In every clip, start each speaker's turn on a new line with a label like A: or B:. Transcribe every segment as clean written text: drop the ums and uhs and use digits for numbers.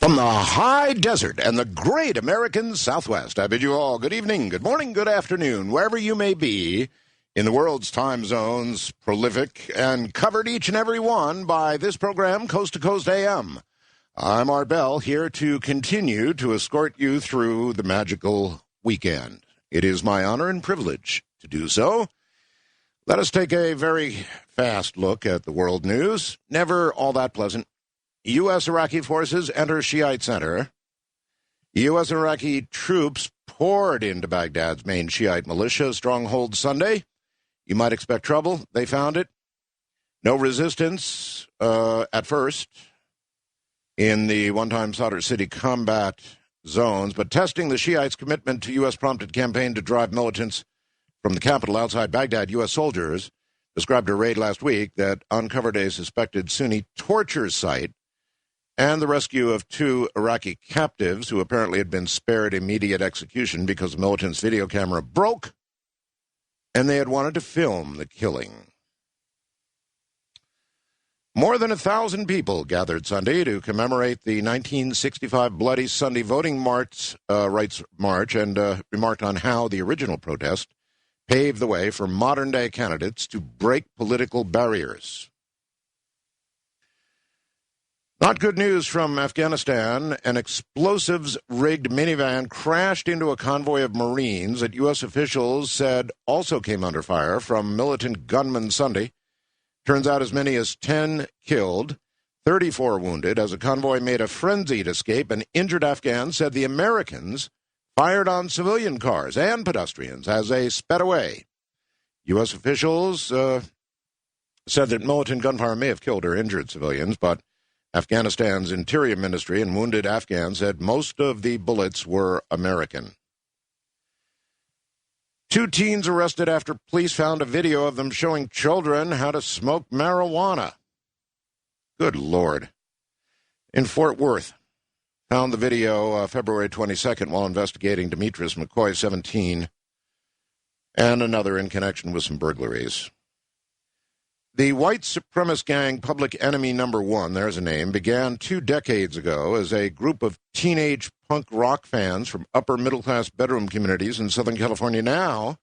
A: From the high desert and the great American Southwest, I bid you all good evening, good morning, good afternoon, wherever you may be in the world's time zones, prolific and covered each and every one by this program, Coast to Coast AM. I'm Art Bell, here to continue to escort you through the magical weekend. It is my honor and privilege to do so. Let us take a very fast look at the world news. Never all that pleasant. U.S. Iraqi forces enter Shiite center. U.S. Iraqi troops poured into Baghdad's main Shiite militia stronghold Sunday. You might expect trouble. They found it. No resistance at first in the one-time Sadr City combat zones, but testing the Shiites' commitment to U.S.-prompted campaign to drive militants from the capital outside Baghdad, U.S. soldiers described a raid last week that uncovered a suspected Sunni torture site and the rescue of two Iraqi captives who apparently had been spared immediate execution because the militants' video camera broke and they had wanted to film the killing. More than 1,000 people gathered Sunday to commemorate the 1965 Bloody Sunday Voting Rights March and remarked on how the original protest paved the way for modern-day candidates to break political barriers. Not good news from Afghanistan. An explosives-rigged minivan crashed into a convoy of Marines that U.S. officials said also came under fire from militant gunmen Sunday. Turns out as many as 10 killed, 34 wounded, as a convoy made a frenzied escape. An injured Afghan said the Americans fired on civilian cars and pedestrians as they sped away. U.S. officials said that militant gunfire may have killed or injured civilians, but Afghanistan's Interior Ministry and wounded Afghans said most of the bullets were American. Two teens arrested after police found a video of them showing children how to smoke marijuana. Good Lord. In Fort Worth, found the video February 22nd while investigating Demetrius McCoy, 17, and another in connection with some burglaries. The white supremacist gang Public Enemy No. 1, there's a name, began 2 decades ago as a group of teenage punk rock fans from upper-middle-class bedroom communities in Southern California. Now,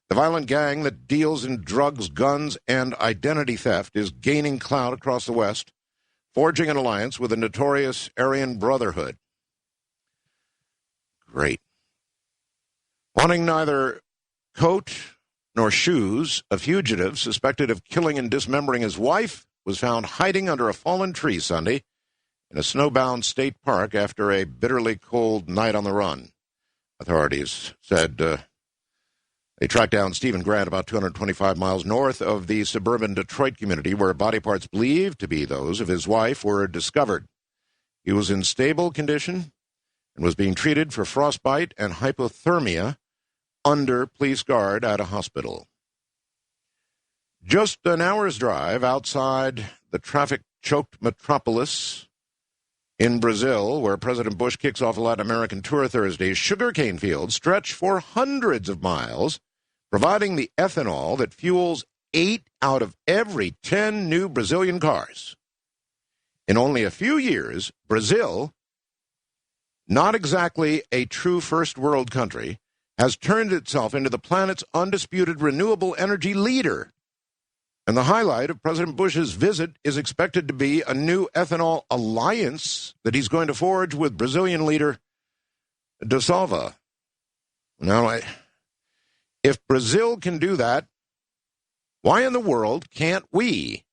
A: the violent gang that deals in drugs, guns, and identity theft is gaining clout across the West, forging an alliance with the notorious Aryan Brotherhood. Great. Wanting neither coat nor shoes, a fugitive suspected of killing and dismembering his wife was found hiding under a fallen tree Sunday in a snowbound state park after a bitterly cold night on the run. Authorities said they tracked down Stephen Grant about 225 miles north of the suburban Detroit community where body parts believed to be those of his wife were discovered. He was in stable condition and was being treated for frostbite and hypothermia under police guard at a hospital. Just an hour's drive outside the traffic-choked metropolis in Brazil, where President Bush kicks off a Latin American tour Thursday, sugarcane fields stretch for hundreds of miles, providing the ethanol that fuels 8 out of every 10 new Brazilian cars. In only a few years, Brazil, not exactly a true first-world country, has turned itself into the planet's undisputed renewable energy leader. And the highlight of President Bush's visit is expected to be a new ethanol alliance that he's going to forge with Brazilian leader Da Silva. Now, if Brazil can do that, why in the world can't we?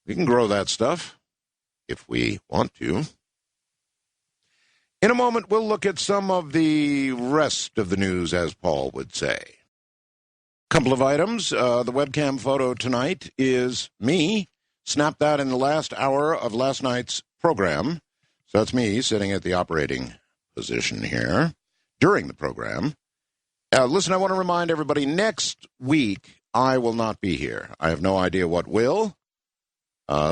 A: We can grow that stuff if we want to. In a moment, we'll look at some of the rest of the news, as Paul would say. Couple of items. The webcam photo tonight is me. Snapped that in the last hour of last night's program. So that's me sitting at the operating position here during the program. Listen, I want to remind everybody, next week I will not be here. I have no idea what will.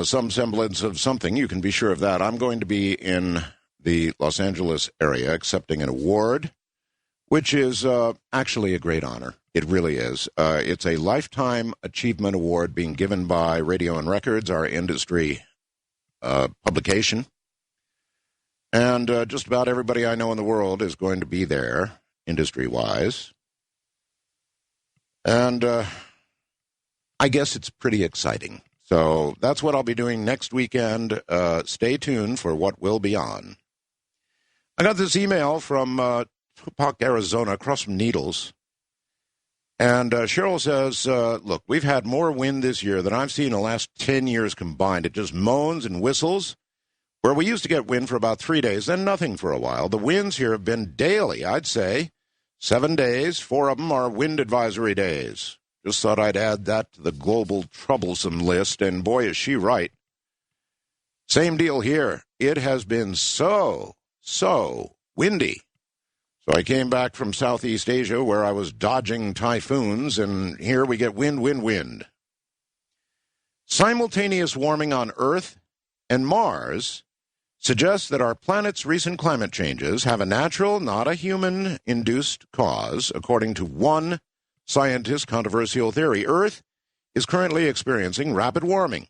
A: Some semblance of something, you can be sure of that. I'm going to be in the Los Angeles area accepting an award, which is actually a great honor. It really is. It's a Lifetime Achievement Award being given by Radio and Records, our industry publication. And just about everybody I know in the world is going to be there, industry-wise. And I guess it's pretty exciting. So that's what I'll be doing next weekend. Stay tuned for what will be on. I got this email from Tupac, Arizona, across from Needles. And Cheryl says, look, we've had more wind this year than I've seen in the last 10 years combined. It just moans and whistles. Where we used to get wind for about 3 days, then nothing for a while. The winds here have been daily, I'd say. 7 days, 4 of them are wind advisory days. Just thought I'd add that to the global troublesome list, and boy, is she right. Same deal here. It has been so windy. So I came back from Southeast Asia where I was dodging typhoons, and here we get wind. Simultaneous warming on Earth and Mars suggests that our planet's recent climate changes have a natural, not a human-induced cause, according to one scientist's controversial theory. Earth is currently experiencing rapid warming,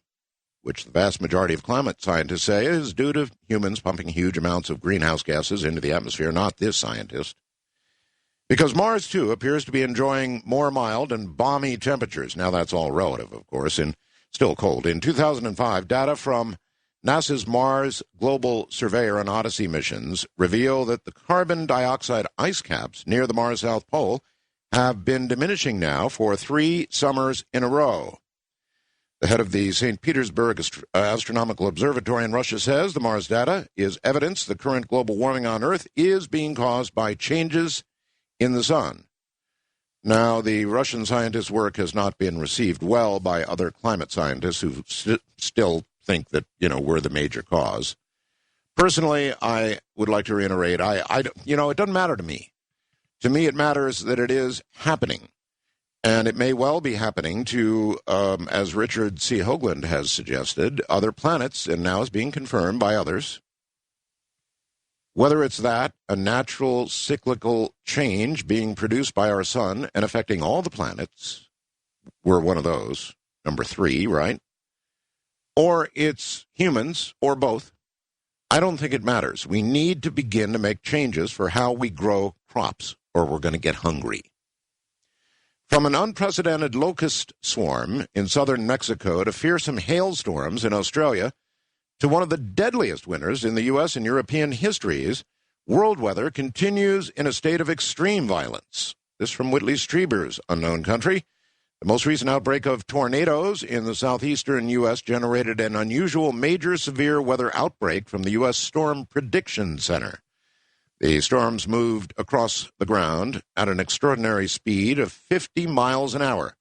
A: which the vast majority of climate scientists say is due to humans pumping huge amounts of greenhouse gases into the atmosphere, not this scientist. Because Mars, too, appears to be enjoying more mild and balmy temperatures. Now, that's all relative, of course, and still cold. In 2005, data from NASA's Mars Global Surveyor and Odyssey missions reveal that the carbon dioxide ice caps near the Mars South Pole have been diminishing now for 3 summers in a row. The head of the St. Petersburg Astronomical Observatory in Russia says the Mars data is evidence the current global warming on Earth is being caused by changes in the sun. Now, the Russian scientists' work has not been received well by other climate scientists who still think that, we're the major cause. Personally, I would like to reiterate, it doesn't matter to me. To me, it matters that it is happening. And it may well be happening to, as Richard C. Hoagland has suggested, other planets, and now is being confirmed by others. Whether it's that, a natural cyclical change being produced by our sun and affecting all the planets, we're one of those, number 3, right? Or it's humans, or both. I don't think it matters. We need to begin to make changes for how we grow crops, or we're going to get hungry. From an unprecedented locust swarm in southern Mexico to fearsome hailstorms in Australia to one of the deadliest winters in the U.S. and European histories, world weather continues in a state of extreme violence. This from Whitley Strieber's Unknown Country. The most recent outbreak of tornadoes in the southeastern U.S. generated an unusual major severe weather outbreak from the U.S. Storm Prediction Center. The storms moved across the ground at an extraordinary speed of 50 miles an hour,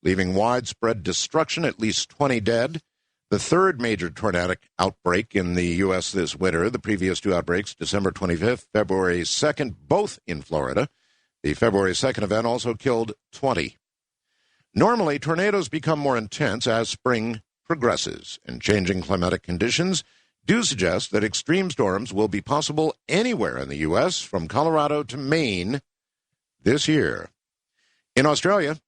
A: leaving widespread destruction, at least 20 dead. The third major tornadic outbreak in the U.S. this winter. The previous 2 outbreaks, December 25th, February 2nd, both in Florida. The February 2nd event also killed 20. Normally, tornadoes become more intense as spring progresses, and changing climatic conditions do suggest that extreme storms will be possible anywhere in the U.S., from Colorado to Maine, this year. In Australia,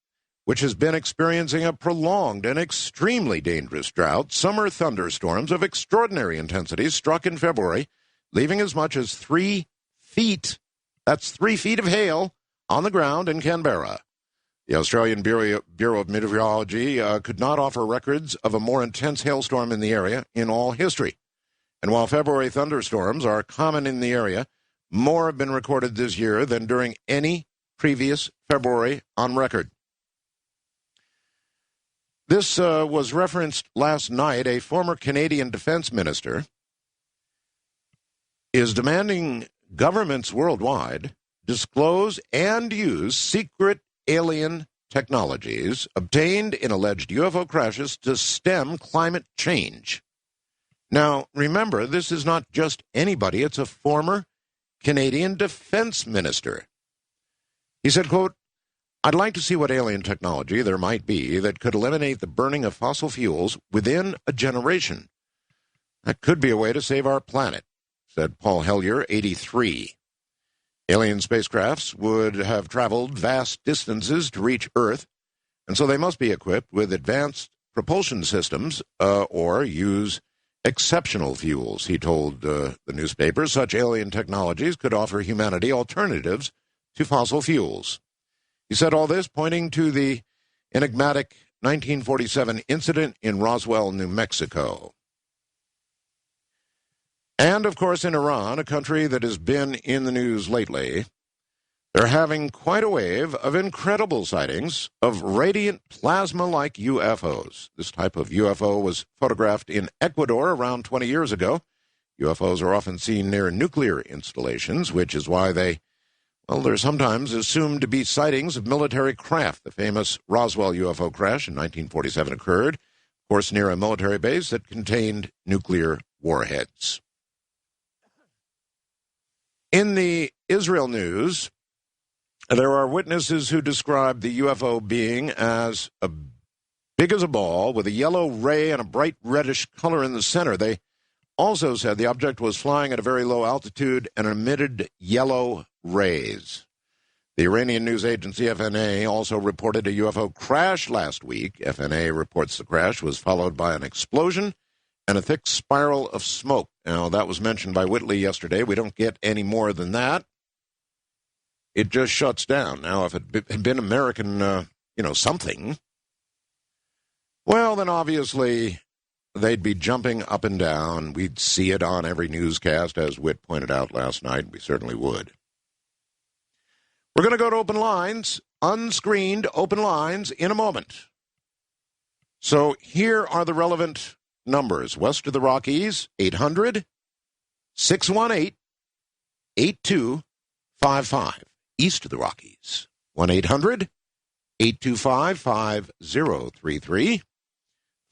A: which has been experiencing a prolonged and extremely dangerous drought, summer thunderstorms of extraordinary intensity struck in February, leaving as much as 3 feet, that's 3 feet of hail, on the ground in Canberra. The Australian Bureau of Meteorology could not offer records of a more intense hailstorm in the area in all history. And while February thunderstorms are common in the area, more have been recorded this year than during any previous February on record. This was referenced last night. A former Canadian defense minister is demanding governments worldwide disclose and use secret alien technologies obtained in alleged UFO crashes to stem climate change. Now, remember, this is not just anybody. It's a former Canadian defense minister. He said, quote, "I'd like to see what alien technology there might be that could eliminate the burning of fossil fuels within a generation. That could be a way to save our planet," said Paul Hellyer, 83. Alien spacecrafts would have traveled vast distances to reach Earth, and so they must be equipped with advanced propulsion systems or use exceptional fuels, he told the newspaper. Such alien technologies could offer humanity alternatives to fossil fuels. He said all this pointing to the enigmatic 1947 incident in Roswell, New Mexico. And, of course, in Iran, a country that has been in the news lately, they're having quite a wave of incredible sightings of radiant plasma-like UFOs. This type of UFO was photographed in Ecuador around 20 years ago. UFOs are often seen near nuclear installations, which is why they're sometimes assumed to be sightings of military craft. The famous Roswell UFO crash in 1947 occurred, of course, near a military base that contained nuclear warheads. In the Israel news, there are witnesses who describe the UFO being as big as a ball with a yellow ray and a bright reddish color in the center. They also said the object was flying at a very low altitude and emitted yellow rays. The Iranian news agency FNA also reported a UFO crash last week. FNA reports the crash was followed by an explosion and a thick spiral of smoke. Now, that was mentioned by Whitley yesterday. We don't get any more than that. It just shuts down. Now, if it had been American, something, well, then obviously they'd be jumping up and down. We'd see it on every newscast, as Whit pointed out last night. We certainly would. We're going to go to open lines, unscreened open lines, in a moment. So here are the relevant numbers. West of the Rockies, 800-618-8255. East of the Rockies, 1-800-825-5033.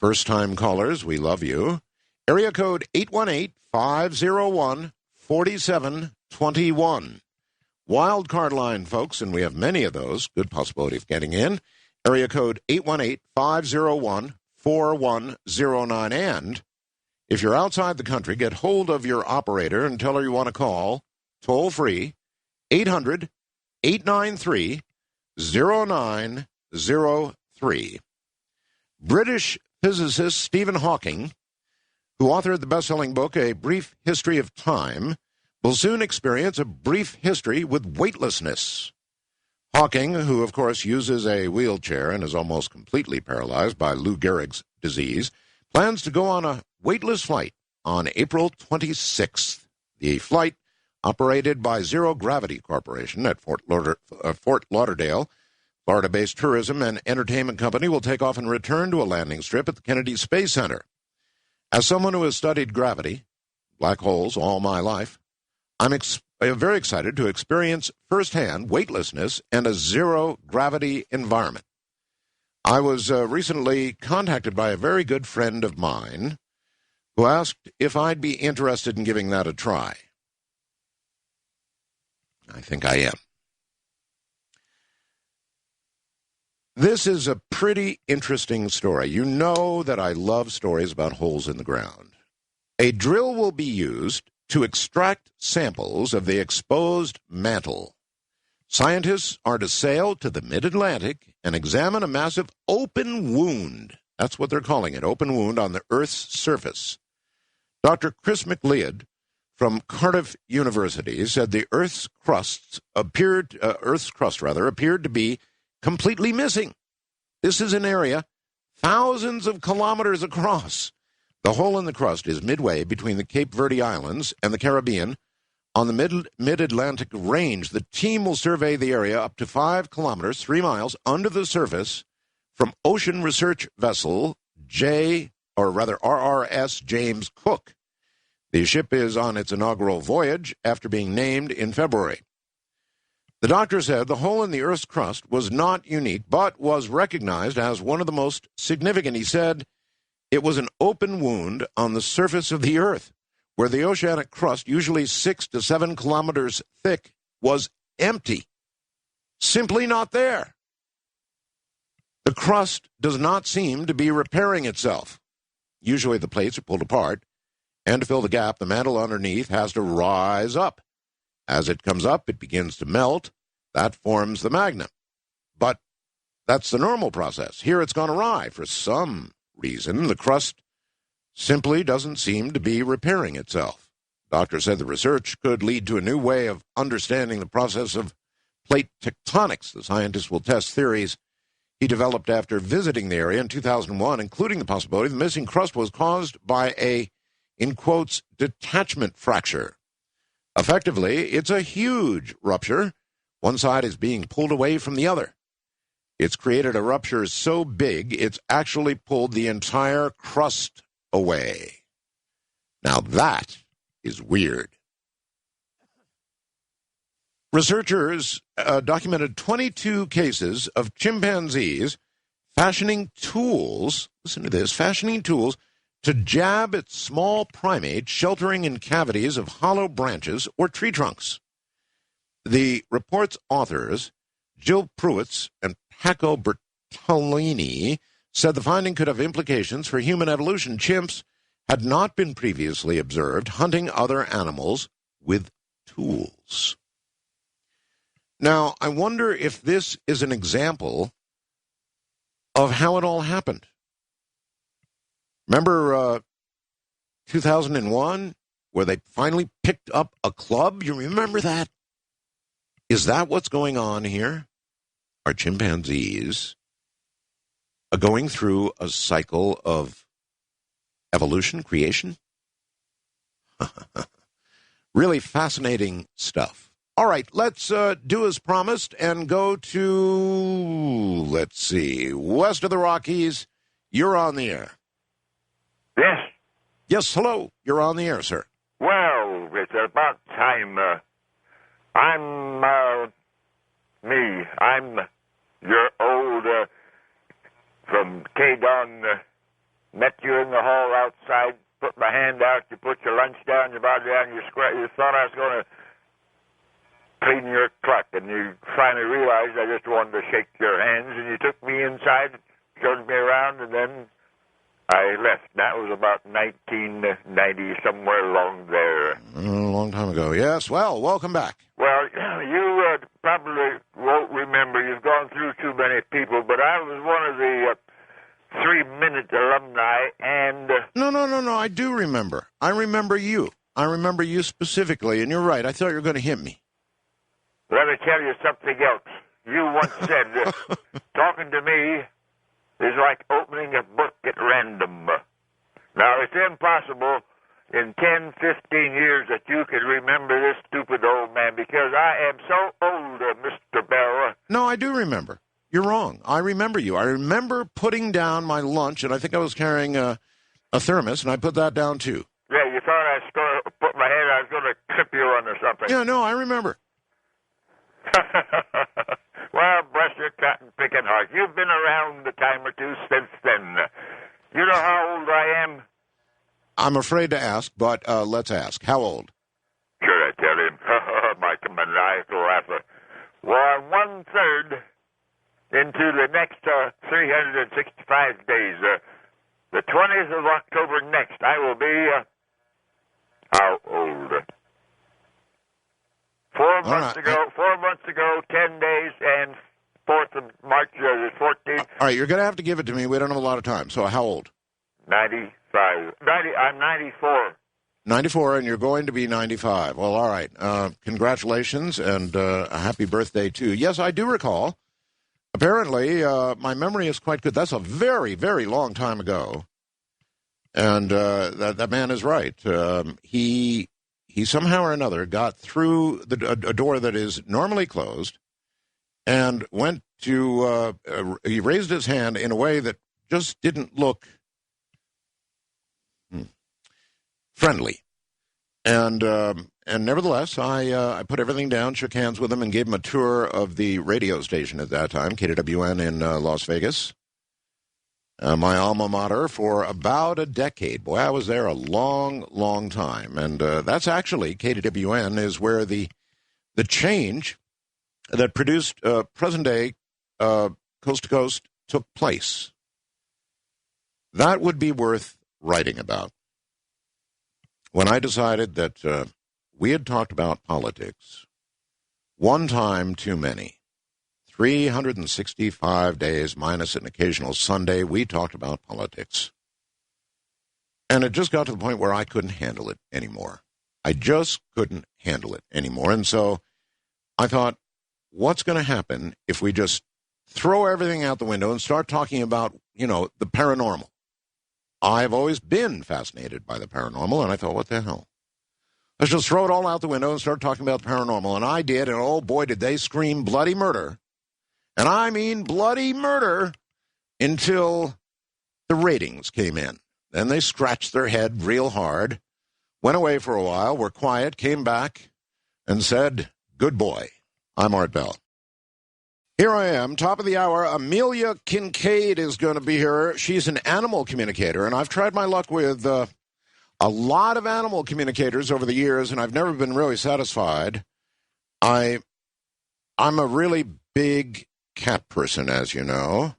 A: First-time callers, we love you. Area code 818-501-4721. Wild card line, folks, and we have many of those. Good possibility of getting in. Area code 818-501-4109. And if you're outside the country, get hold of your operator and tell her you want to call toll-free 800-893-0903. British physicist Stephen Hawking, who authored the best-selling book A Brief History of Time, will soon experience a brief history with weightlessness. Hawking, who of course uses a wheelchair and is almost completely paralyzed by Lou Gehrig's disease, plans to go on a weightless flight on April 26th. The flight, operated by Zero Gravity Corporation at Fort Lauderdale, Florida-based tourism and entertainment company, will take off and return to a landing strip at the Kennedy Space Center. As someone who has studied gravity, black holes, all my life, I'm very excited to experience firsthand weightlessness and a zero-gravity environment. I was recently contacted by a very good friend of mine who asked if I'd be interested in giving that a try. I think I am. This is a pretty interesting story. You know that I love stories about holes in the ground. A drill will be used to extract samples of the exposed mantle. Scientists are to sail to the mid-Atlantic and examine a massive open wound. That's what they're calling it, open wound on the Earth's surface. Dr. Chris McLeod from Cardiff University said the Earth's crust appeared to be completely missing. This is an area thousands of kilometers across. The hole in the crust is midway between the Cape Verde Islands and the Caribbean on the mid-Atlantic range. The team will survey the area up to 5 kilometers, 3 miles, under the surface from ocean research vessel RRS James Cook. The ship is on its inaugural voyage after being named in February. The doctor said the hole in the Earth's crust was not unique, but was recognized as one of the most significant. He said it was an open wound on the surface of the Earth, where the oceanic crust, usually 6 to 7 kilometers thick, was empty. Simply not there. The crust does not seem to be repairing itself. Usually the plates are pulled apart, and to fill the gap, the mantle underneath has to rise up. As it comes up, it begins to melt. That forms the magma. But that's the normal process. Here it's gone awry. For some reason, the crust simply doesn't seem to be repairing itself. Doctor said the research could lead to a new way of understanding the process of plate tectonics. The scientist will test theories he developed after visiting the area in 2001, including the possibility the missing crust was caused by a, in quotes, detachment fracture. Effectively, it's a huge rupture. One side is being pulled away from the other. It's created a rupture so big, it's actually pulled the entire crust away. Now that is weird. Researchers documented 22 cases of chimpanzees fashioning tools, listen to this, fashioning tools to jab at small primates sheltering in cavities of hollow branches or tree trunks. The report's authors, Jill Pruitz and Paco Bertolini, said the finding could have implications for human evolution. Chimps had not been previously observed hunting other animals with tools. Now, I wonder if this is an example of how it all happened. Remember 2001, where they finally picked up a club? You remember that? Is that what's going on here? Are chimpanzees going through a cycle of evolution, creation? Really fascinating stuff. All right, let's do as promised and go to, let's see, west of the Rockies. You're on the air.
B: Yes.
A: Yes, hello. You're on the air, sir.
B: Well, it's about time. I'm me. I'm your old, from K-Don, met you in the hall outside, put my hand out, you put your lunch down, your body down, you thought I was going to clean your truck, and you finally realized I just wanted to shake your hands, and you took me inside, showed me around, and then I left. That was about 1990, somewhere along there.
A: A long time ago, yes. Well, welcome back.
B: Well, you probably won't remember. You've gone through too many people, but I was one of the 3-minute alumni, and...
A: No, I do remember. I remember you. I remember you specifically, and you're right. I thought you were going to hit me.
B: Let me tell you something else. You once said, talking to me is like opening a book at random. Now, it's impossible in 10, 15 years that you can remember this stupid old man, because I am so old, Mr. Bell.
A: No, I do remember. You're wrong. I remember you. I remember putting down my lunch, and I think I was carrying a thermos, and I put that down, too.
B: Yeah, you thought I was going to put my head, I was going to trip you on or something.
A: Yeah, no, I remember.
B: Well, bless your cotton-picking heart. You've been around a time or two since then. You know how old I am?
A: I'm afraid to ask, but let's ask. How old?
B: Should I tell him? My maniacal laugher. Well, I'm 1/3 into the next 365 days. The 20th of October next, I will be how old? 4 months ago, 10 days, and 4th of March, 14th.
A: All right, you're going to have to give it to me. We don't have a lot of time. So how old?
B: 95. I'm 94.
A: 94, and you're going to be 95. Well, all right. Congratulations, and a happy birthday, too. Yes, I do recall. Apparently, my memory is quite good. That's a very, very long time ago. And that man is right. He somehow or another got through a door that is normally closed and went to, he raised his hand in a way that just didn't look friendly. And nevertheless, I put everything down, shook hands with him, and gave him a tour of the radio station at that time, KWN in Las Vegas. My alma mater for about a decade. Boy, I was there a long, long time. And that's actually, KWN is where the change that produced present-day Coast to Coast took place. That would be worth writing about. When I decided that we had talked about politics one time too many, 365 days minus an occasional Sunday, we talked about politics. And it just got to the point where I couldn't handle it anymore. I just couldn't handle it anymore. And so I thought, what's going to happen if we just throw everything out the window and start talking about, the paranormal? I've always been fascinated by the paranormal, and I thought, what the hell? Let's just throw it all out the window and start talking about the paranormal. And I did, and oh boy, did they scream bloody murder. And I mean bloody murder until the ratings came in. Then they scratched their head real hard, went away for a while, were quiet, came back, and said, good boy. I'm Art Bell. Here I am, top of the hour. Amelia Kinkade is going to be here. She's an animal communicator, and I've tried my luck with a lot of animal communicators over the years, and I've never been really satisfied. I'm a really big cat person, as you know.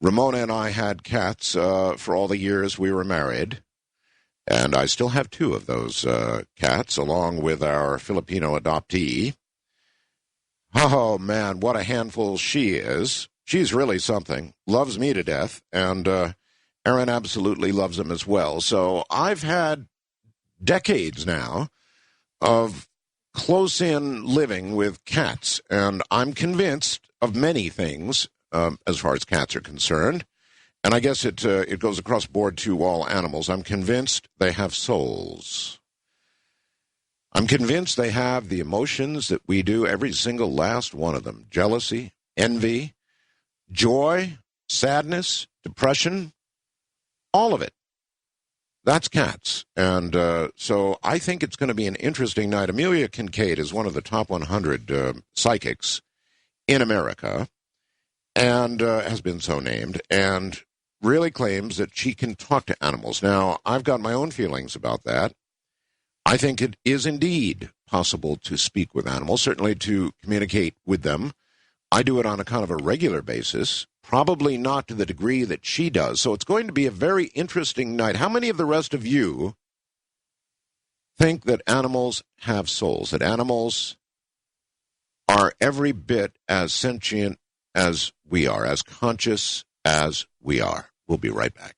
A: Ramona and I had cats for all the years we were married, and I still have 2 of those cats, along with our Filipino adoptee. Oh, man, what a handful she is. She's really something. Loves me to death, and Aaron absolutely loves him as well. So I've had decades now of close-in living with cats, and I'm convinced of many things as far as cats are concerned. And I guess it goes across the board to all animals. I'm convinced they have souls. I'm convinced they have the emotions that we do, every single last one of them. Jealousy, envy, joy, sadness, depression, all of it. That's cats. And so I think it's going to be an interesting night. Amelia Kinkade is one of the top 100 psychics in America, and has been so named, and really claims that she can talk to animals. Now, I've got my own feelings about that. I think it is indeed possible to speak with animals, certainly to communicate with them. I do it on a kind of a regular basis, probably not to the degree that she does. So it's going to be a very interesting night. How many of the rest of you think that animals have souls, that animals are every bit as sentient as we are, as conscious as we are? We'll be right back.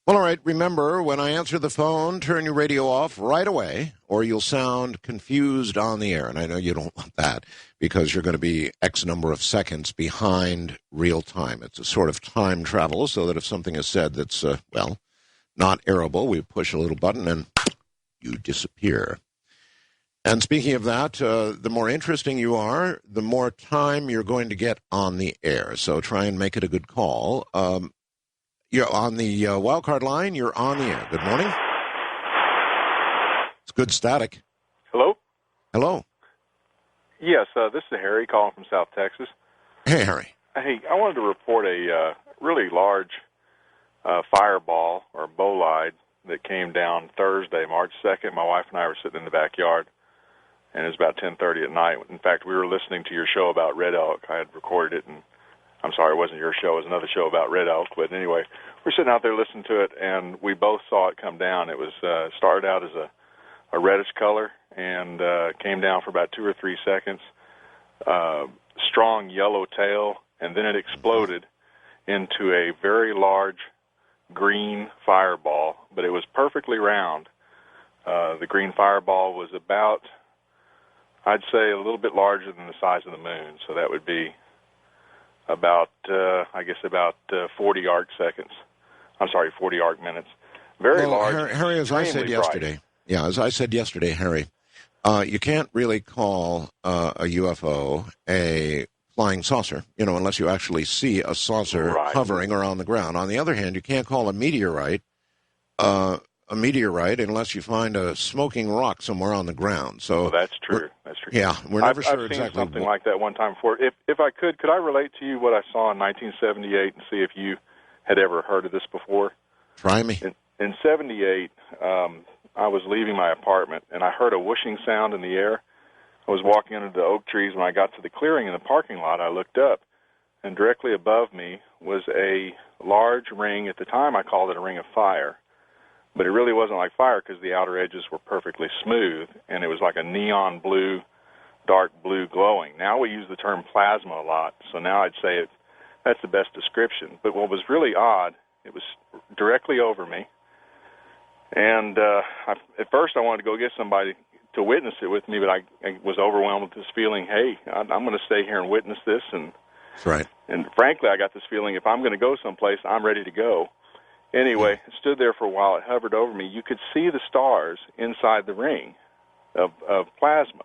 A: Well, all right, remember, when I answer the phone, turn your radio off right away, or you'll sound confused on the air. And I know you don't want that, because you're going to be X number of seconds behind real time. It's a sort of time travel, so that if something is said that's, not airable, we push a little button and you disappear. And speaking of that, the more interesting you are, the more time you're going to get on the air. So try and make it a good call. You're on the wildcard line. You're on the air. Good morning. It's good static.
C: Hello?
A: Hello.
C: Yes, this is Harry calling from South Texas.
A: Hey, Harry.
C: Hey, I wanted to report a really large fireball or bolide that came down Thursday, March 2nd. My wife and I were sitting in the backyard, and it was about 10:30 at night. In fact, we were listening to your show about red elk. I had recorded it, and I'm sorry, it wasn't your show. It was another show about red elk. But anyway, we're sitting out there listening to it, and we both saw it come down. It was started out as a reddish color and came down for about 2 or 3 seconds. Strong yellow tail, and then it exploded into a very large green fireball, but it was perfectly round. The green fireball was about, I'd say, a little bit larger than the size of the moon, so that would be about 40 arc seconds. I'm sorry, 40 arc minutes. Very large.
A: Harry, as I said yesterday, Harry, you can't really call a UFO a flying saucer, unless you actually see a saucer hovering or on the ground. On the other hand, you can't call a meteorite unless you find a smoking rock somewhere on the ground. So
C: that's true. That's true.
A: Yeah, we're never sure
C: I've
A: exactly.
C: I've seen something like that one time before. If I could I relate to you what I saw in 1978 and see if you had ever heard of this before?
A: Try me.
C: In 78, I was leaving my apartment, and I heard a whooshing sound in the air. I was walking under the oak trees. When I got to the clearing in the parking lot, I looked up, and directly above me was a large ring. At the time, I called it a ring of fire. But it really wasn't like fire because the outer edges were perfectly smooth, and it was like a neon blue, dark blue glowing. Now we use the term plasma a lot, so now I'd say that's the best description. But what was really odd, it was directly over me, And at first I wanted to go get somebody to witness it with me, but I was overwhelmed with this feeling, hey, I'm going to stay here and witness this.
A: That's right.
C: And frankly, I got this feeling if I'm going to go someplace, I'm ready to go. Anyway, it stood there for a while. It hovered over me. You could see the stars inside the ring of plasma.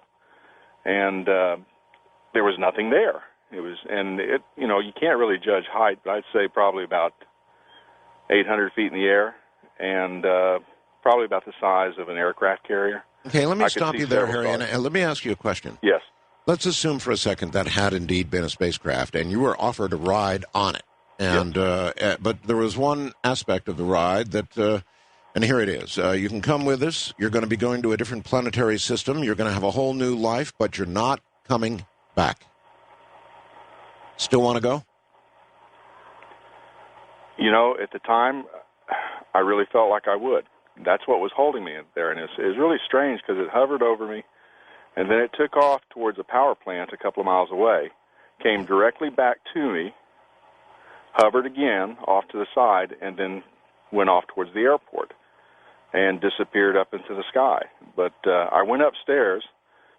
C: And there was nothing there. You can't really judge height, but I'd say probably about 800 feet in the air and probably about the size of an aircraft carrier.
A: Okay, let me stop you there, Harry, and let me ask you a question.
C: Yes.
A: Let's assume for a second that had indeed been a spacecraft, and you were offered a ride on it. And
C: yes.
A: But there was one aspect of the ride that, and here it is. You can come with us. You're going to be going to a different planetary system. You're going to have a whole new life, but you're not coming back. Still want to go?
C: At the time, I really felt like I would. That's what was holding me there, and it was really strange because it hovered over me, and then it took off towards a power plant a couple of miles away, came directly back to me, hovered again off to the side, and then went off towards the airport and disappeared up into the sky. But I went upstairs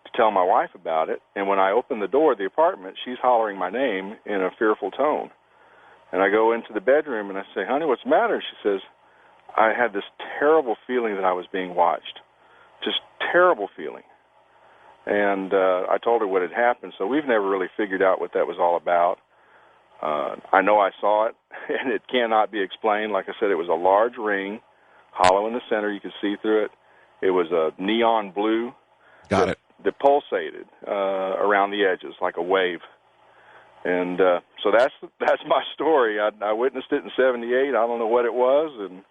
C: to tell my wife about it, and when I opened the door of the apartment, she's hollering my name in a fearful tone. And I go into the bedroom, and I say, honey, what's the matter? She says, I had this terrible feeling that I was being watched, just terrible feeling. And I told her what had happened, so we've never really figured out what that was all about. I know I saw it, and it cannot be explained. Like I said, it was a large ring, hollow in the center. You could see through it. It was a neon blue.
A: Got it.
C: That pulsated around the edges like a wave. And so that's my story. I witnessed it in '78. I don't know what it was, and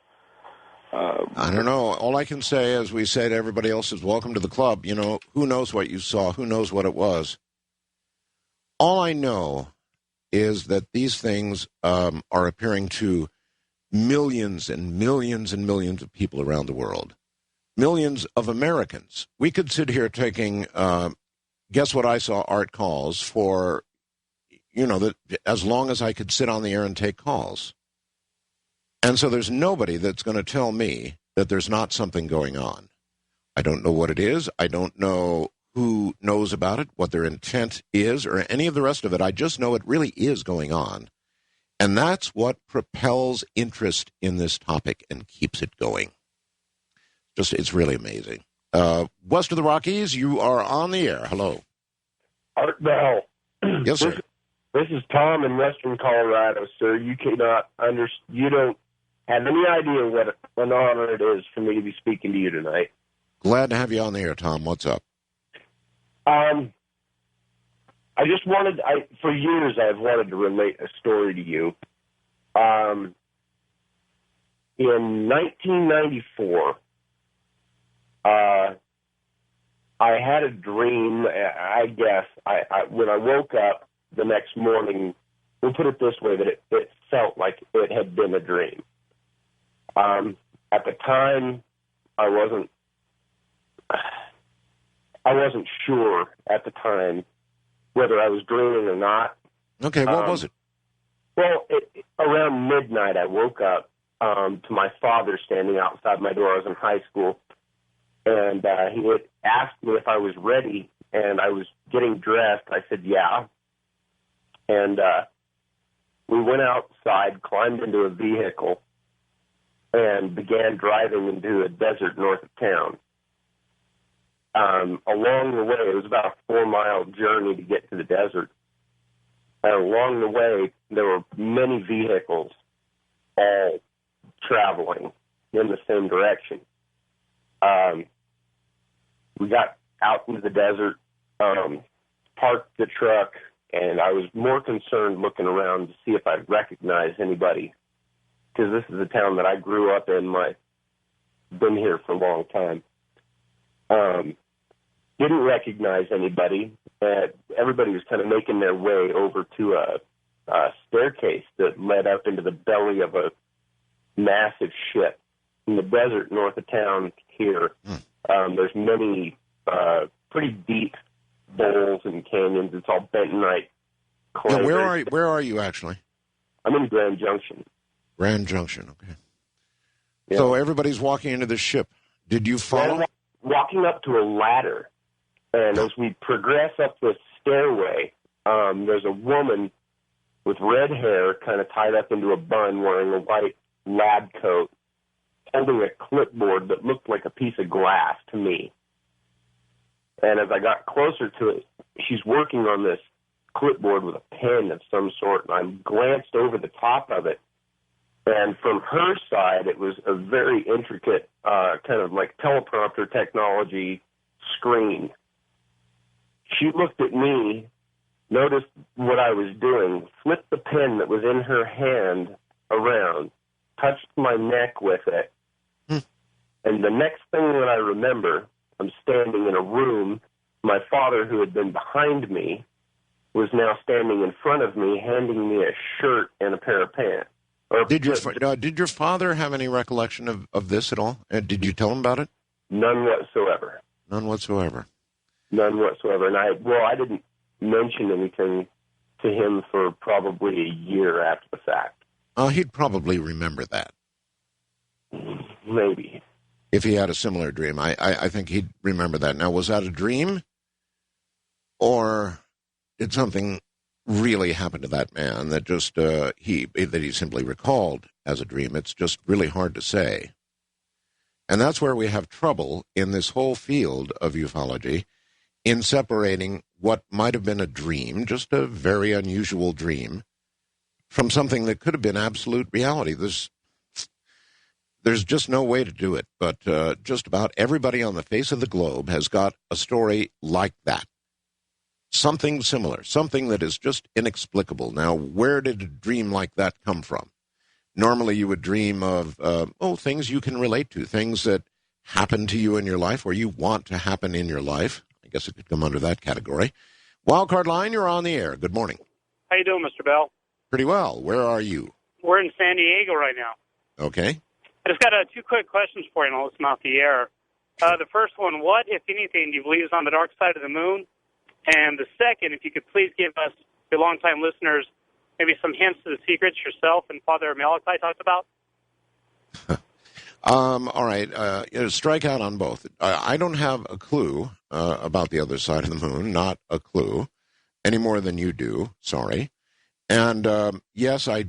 A: I don't know. All I can say, as we say to everybody else, is welcome to the club. Who knows what you saw? Who knows what it was? All I know is that these things are appearing to millions and millions and millions of people around the world. Millions of Americans. We could sit here taking, guess what I saw, art calls for, as long as I could sit on the air and take calls. And so there's nobody that's going to tell me that there's not something going on. I don't know what it is. I don't know who knows about it, what their intent is, or any of the rest of it. I just know it really is going on. And that's what propels interest in this topic and keeps it going. It's really amazing. West of the Rockies, you are on the air. Hello.
D: Art Bell.
A: Yes, sir.
D: This is Tom in Western Colorado, sir. You don't have any idea what an honor it is for me to be speaking to you tonight.
A: Glad to have you on the air, Tom. What's up?
D: I just for years I've wanted to relate a story to you. In 1994, I had a dream, I guess. When I woke up the next morning, we'll put it this way, that it felt like it had been a dream. At the time, I wasn't sure at the time whether I was dreaming or not.
A: Okay, what was it?
D: Well, around midnight, I woke up to my father standing outside my door. I was in high school, and he had asked me if I was ready, and I was getting dressed. I said, yeah. And we went outside, climbed into a vehicle, and began driving into a desert north of town. Along the way, it was about a 4-mile journey to get to the desert. And along the way, there were many vehicles all traveling in the same direction. We got out into the desert, parked the truck, and I was more concerned looking around to see if I'd recognize anybody, because this is a town that I grew up in. I've been here for a long time. Didn't recognize anybody. Everybody was kind of making their way over to a staircase that led up into the belly of a massive ship in the desert north of town here. There's many pretty deep bowls and canyons. It's all bentonite.
A: Yeah, where are you actually?
D: I'm in Grand Junction.
A: Grand Junction, okay.
D: Yeah.
A: So everybody's walking into the ship. Did you follow?
D: Walking up to a ladder, and as we progress up the stairway, there's a woman with red hair kind of tied up into a bun wearing a white lab coat, holding a clipboard that looked like a piece of glass to me. And as I got closer to it, she's working on this clipboard with a pen of some sort, and I glanced over the top of it. And from her side, it was a very intricate kind of like teleprompter technology screen. She looked at me, noticed what I was doing, flipped the pen that was in her hand around, touched my neck with it. And the next thing that I remember, I'm standing in a room. My father, who had been behind me, was now standing in front of me, handing me a shirt and a pair of pants.
A: Did your father have any recollection of this at all? Did you tell him about it?
D: None whatsoever.
A: None whatsoever.
D: None whatsoever. And I didn't mention anything to him for probably a year after the fact.
A: He'd probably remember that.
D: Maybe.
A: If he had a similar dream. I think he'd remember that. Now, was that a dream? Or did something really happen to that man that just he simply recalled as a dream? It's just really hard to say. And that's where we have trouble in this whole field of ufology in separating what might have been a dream, just a very unusual dream, from something that could have been absolute reality. There's just no way to do it, but just about everybody on the face of the globe has got a story like that. Something similar, something that is just inexplicable. Now, where did a dream like that come from? Normally, you would dream of, things you can relate to, things that happen to you in your life or you want to happen in your life. I guess it could come under that category. Wildcard Line, you're on the air. Good morning.
E: How you doing, Mr. Bell?
A: Pretty well. Where are you?
E: We're in San Diego right now.
A: Okay.
E: I just got two quick questions for you, and I'll listen off the air. The first one, what, if anything, do you believe is on the dark side of the moon? And the second, if you could please give us, your longtime listeners, maybe some hints to the secrets yourself and Father Malachi talked about.
A: All right. Strike out on both. I don't have a clue about the other side of the moon, not a clue, any more than you do. Sorry. And yes, I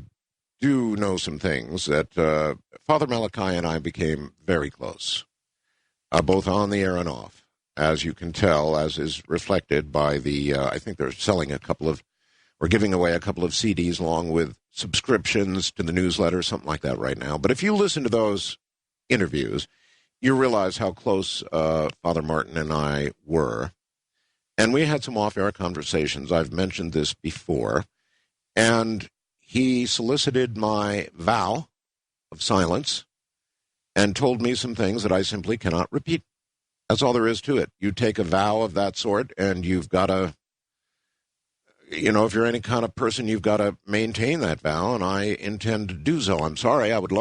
A: do know some things that Father Malachi and I became very close, both on the air and off. As you can tell, as is reflected by the, I think they're selling or giving away a couple of CDs along with subscriptions to the newsletter, something like that right now. But if you listen to those interviews, you realize how close Father Martin and I were. And we had some off-air conversations. I've mentioned this before. And he solicited my vow of silence and told me some things that I simply cannot repeat. That's all there is to it. You take a vow of that sort, and you've got to, if you're any kind of person, you've got to maintain that vow, and I intend to do so. I'm sorry, I'd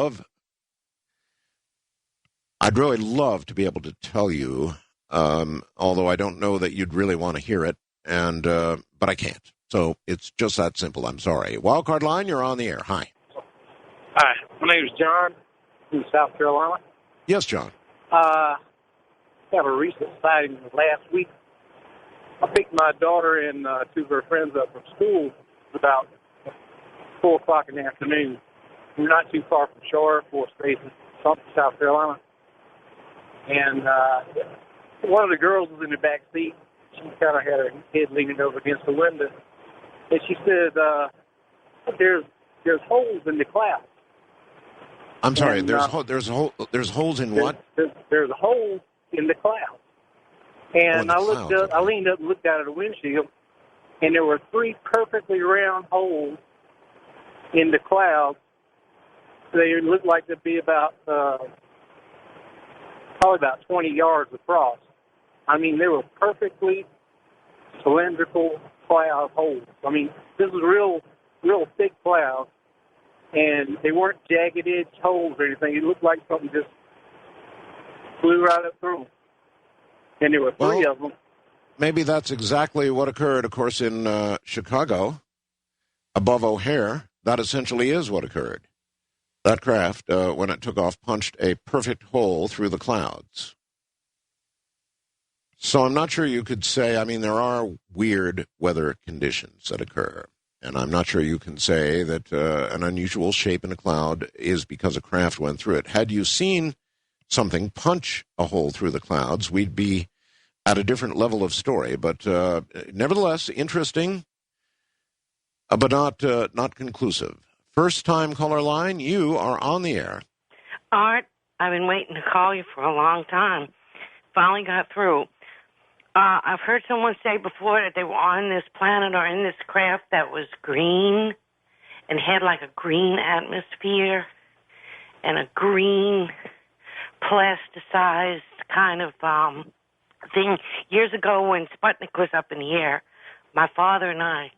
A: really love to be able to tell you, although I don't know that you'd really want to hear it, but I can't. So it's just that simple. I'm sorry. Wildcard Line, you're on the air. Hi.
F: Hi, my name is John from South Carolina.
A: Yes, John.
F: Have a recent sighting last week. I picked my daughter and two of her friends up from school about 4 o'clock in the afternoon. We're not too far from Shore Force Base in South Carolina. And one of the girls was in the back seat. She kind of had her head leaning over against the window. And she said, there's holes in the clouds.
A: I'm sorry,
F: and,
A: there's holes in what?
F: There's holes in the clouds. And I leaned up and looked out of the windshield, and there were 3 perfectly round holes in the clouds. They looked like they'd be about probably about 20 yards across. I mean, they were perfectly cylindrical cloud holes. I mean, this was real thick clouds, and they weren't jagged edge holes or anything. It looked like something just flew right up through them. And there were 3 of them.
A: Maybe that's exactly what occurred, of course, in Chicago, above O'Hare. That essentially is what occurred. That craft, when it took off, punched a perfect hole through the clouds. So I'm not sure you could say, I mean, there are weird weather conditions that occur. And I'm not sure you can say that an unusual shape in a cloud is because a craft went through it. Had you seen something punch a hole through the clouds, we'd be at a different level of story. But nevertheless, interesting, but not conclusive. First-time caller line, you are on the air.
G: Art, I've been waiting to call you for a long time. Finally got through. I've heard someone say before that they were on this planet or in this craft that was green and had like a green atmosphere and a green plasticized kind of thing. Years ago when Sputnik was up in the air, my father and I,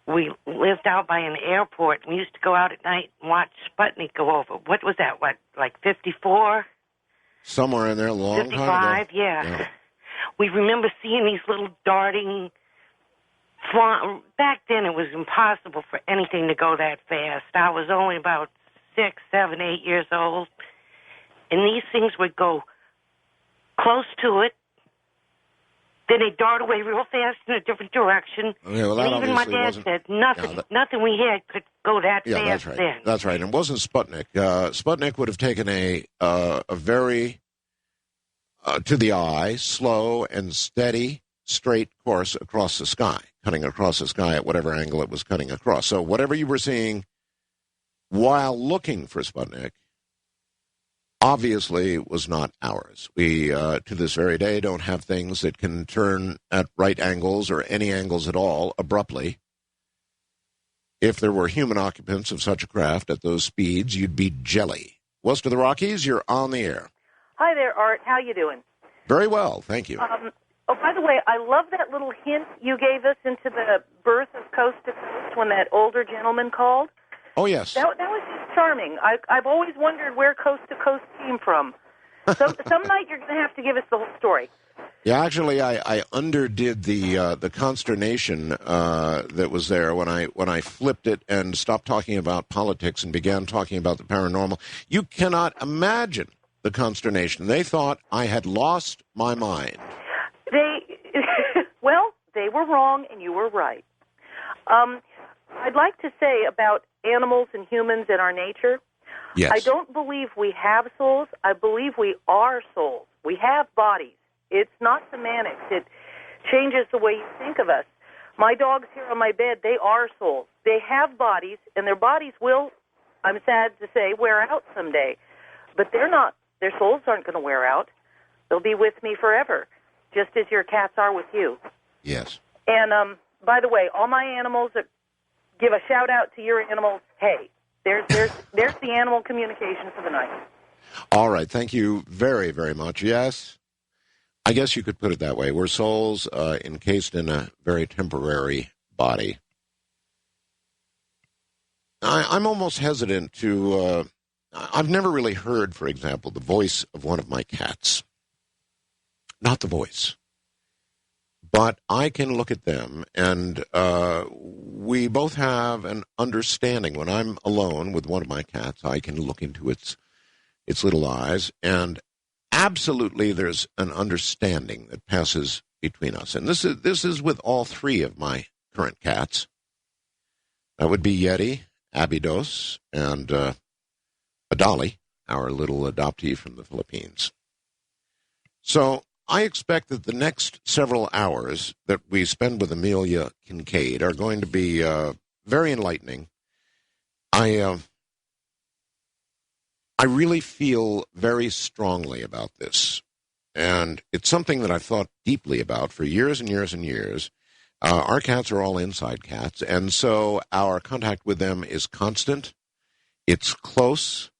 G: we lived out by an airport. We used to go out at night and watch Sputnik go over. What was that, like 54?
A: Somewhere in there, a long
G: 55,
A: time ago.
G: Yeah. We remember seeing these little darting... Back then, it was impossible for anything to go that fast. I was only about 6, 7, 8 years old. And these things would go close to it. Then they dart away real fast in a different direction.
A: Okay, well,
G: and even my dad said nothing we had could go that fast
A: that's right.
G: then.
A: That's right. And it wasn't Sputnik. Sputnik would have taken a very, to the eye, slow and steady, straight course across the sky, cutting across the sky at whatever angle it was cutting across. So whatever you were seeing while looking for Sputnik obviously was not ours. We, to this very day, don't have things that can turn at right angles or any angles at all abruptly. If there were human occupants of such a craft at those speeds, you'd be jelly. West of the Rockies, you're on the air.
H: Hi there, Art. How you doing?
A: Very well, thank you.
H: By the way, I love that little hint you gave us into the birth of Coast to Coast when that older gentleman called.
A: Oh, yes.
H: That was just charming. I've always wondered where Coast to Coast came from. Some night you're going to have to give us the whole story.
A: Yeah, actually, I underdid the consternation that was there when I flipped it and stopped talking about politics and began talking about the paranormal. You cannot imagine the consternation. They thought I had lost my mind.
H: They were wrong and you were right. I'd like to say about animals and humans and our nature,
A: yes.
H: I don't believe we have souls. I believe we are souls. We have bodies. It's not semantics. It changes the way you think of us. My dogs here on my bed, they are souls. They have bodies, and their bodies will, I'm sad to say, wear out someday. But they're not. Their souls aren't going to wear out. They'll be with me forever, just as your cats are with you.
A: Yes.
H: And by the way, all my animals, give a shout-out to your animals. Hey, there's the animal communication for the night.
A: All right. Thank you very, very much. Yes. I guess you could put it that way. We're souls encased in a very temporary body. I'm almost hesitant to... I've never really heard, for example, the voice of one of my cats. Not the voice. But I can look at them, and we both have an understanding. When I'm alone with one of my cats, I can look into its little eyes, and absolutely there's an understanding that passes between us. And this is with all three of my current cats. That would be Yeti, Abydos, and Adali, our little adoptee from the Philippines. So I expect that the next several hours that we spend with Amelia Kinkade are going to be very enlightening. I really feel very strongly about this, and it's something that I've thought deeply about for years and years and years. Our cats are all inside cats, and so our contact with them is constant. It's close,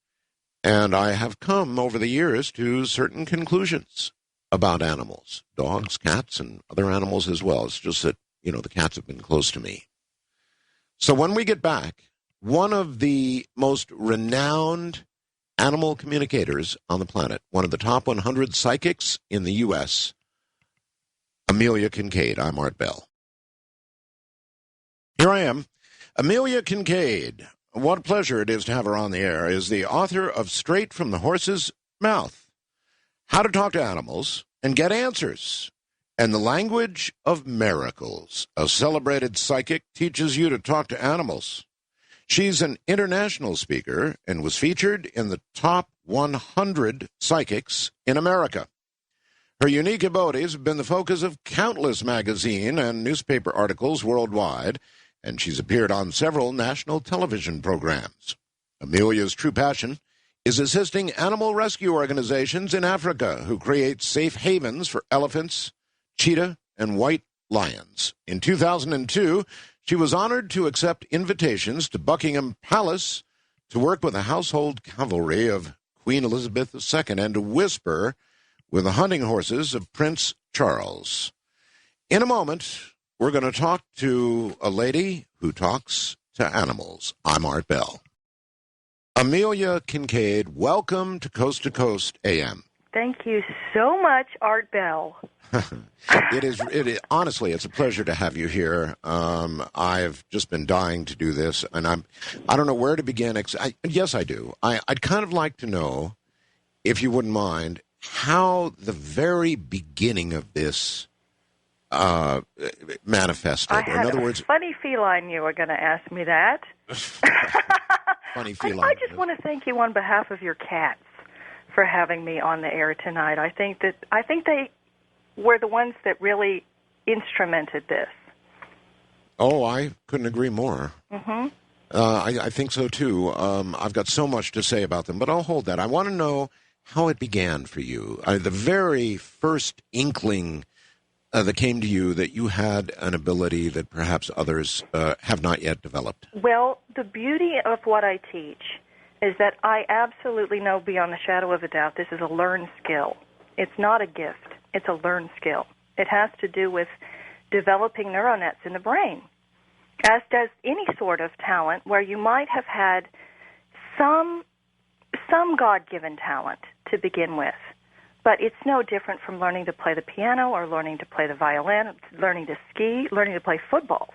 A: and I have come over the years to certain conclusions about animals, dogs, cats, and other animals as well. It's just that, the cats have been close to me. So when we get back, one of the most renowned animal communicators on the planet, one of the top 100 psychics in the U.S., Amelia Kinkade. I'm Art Bell. Here I am. Amelia Kinkade, what a pleasure it is to have her on the air, is the author of Straight from the Horse's Mouth, How to Talk to Animals and Get Answers, and The Language of Miracles. A celebrated psychic teaches you to talk to animals. She's an international speaker and was featured in the top 100 psychics in America. Her unique abilities have been the focus of countless magazine and newspaper articles worldwide, and she's appeared on several national television programs. Amelia's true passion is assisting animal rescue organizations in Africa who create safe havens for elephants, cheetah, and white lions. In 2002, she was honored to accept invitations to Buckingham Palace to work with the household cavalry of Queen Elizabeth II and to whisper with the hunting horses of Prince Charles. In a moment, we're going to talk to a lady who talks to animals. I'm Art Bell. Amelia Kinkade, welcome to Coast AM.
H: Thank you so much, Art Bell.
A: Honestly, it's a pleasure to have you here. I've just been dying to do this, and I don't know where to begin. Yes, I do. I'd kind of like to know, if you wouldn't mind, how the very beginning of this manifested.
H: I had a funny feline you were going to ask me that.
A: Funny feline.
H: I just want to thank you on behalf of your cats for having me on the air tonight. I think they were the ones that really instrumented this.
A: Oh, I couldn't agree more.
H: Mm-hmm.
A: I think so, too. I've got so much to say about them, but I'll hold that. I want to know how it began for you. The very first inkling that came to you that you had an ability that perhaps others have not yet developed.
H: Well, the beauty of what I teach is that I absolutely know beyond the shadow of a doubt this is a learned skill. It's not a gift. It's a learned skill. It has to do with developing neural nets in the brain, as does any sort of talent where you might have had some God-given talent to begin with. But it's no different from learning to play the piano or learning to play the violin, learning to ski, learning to play football.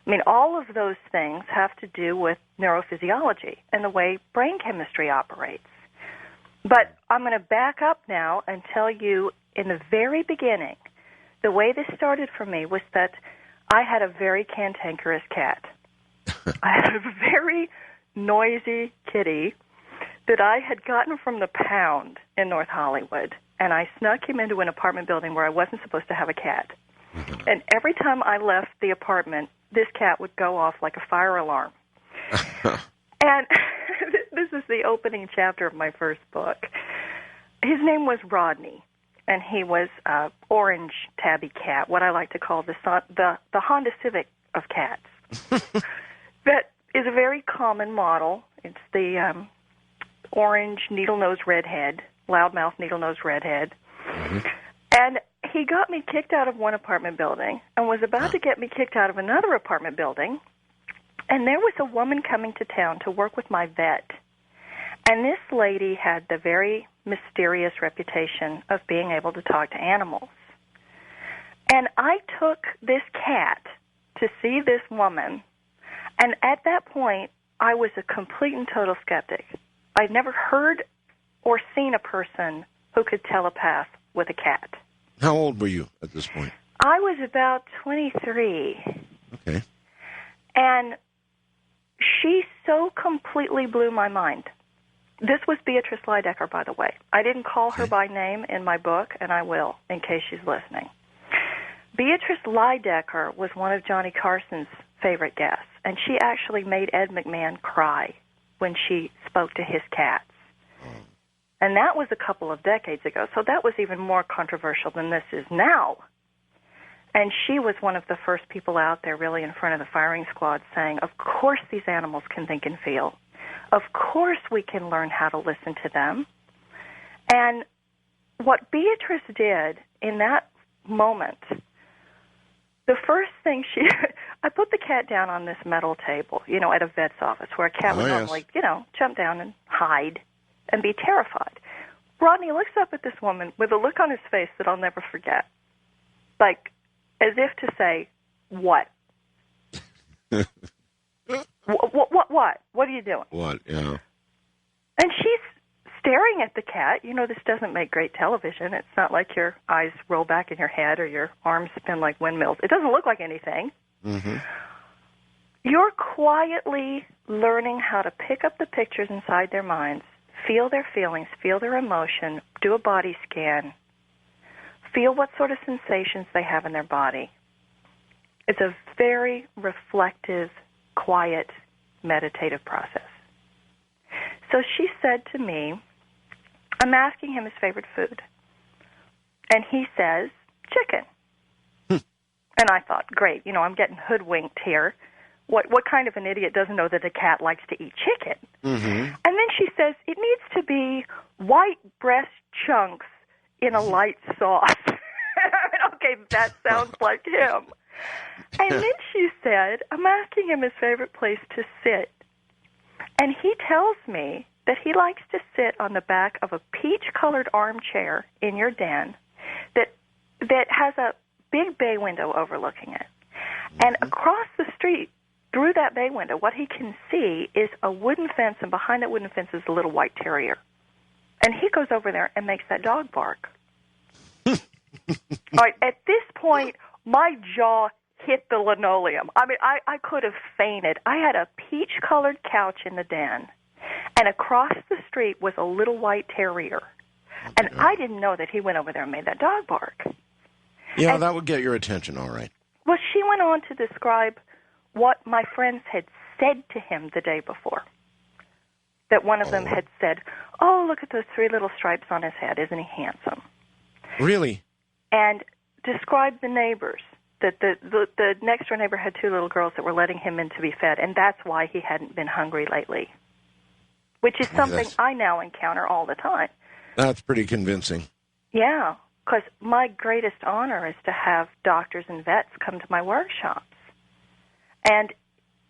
H: I mean, all of those things have to do with neurophysiology and the way brain chemistry operates. But I'm going to back up now and tell you, in the very beginning, the way this started for me was that I had a very cantankerous cat. I had a very noisy kitty that I had gotten from the pound in North Hollywood, and I snuck him into an apartment building where I wasn't supposed to have a cat. And every time I left the apartment, this cat would go off like a fire alarm. And this is the opening chapter of my first book. His name was Rodney, and he was an orange tabby cat, what I like to call the Honda Civic of cats. That is a very common model. It's the orange needle-nosed redhead, loudmouth needle-nosed redhead. Mm-hmm. And he got me kicked out of one apartment building and was about to get me kicked out of another apartment building. And there was a woman coming to town to work with my vet. And this lady had the very mysterious reputation of being able to talk to animals. And I took this cat to see this woman, and at that point, I was a complete and total skeptic. I'd never heard or seen a person who could telepath with a cat.
A: How old were you at this point?
H: I was about 23.
A: Okay.
H: And she so completely blew my mind. This was Beatrice Leidecker, by the way. I didn't call her by name in my book, and I will, in case she's listening. Beatrice Leidecker was one of Johnny Carson's favorite guests, and she actually made Ed McMahon cry when she spoke to his cats. And that was a couple of decades ago, so that was even more controversial than this is now. And she was one of the first people out there really in front of the firing squad saying, of course these animals can think and feel. Of course we can learn how to listen to them. And what Beatrice did in that moment, the first thing I put the cat down on this metal table, at a vet's office where a cat would normally, jump down and hide and be terrified. Rodney looks up at this woman with a look on his face that I'll never forget. Like, as if to say, what?
I: What are you doing?
A: What? Yeah.
I: And she's staring at the cat. You know, this doesn't make great television. It's not like your eyes roll back in your head or your arms spin like windmills. It doesn't look like anything.
A: Mm-hmm.
I: You're quietly learning how to pick up the pictures inside their minds, feel their feelings, feel their emotion, do a body scan, feel what sort of sensations they have in their body. It's a very reflective, quiet, meditative process. So she said to me, I'm asking him his favorite food. And he says, chicken. And I thought, great, you know, I'm getting hoodwinked here. What kind of an idiot doesn't know that a cat likes to eat chicken?
A: Mm-hmm.
I: And then she says, it needs to be white breast chunks in a light sauce. Okay, that sounds like him. And then she said, I'm asking him his favorite place to sit. And he tells me that he likes to sit on the back of a peach-colored armchair in your den that has a big bay window overlooking it. And across the street, through that bay window, what he can see is a wooden fence, and behind that wooden fence is a little white terrier. And he goes over there and makes that dog bark. All right, at this point, my jaw hit the linoleum. I mean, I could have fainted. I had a peach-colored couch in the den, and across the street was a little white terrier. And I didn't know that he went over there and made that dog bark.
A: Yeah, that would get your attention, all right.
I: Well, she went on to describe what my friends had said to him the day before. That one of them had said, oh, look at those 3 little stripes on his head. Isn't he handsome?
A: Really?
I: And described the neighbors. That the next-door neighbor had 2 little girls that were letting him in to be fed, and that's why he hadn't been hungry lately, which is something I now encounter all the time.
A: That's pretty convincing.
I: Yeah, because my greatest honor is to have doctors and vets come to my workshops. And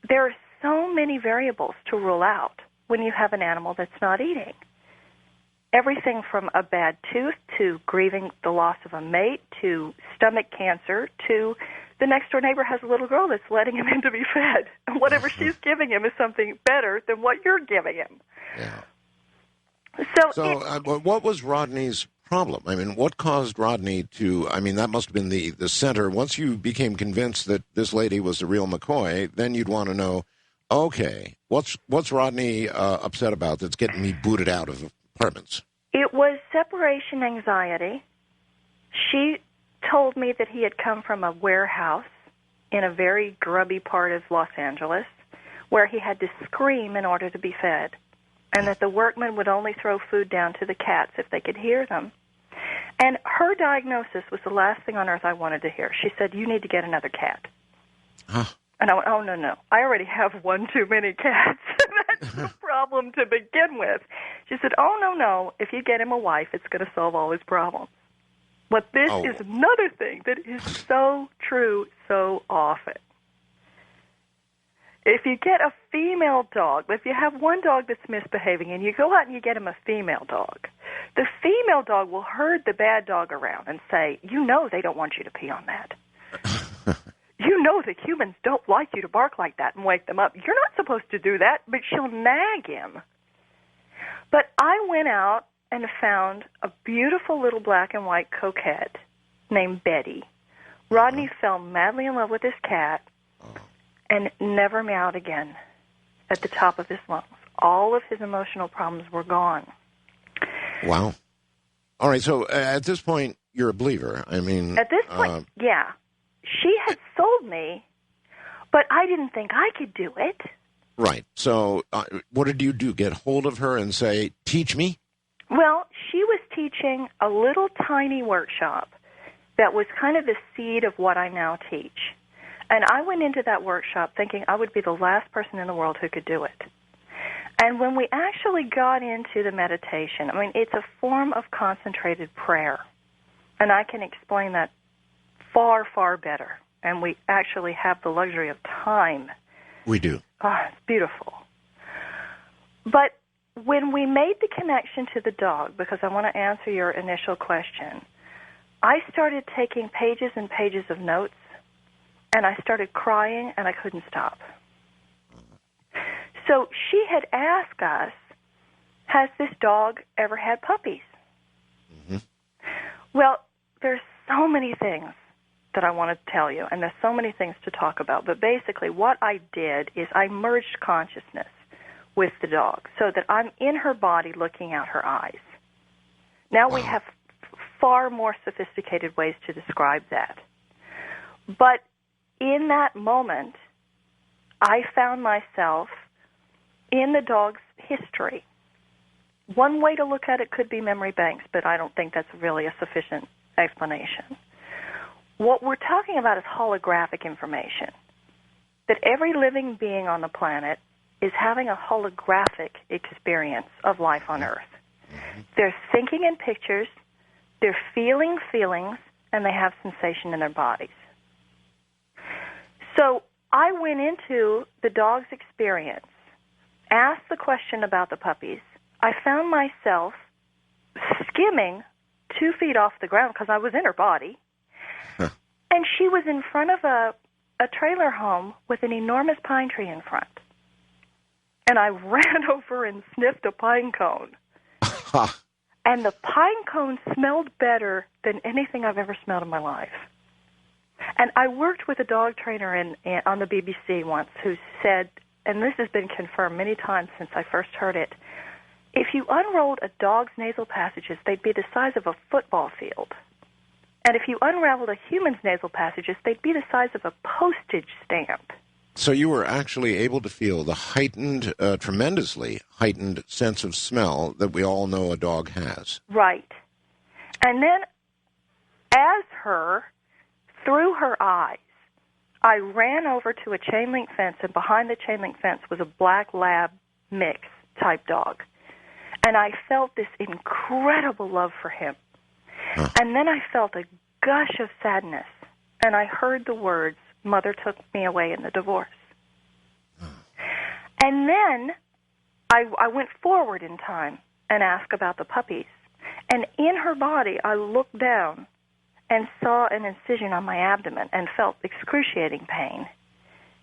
I: there are so many variables to rule out when you have an animal that's not eating. Everything from a bad tooth to grieving the loss of a mate to stomach cancer to the next-door neighbor has a little girl that's letting him in to be fed. And whatever she's giving him is something better than what you're giving him.
A: Yeah.
I: So
A: what was Rodney's problem? I mean, what caused Rodney to, I mean, that must have been the center. Once you became convinced that this lady was the real McCoy, then you'd want to know, okay, what's Rodney upset about that's getting me booted out of apartments?
I: It was separation anxiety. She told me that he had come from a warehouse in a very grubby part of Los Angeles where he had to scream in order to be fed, and that the workmen would only throw food down to the cats if they could hear them. And her diagnosis was the last thing on earth I wanted to hear. She said, you need to get another cat.
A: Huh.
I: And I went, oh, no. I already have one too many cats. That's the problem to begin with. She said, oh, no. If you get him a wife, it's going to solve all his problems. But this is another thing that is so true so often. If you get a female dog, if you have one dog that's misbehaving and you go out and you get him a female dog, the female dog will herd the bad dog around and say, you know they don't want you to pee on that. You know that humans don't like you to bark like that and wake them up. You're not supposed to do that, but she'll nag him. But I went out and found a beautiful little black and white coquette named Betty. Rodney fell madly in love with this cat and never meowed again at the top of his lungs. All of his emotional problems were gone.
A: Wow. All right, so at this point, you're a believer. I mean...
I: At this point, yeah. She had sold me, but I didn't think I could do it.
A: Right. So what did you do? Get hold of her and say, teach me?
I: Well, she was teaching a little tiny workshop that was kind of the seed of what I now teach. And I went into that workshop thinking I would be the last person in the world who could do it. And when we actually got into the meditation, I mean, it's a form of concentrated prayer. And I can explain that far, far better. And we actually have the luxury of time.
A: We do.
I: Oh, it's beautiful. But when we made the connection to the dog, because I want to answer your initial question, I started taking pages and pages of notes, and I started crying, and I couldn't stop. So she had asked us, has this dog ever had puppies?
A: Mm-hmm.
I: Well, there's so many things that I want to tell you, and there's so many things to talk about. But basically what I did is I merged consciousness with the dog so that I'm in her body looking out her eyes. Now we have far more sophisticated ways to describe that. But in that moment, I found myself in the dog's history. One way to look at it could be memory banks, but I don't think that's really a sufficient explanation. What we're talking about is holographic information, that every living being on the planet is having a holographic experience of life on Earth. They're thinking in pictures, they're feeling feelings, and they have sensation in their bodies. So I went into the dog's experience, asked the question about the puppies. I found myself skimming 2 feet off the ground because I was in her body. And she was in front of a trailer home with an enormous pine tree in front. And I ran over and sniffed a pine cone. And the pine cone smelled better than anything I've ever smelled in my life. And I worked with a dog trainer on the BBC once who said, and this has been confirmed many times since I first heard it, if you unrolled a dog's nasal passages, they'd be the size of a football field. And if you unraveled a human's nasal passages, they'd be the size of a postage stamp.
A: So you were actually able to feel the heightened, tremendously heightened sense of smell that we all know a dog has.
I: Right. And then, as her, through her eyes, I ran over to a chain link fence, and behind the chain link fence was a black lab mix type dog. And I felt this incredible love for him. And then I felt a gush of sadness, and I heard the words, "Mother took me away in the divorce." And then I went forward in time and asked about the puppies. And in her body, I looked down and saw an incision on my abdomen and felt excruciating pain.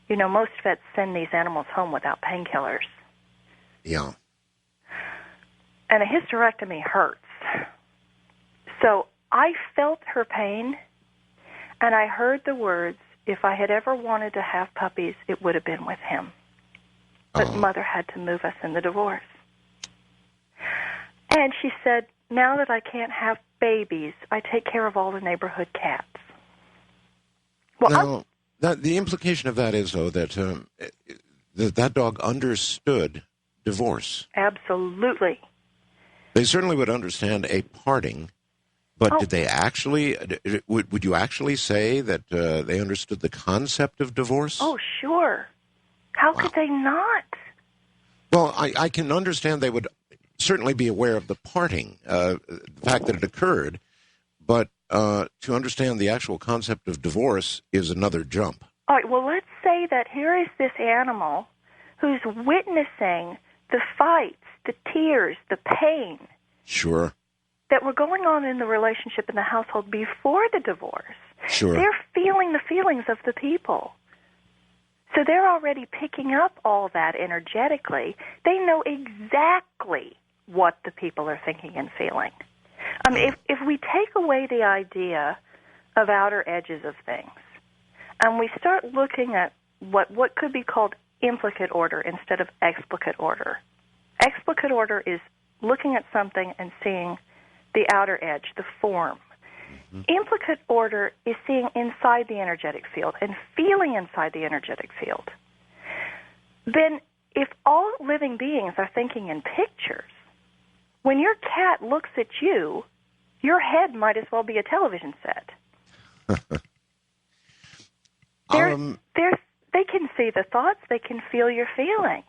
I: You know, most vets send these animals home without painkillers.
A: Yeah.
I: And a hysterectomy hurts. So I felt her pain, and I heard the words, if I had ever wanted to have puppies, it would have been with him. But Mother had to move us in the divorce. And she said, now that I can't have babies, I take care of all the neighborhood cats. Well,
A: now, the implication of that is, though, that that dog understood divorce.
I: Absolutely.
A: They certainly would understand a parting, but did they actually, would you actually say that they understood the concept of divorce?
I: Oh, sure. How could they not?
A: Well, I can understand they would certainly be aware of the parting, the fact that it occurred, but to understand the actual concept of divorce is another jump.
I: All right, well, let's say that here is this animal who's witnessing the fights, the tears, the pain.
A: Sure.
I: That were going on in the relationship in the household before the divorce.
A: Sure.
I: They're feeling the feelings of the people. So they're already picking up all that energetically. They know exactly what the people are thinking and feeling. If we take away the idea of outer edges of things, and we start looking at what could be called implicate order instead of explicate order. Explicate order is looking at something and seeing the outer edge, the form. Mm-hmm. Implicate order is seeing inside the energetic field and feeling inside the energetic field. Then if all living beings are thinking in pictures, when your cat looks at you, your head might as well be a television set. They can see the thoughts, they can feel your feelings.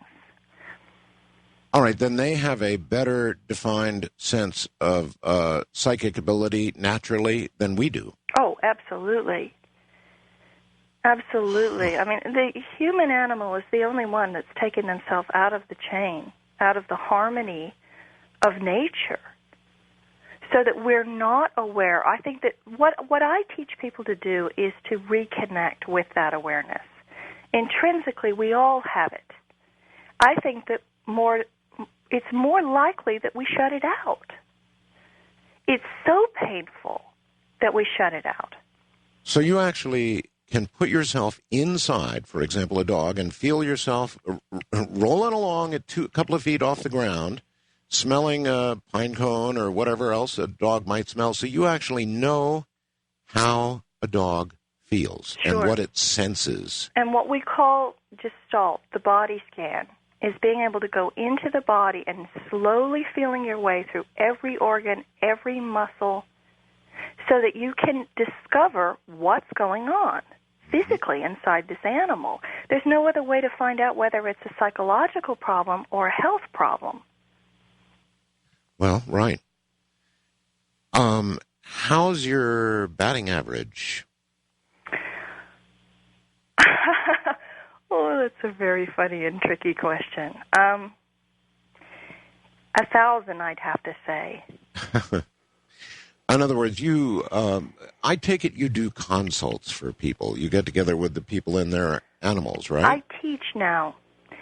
A: All right, then they have a better defined sense of psychic ability naturally than we do.
I: Oh, absolutely. Absolutely. I mean, the human animal is the only one that's taken themselves out of the chain, out of the harmony of nature, so that we're not aware. I think that what I teach people to do is to reconnect with that awareness. Intrinsically, we all have it. I think that it's more likely that we shut it out. It's so painful that we shut it out.
A: So you actually can put yourself inside, for example, a dog, and feel yourself rolling along at a couple of feet off the ground, smelling a pine cone or whatever else a dog might smell. So you actually know how a dog feels and what it senses.
I: And what we call gestalt, the body scan, is being able to go into the body and slowly feeling your way through every organ, every muscle, so that you can discover what's going on physically inside this animal. There's no other way to find out whether it's a psychological problem or a health problem.
A: Well, right. How's your batting average?
I: Oh, that's a very funny and tricky question. 1,000, I'd have to say.
A: In other words, I take it you do consults for people. You get together with the people and their animals, right?
I: I teach now.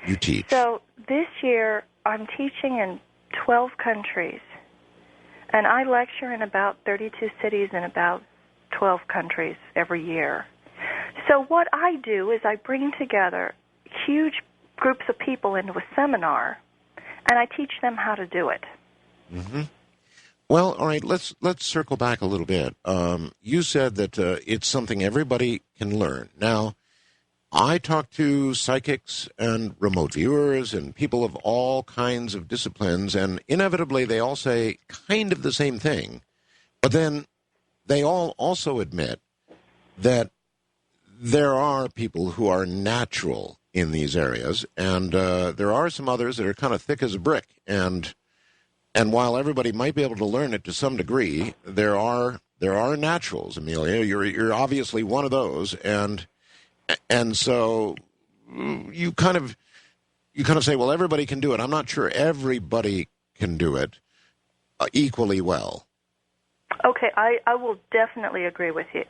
A: You teach.
I: So this year, I'm teaching in 12 countries, and I lecture in about 32 cities in about 12 countries every year. So what I do is I bring together huge groups of people into a seminar, and I teach them how to do it.
A: Mm-hmm. Well, all right, let's circle back a little bit. You said that it's something everybody can learn. Now, I talk to psychics and remote viewers and people of all kinds of disciplines, and inevitably they all say kind of the same thing. But then they all also admit that there are people who are natural in these areas, and there are some others that are kind of thick as a brick. And while everybody might be able to learn it to some degree, there are naturals, Amelia. You're obviously one of those, and so you kind of say, well, everybody can do it. I'm not sure everybody can do it equally well.
I: Okay, I will definitely agree with you.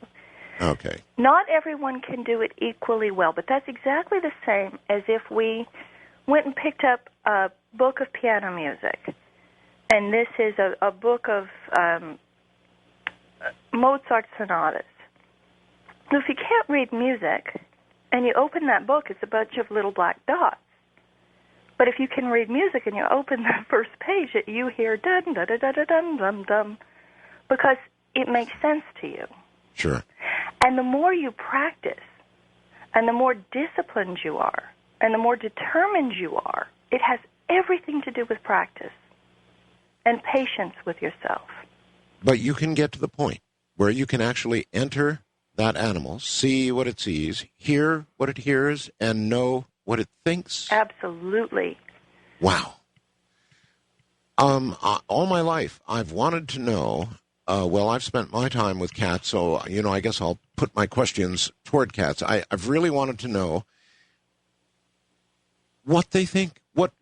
A: Okay.
I: Not everyone can do it equally well, but that's exactly the same as if we went and picked up a book of piano music. And this is a book of Mozart sonatas. Now, if you can't read music and you open that book, it's a bunch of little black dots. But if you can read music and you open the first page, you hear dun da da da da dum dum dum, because it makes sense to you.
A: Sure.
I: And the more you practice, and the more disciplined you are, and the more determined you are, it has everything to do with practice and patience with yourself.
A: But you can get to the point where you can actually enter that animal, see what it sees, hear what it hears, and know what it thinks?
I: Absolutely.
A: Wow. All my life, I've wanted to know, I've spent my time with cats, so, I guess I'll put my questions toward cats. I've really wanted to know what they think, what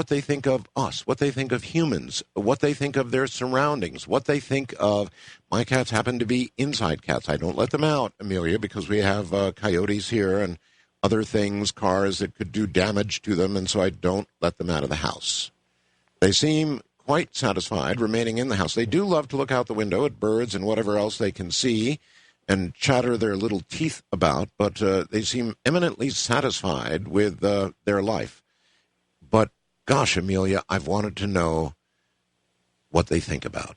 A: they think of us, what they think of humans, what they think of their surroundings, what they think of. My cats happen to be inside cats. I don't let them out, Amelia, because we have coyotes here and other things, cars that could do damage to them, and so I don't let them out of the house. They seem quite satisfied remaining in the house. They do love to look out the window at birds and whatever else they can see and chatter their little teeth about, but they seem eminently satisfied with their life. But, gosh, Amelia, I've wanted to know what they think about.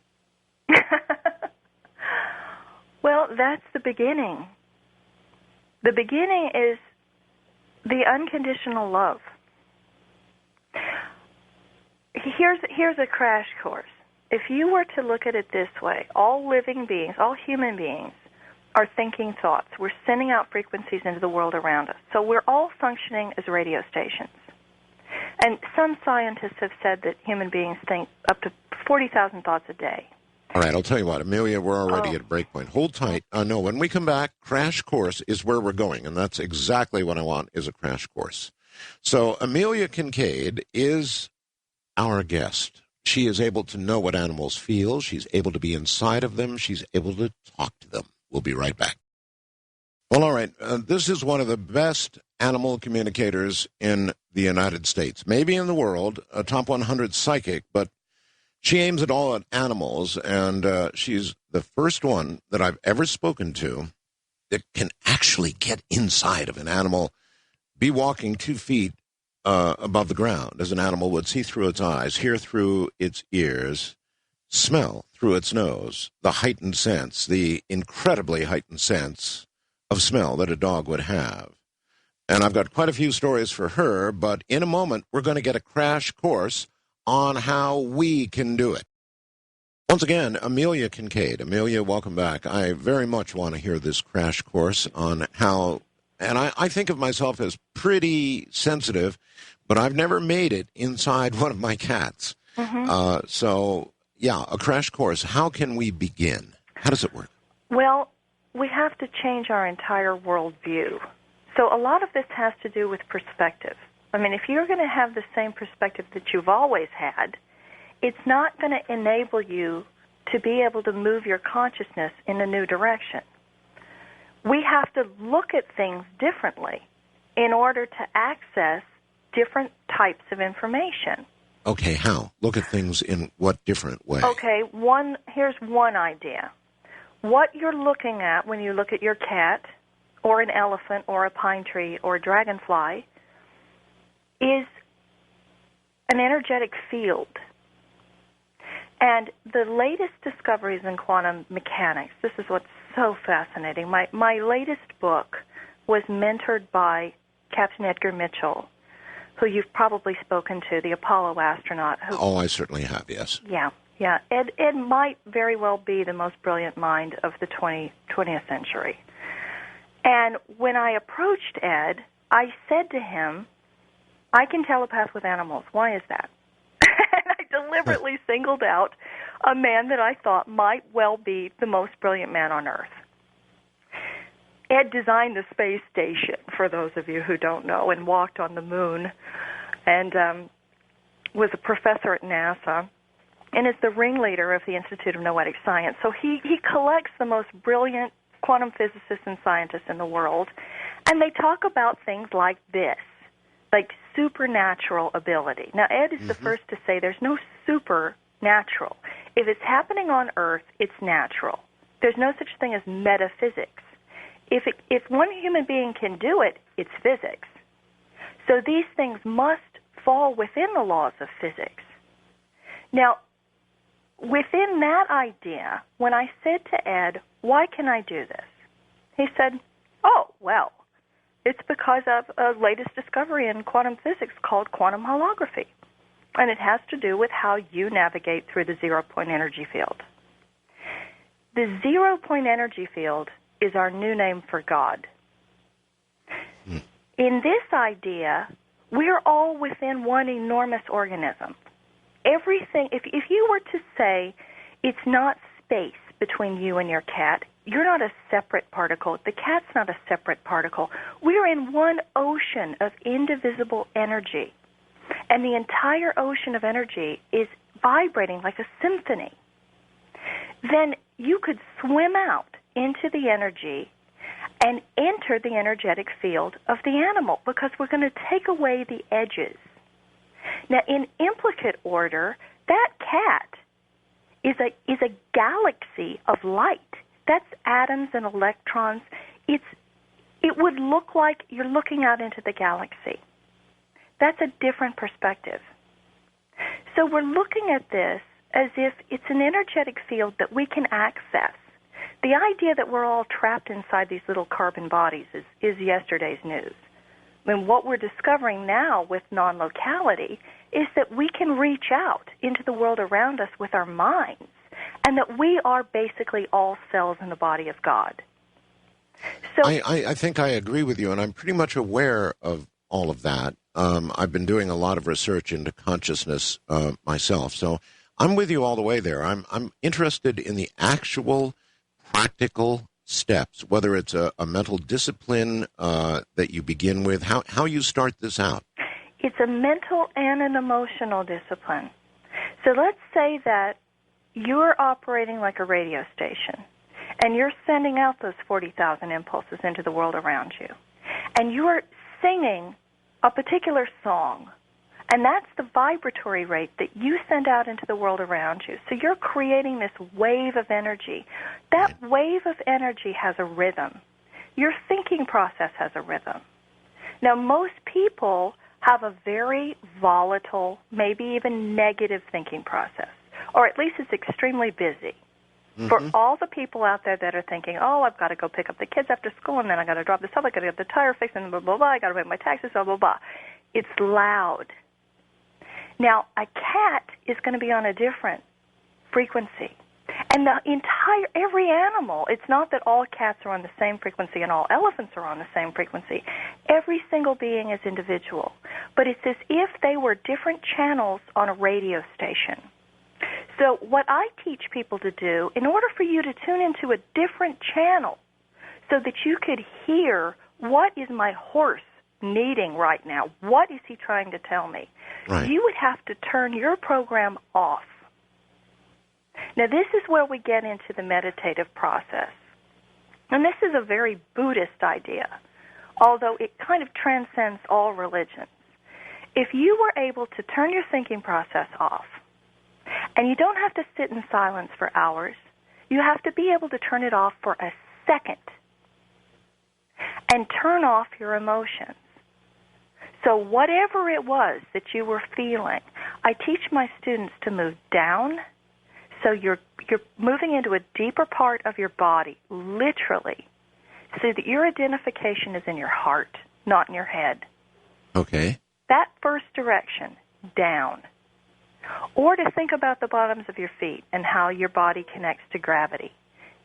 I: Well, that's the beginning. The beginning is the unconditional love. Here's a crash course. If you were to look at it this way, all living beings, all human beings, are thinking thoughts. We're sending out frequencies into the world around us. So we're all functioning as radio stations. And some scientists have said that human beings think up to 40,000 thoughts a day.
A: All right, I'll tell you what, Amelia, we're already at a break point. Hold tight. No, when we come back, crash course is where we're going, and that's exactly what I want, is a crash course. So Amelia Kinkade is our guest. She is able to know what animals feel. She's able to be inside of them. She's able to talk to them. We'll be right back. Well, all right, this is one of the best animal communicators in the United States, maybe in the world, a top 100 psychic, but she aims it all at animals, and she's the first one that I've ever spoken to that can actually get inside of an animal, be walking 2 feet above the ground, as an animal would see through its eyes, hear through its ears, smell through its nose, the heightened sense, the incredibly heightened sense of smell that a dog would have. And I've got quite a few stories for her, but in a moment, we're going to get a crash course on how we can do it. Once again, Amelia Kinkade. Amelia, welcome back. I very much want to hear this crash course on how, and I think of myself as pretty sensitive, but I've never made it inside one of my cats.
I: Mm-hmm.
A: So, yeah, a crash course. How can we begin? How does it work?
I: Well, we have to change our entire worldview. So a lot of this has to do with perspective. I mean, if you're going to have the same perspective that you've always had, it's not going to enable you to be able to move your consciousness in a new direction. We have to look at things differently in order to access different types of information.
A: Okay, how? Look at things in what different way?
I: Okay, here's one idea. What you're looking at when you look at your cat or an elephant or a pine tree or a dragonfly is an energetic field. And the latest discoveries in quantum mechanics, this is what's so fascinating. My latest book was mentored by Captain Edgar Mitchell, who you've probably spoken to, the Apollo astronaut.
A: Oh, I certainly have, yes.
I: Yeah. Ed might very well be the most brilliant mind of the 20th century. And when I approached Ed, I said to him, I can telepath with animals. Why is that? And I deliberately singled out a man that I thought might well be the most brilliant man on Earth. Ed designed the space station, for those of you who don't know, and walked on the moon, and was a professor at NASA, and is the ringleader of the Institute of Noetic Science. So he collects the most brilliant quantum physicists and scientists in the world, and they talk about things like this, like supernatural ability. Now, Ed is the first to say there's no supernatural. If it's happening on Earth, it's natural. There's no such thing as metaphysics. If one human being can do it, it's physics. So these things must fall within the laws of physics. Now, within that idea, when I said to Ed, why can I do this? He said, oh, well, it's because of a latest discovery in quantum physics called quantum holography. And it has to do with how you navigate through the zero-point energy field. The zero-point energy field is our new name for God. In this idea, we're all within one enormous organism. Everything, if you were to say it's not space between you and your cat, you're not a separate particle. The cat's not a separate particle. We're in one ocean of indivisible energy. And the entire ocean of energy is vibrating like a symphony. Then you could swim out into the energy and enter the energetic field of the animal, because we're going to take away the edges. Now, in implicate order, that cat is a galaxy of light. That's atoms and electrons. It would look like you're looking out into the galaxy. That's a different perspective. So we're looking at this as if it's an energetic field that we can access. The idea that we're all trapped inside these little carbon bodies is yesterday's news. I mean, what we're discovering now with non-locality is that we can reach out into the world around us with our minds, and that we are basically all cells in the body of God. So
A: I think I agree with you, and I'm pretty much aware of all of that. I've been doing a lot of research into consciousness myself, so I'm with you all the way there. I'm interested in the actual practical steps, whether it's a mental discipline that you begin with, how you start this out.
I: It's a mental and an emotional discipline. So let's say that you're operating like a radio station, and you're sending out those 40,000 impulses into the world around you, and you're singing a particular song, and that's the vibratory rate that you send out into the world around you. So you're creating this wave of energy. That wave of energy has a rhythm. Your thinking process has a rhythm. Now, most people have a very volatile, maybe even negative thinking process, or at least it's extremely busy. Mm-hmm. For all the people out there that are thinking, oh, I've got to go pick up the kids after school, and then I've got to drop this off, I've got to get the tire fixed, and blah, blah, blah, I've got to make my taxes, blah, blah, blah. It's loud. Now, a cat is going to be on a different frequency. And every animal, it's not that all cats are on the same frequency and all elephants are on the same frequency. Every single being is individual. But it's as if they were different channels on a radio station. So what I teach people to do, in order for you to tune into a different channel so that you could hear, what is my horse needing right now? What is he trying to tell me? Right. You would have to turn your program off. Now, this is where we get into the meditative process. And this is a very Buddhist idea, although it kind of transcends all religions. If you were able to turn your thinking process off, and you don't have to sit in silence for hours, you have to be able to turn it off for a second and turn off your emotions. So whatever it was that you were feeling, I teach my students to move down. So you're moving into a deeper part of your body, literally, so that your identification is in your heart, not in your head.
A: Okay.
I: That first direction, down. Or to think about the bottoms of your feet and how your body connects to gravity.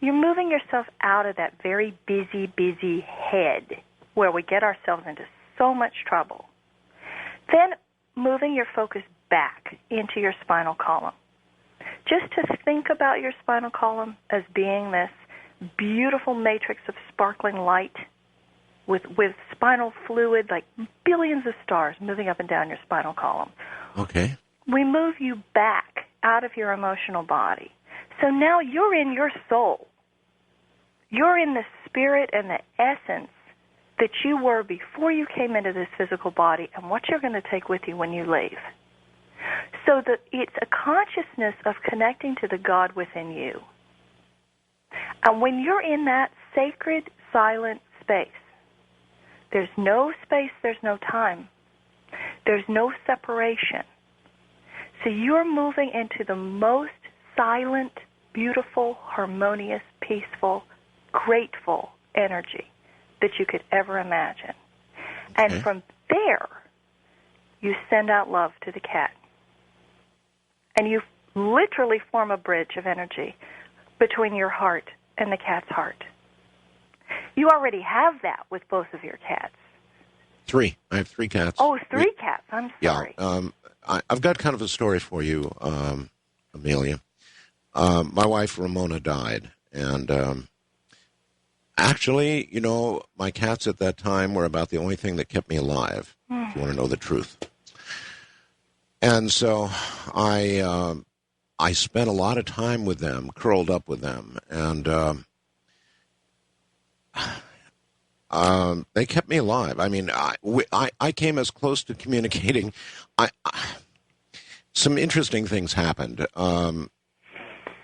I: You're moving yourself out of that very busy head where we get ourselves into so much trouble. Then moving your focus back into your spinal column. Just to think about your spinal column as being this beautiful matrix of sparkling light with spinal fluid, like billions of stars moving up and down your spinal column.
A: Okay.
I: We move you back out of your emotional body. So now you're in your soul. You're in the spirit and the essence that you were before you came into this physical body and what you're going to take with you when you leave. So that it's a consciousness of connecting to the God within you. And when you're in that sacred, silent space, there's no space, there's no time. There's no separation. So you're moving into the most silent, beautiful, harmonious, peaceful, grateful energy that you could ever imagine. Okay. And from there, you send out love to the cat. And you literally form a bridge of energy between your heart and the cat's heart. You already have that with both of your cats.
A: 3. I have 3 cats.
I: Oh, 3 cats. I'm sorry.
A: Yeah. I've got kind of a story for you, Amelia. My wife, Ramona, died. And actually, you know, my cats at that time were about the only thing that kept me alive, if you want to know the truth. And so I spent a lot of time with them, curled up with them, and they kept me alive. I mean, I came as close to communicating. Some interesting things happened.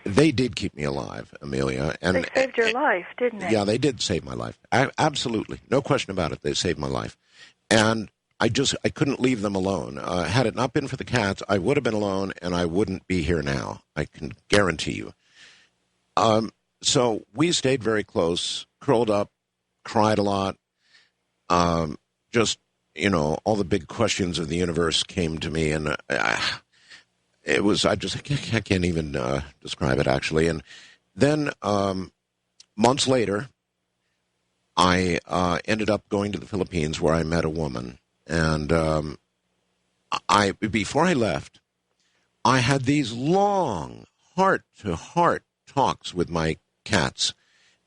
A: They did keep me alive, Amelia. And
I: they saved your life, didn't they?
A: Yeah, they did save my life. Absolutely. No question about it. They saved my life. And I couldn't leave them alone. Had it not been for the cats, I would have been alone, and I wouldn't be here now. I can guarantee you. So we stayed very close, curled up, cried a lot. Just, you know, all the big questions of the universe came to me, and I can't even describe it, actually. And then months later, I ended up going to the Philippines, where I met a woman. And before I left, I had these long heart-to-heart talks with my cats,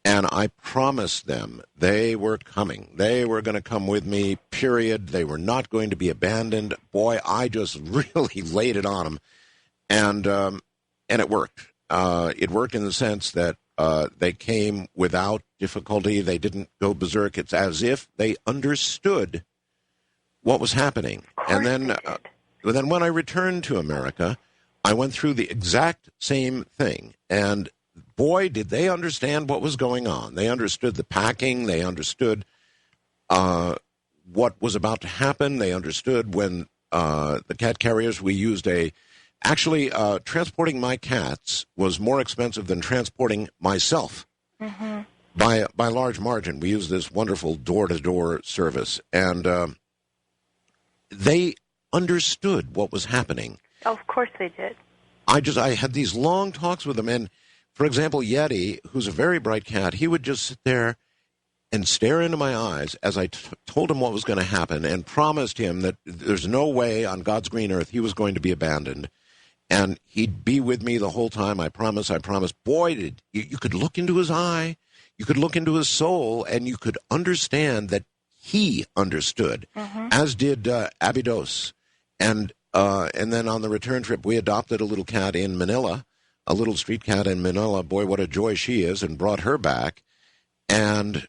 A: and I promised them they were coming. They were going to come with me, period. They were not going to be abandoned. Boy, I just really laid it on them, and it worked. It worked in the sense that they came without difficulty. They didn't go berserk. It's as if they understood what was happening. And then when I returned to America, I went through the exact same thing. And boy, did they understand what was going on. They understood the packing. They understood what was about to happen. They understood when the cat carriers, we used actually, transporting my cats was more expensive than transporting myself by a large margin. We used this wonderful door-to-door service, and they understood what was happening.
I: Oh, of course they did.
A: I had these long talks with them, and for example, Yeti, who's a very bright cat, he would just sit there and stare into my eyes as I told him what was going to happen and promised him that there's no way on God's green earth he was going to be abandoned. And he'd be with me the whole time. I promise. Boy, you could look into his eye, you could look into his soul, and you could understand that he understood, as did Abydos. And then on the return trip, we adopted a little cat in Manila, a little street cat in Manila. Boy, what a joy she is, and brought her back. And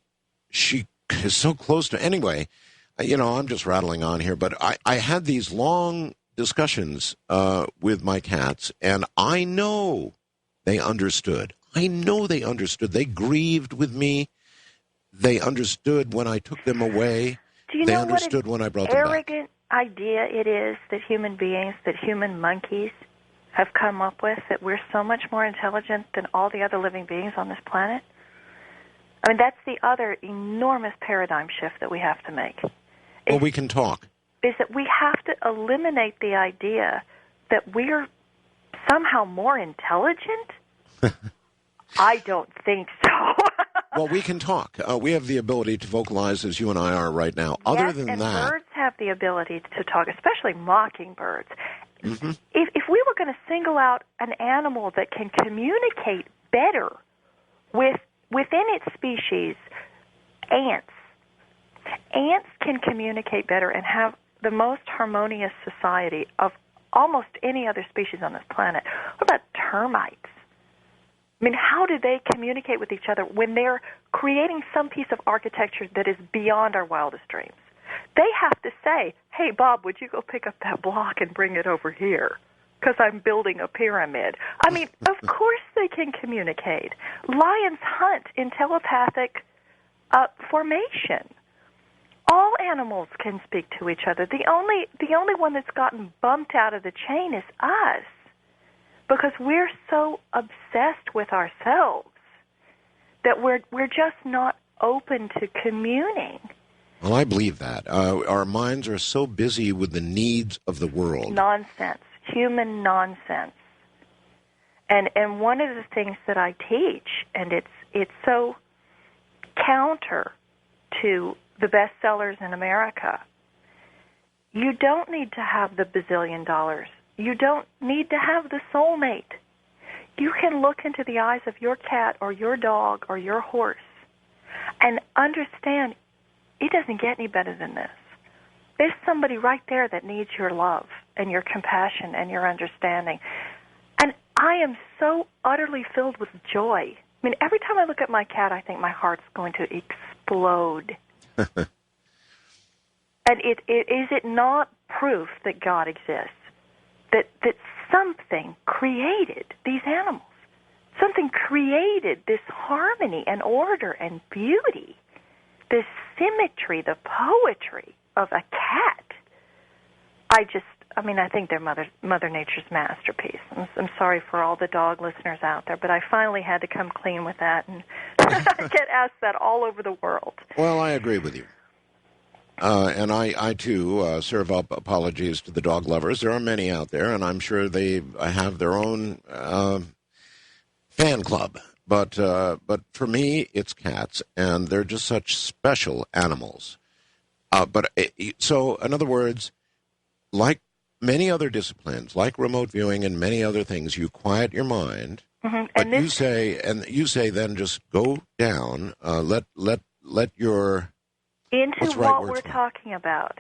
A: she is so close to... Anyway, I'm just rattling on here, but I had these long discussions with my cats, and I know they understood. They grieved with me. They understood when I took them away.
I: Do you
A: they
I: know
A: understood when I brought them back.
I: Arrogant idea it is that human monkeys have come up with, that we're so much more intelligent than all the other living beings on this planet? I mean, that's the other enormous paradigm shift that we have to make.
A: Well, we can talk.
I: Is that we have to eliminate the idea that we're somehow more intelligent? I don't think so.
A: Well, we can talk. We have the ability to vocalize as you and I are right now.
I: Yes,
A: Other than
I: and
A: that...
I: birds have the ability to talk, especially mockingbirds. If we were going to single out an animal that can communicate better within its species, ants. Ants can communicate better and have the most harmonious society of almost any other species on this planet. What about termites? I mean, how do they communicate with each other when they're creating some piece of architecture that is beyond our wildest dreams? They have to say, hey, Bob, would you go pick up that block and bring it over here? Because I'm building a pyramid. I mean, of course they can communicate. Lions hunt in telepathic formation. All animals can speak to each other. The only one that's gotten bumped out of the chain is us, because we're so obsessed with ourselves that we're just not open to communing.
A: Well, I believe that. Our minds are so busy with the needs of the world.
I: Nonsense. Human nonsense. And one of the things that I teach, and it's so counter to the bestsellers in America, you don't need to have the bazillion dollars. You don't need to have the soulmate. You can look into the eyes of your cat or your dog or your horse and understand it doesn't get any better than this. There's somebody right there that needs your love and your compassion and your understanding. And I am so utterly filled with joy. I mean, every time I look at my cat, I think my heart's going to explode. And is it not proof that God exists? That something created these animals. Something created this harmony and order and beauty, this symmetry, the poetry of a cat. I think they're Mother Nature's masterpiece. I'm sorry for all the dog listeners out there, but I finally had to come clean with that, and I get asked that all over the world.
A: Well, I agree with you. And I too, serve up apologies to the dog lovers. There are many out there, and I'm sure they have their own fan club. But for me, it's cats, and they're just such special animals. So, in other words, like many other disciplines, like remote viewing and many other things, you quiet your mind.
I: Mm-hmm.
A: But you say then just go down, let your...
I: Into what we're talking about.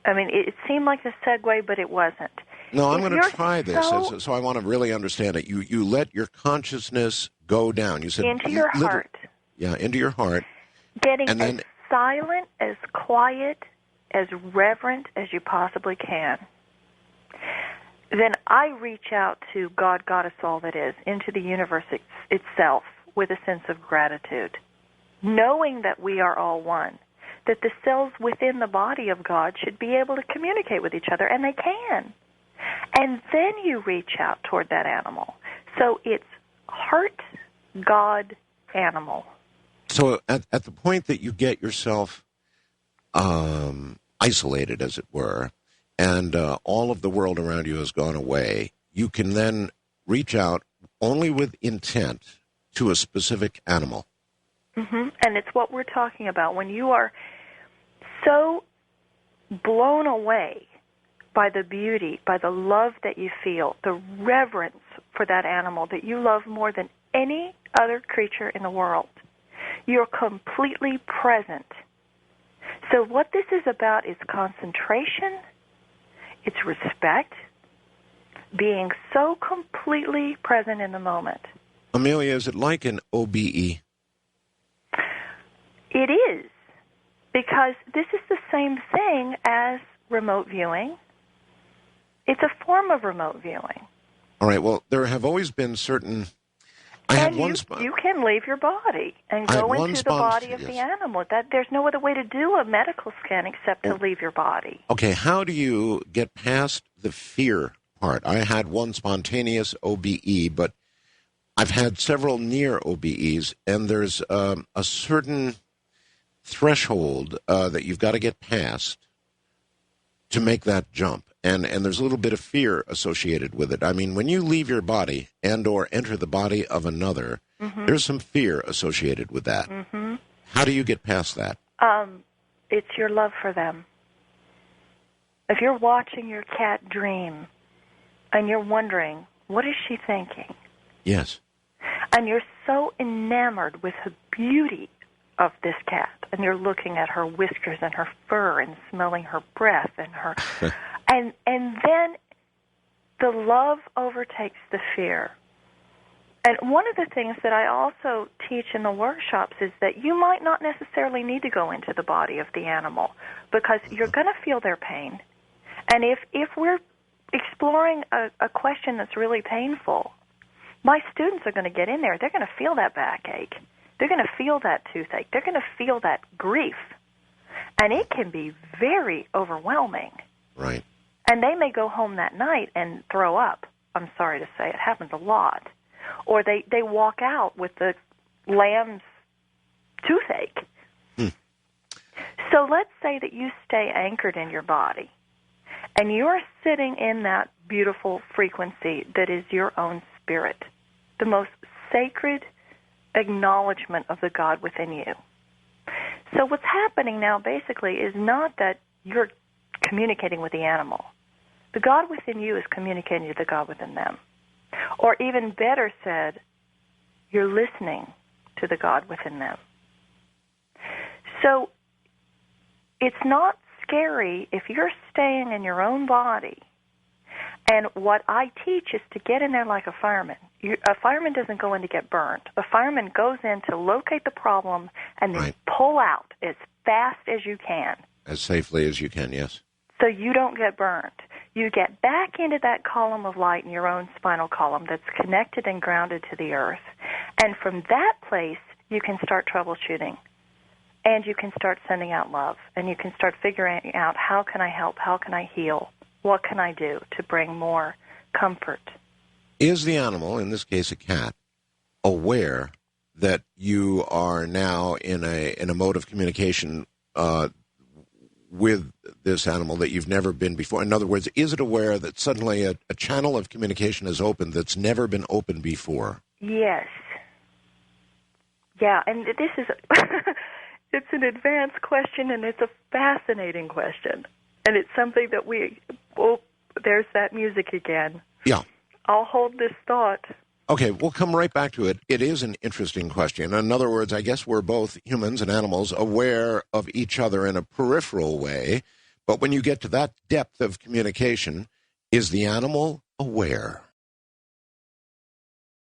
I: I mean, it seemed like a segue, but it wasn't.
A: No, I'm going to try this, so I want to really understand it. You let your consciousness go down. You said
I: into your heart.
A: Yeah, into your heart.
I: Getting as silent, as quiet, as reverent as you possibly can, then I reach out to God, Goddess, all that is, into the universe itself with a sense of gratitude, knowing that we are all one, that the cells within the body of God should be able to communicate with each other, and they can. And then you reach out toward that animal. So it's heart, God, animal.
A: So at the point that you get yourself isolated, as it were, and all of the world around you has gone away, you can then reach out only with intent to a specific animal.
I: Mm-hmm. And it's what we're talking about. When you are so blown away by the beauty, by the love that you feel, the reverence for that animal that you love more than any other creature in the world, you're completely present. So what this is about is concentration, it's respect, being so completely present in the moment.
A: Amelia, is it like an OBE?
I: It is, because this is the same thing as remote viewing. It's a form of remote viewing.
A: All right, well, there have always been certain...
I: You can leave your body and go into the body of the animal. There's no other way to do a medical scan except to leave your body.
A: Okay, how do you get past the fear part? I had one spontaneous OBE, but I've had several near OBEs, and there's a certain threshold that you've got to get past to make that jump. And there's a little bit of fear associated with it. I mean, when you leave your body and or enter the body of another, there's some fear associated with that. Mm-hmm. How do you get past that?
I: It's your love for them. If you're watching your cat dream and you're wondering, what is she thinking?
A: Yes.
I: And you're so enamored with the beauty of this cat, and you're looking at her whiskers and her fur and smelling her breath and her... And then the love overtakes the fear. And one of the things that I also teach in the workshops is that you might not necessarily need to go into the body of the animal because you're going to feel their pain. And if we're exploring a question that's really painful, my students are going to get in there. They're going to feel that backache. They're going to feel that toothache. They're going to feel that grief. And it can be very overwhelming.
A: Right.
I: And they may go home that night and throw up. I'm sorry to say, it happens a lot. Or they walk out with the lamb's toothache. So let's say that you stay anchored in your body, and you're sitting in that beautiful frequency that is your own spirit, the most sacred acknowledgement of the God within you. So what's happening now basically is not that you're communicating with the animal. The God within you is communicating to the God within them. Or even better said, you're listening to the God within them. So it's not scary if you're staying in your own body. And what I teach is to get in there like a fireman. A fireman doesn't go in to get burned. A fireman goes in to locate the problem and then pull out as fast as you can.
A: As safely as you can, yes.
I: So you don't get burned. You get back into that column of light in your own spinal column that's connected and grounded to the earth. And from that place, you can start troubleshooting. And you can start sending out love. And you can start figuring out, how can I help? How can I heal? What can I do to bring more comfort?
A: Is the animal, in this case a cat, aware that you are now in a mode of communication with this animal that you've never been before? In other words, is it aware that suddenly a channel of communication is open that's never been open before?
I: Yes. Yeah, and this is it's an advanced question, and it's a fascinating question. And it's something that there's that music again.
A: Yeah.
I: I'll hold this thought.
A: Okay, we'll come right back to it. It is an interesting question. In other words, I guess we're both humans and animals aware of each other in a peripheral way. But when you get to that depth of communication, is the animal aware?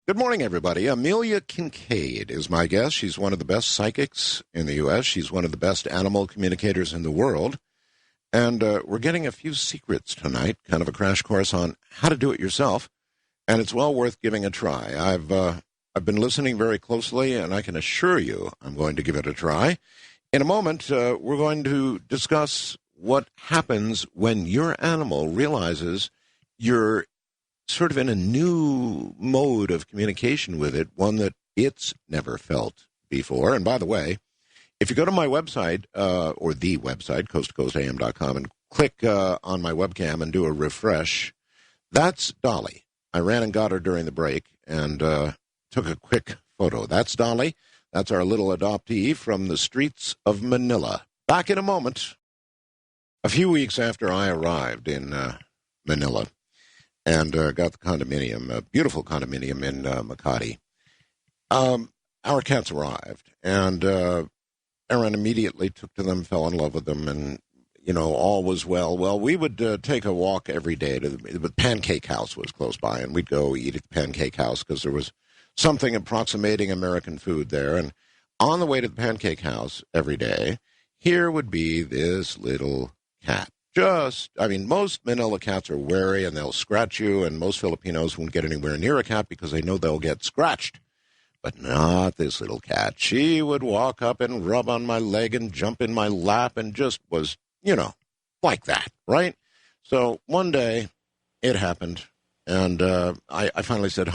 A: Good morning, everybody. Amelia Kinkade is my guest. She's one of the best psychics in the U.S. She's one of the best animal communicators in the world. And we're getting a few secrets tonight, kind of a crash course on how to do it yourself. And it's well worth giving a try. I've been listening very closely, and I can assure you I'm going to give it a try. In a moment, we're going to discuss what happens when your animal realizes you're sort of in a new mode of communication with it, one that it's never felt before. And by the way, if you go to my website, or the website, coasttocoastam.com, and click on my webcam and do a refresh, that's Dolly. I ran and got her during the break and took a quick photo. That's Dolly. That's our little adoptee from the streets of Manila. Back in a moment. A few weeks after I arrived in Manila and got the condominium, a beautiful condominium in Kinkade, our cats arrived, and Aaron immediately took to them, fell in love with them, and, all was well. Well, we would take a walk every day to the Pancake House was close by, and we'd go eat at the Pancake House because there was something approximating American food there. And on the way to the Pancake House every day, here would be this little cat. Most Manila cats are wary, and they'll scratch you, and most Filipinos won't get anywhere near a cat because they know they'll get scratched. But not this little cat. She would walk up and rub on my leg and jump in my lap and just was, like that, right? So one day it happened, and I finally said,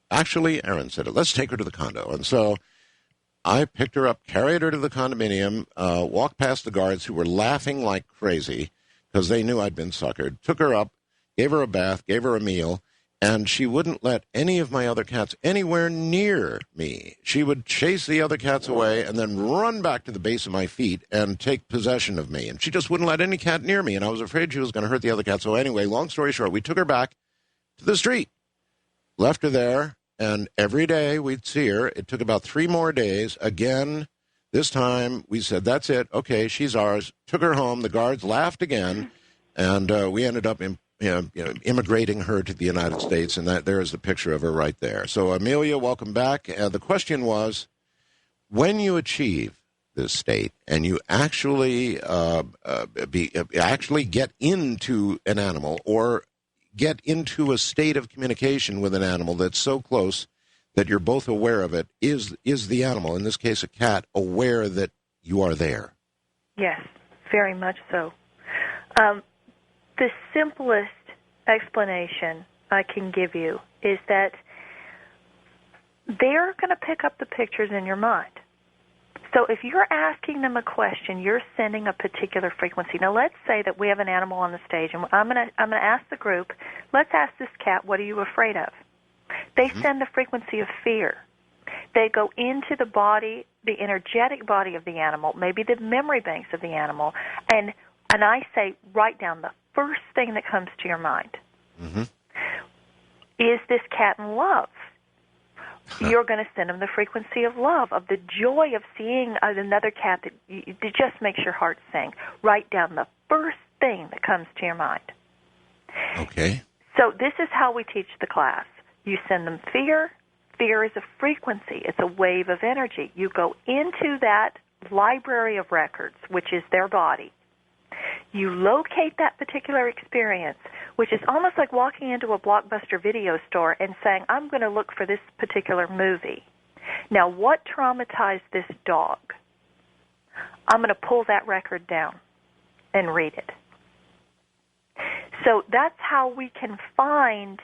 A: actually, Aaron said it, let's take her to the condo. And so I picked her up, carried her to the condominium, walked past the guards who were laughing like crazy because they knew I'd been suckered, took her up, gave her a bath, gave her a meal, and she wouldn't let any of my other cats anywhere near me. She would chase the other cats away and then run back to the base of my feet and take possession of me. And she just wouldn't let any cat near me, and I was afraid she was going to hurt the other cat. So anyway, long story short, we took her back to the street, left her there, and every day we'd see her. It took about 3 more days. Again, this time we said, that's it. Okay, she's ours. Took her home. The guards laughed again, and we ended up immigrating her to the United States, and there is the picture of her right there. So, Amelia, welcome back. The question was, when you achieve this state and you actually actually get into an animal or get into a state of communication with an animal that's so close that you're both aware of it, is the animal, in this case a cat, aware that you are there?
I: Yes, very much so. The simplest explanation I can give you is that they're going to pick up the pictures in your mind. So if you're asking them a question, you're sending a particular frequency. Now, let's say that we have an animal on the stage, and I'm going to ask the group, let's ask this cat, what are you afraid of? They send the frequency of fear. They go into the body, the energetic body of the animal, maybe the memory banks of the animal, and I say, write down the first thing that comes to your mind. Is this cat in love? You're going to send them the frequency of love, of the joy of seeing another cat that just makes your heart sing. Write down the first thing that comes to your mind.
A: Okay.
I: So this is how we teach the class. You send them fear. Fear is a frequency. It's a wave of energy. You go into that library of records, which is their body. You locate that particular experience, which is almost like walking into a Blockbuster video store and saying, I'm going to look for this particular movie. Now, what traumatized this dog? I'm going to pull that record down and read it. So that's how we can find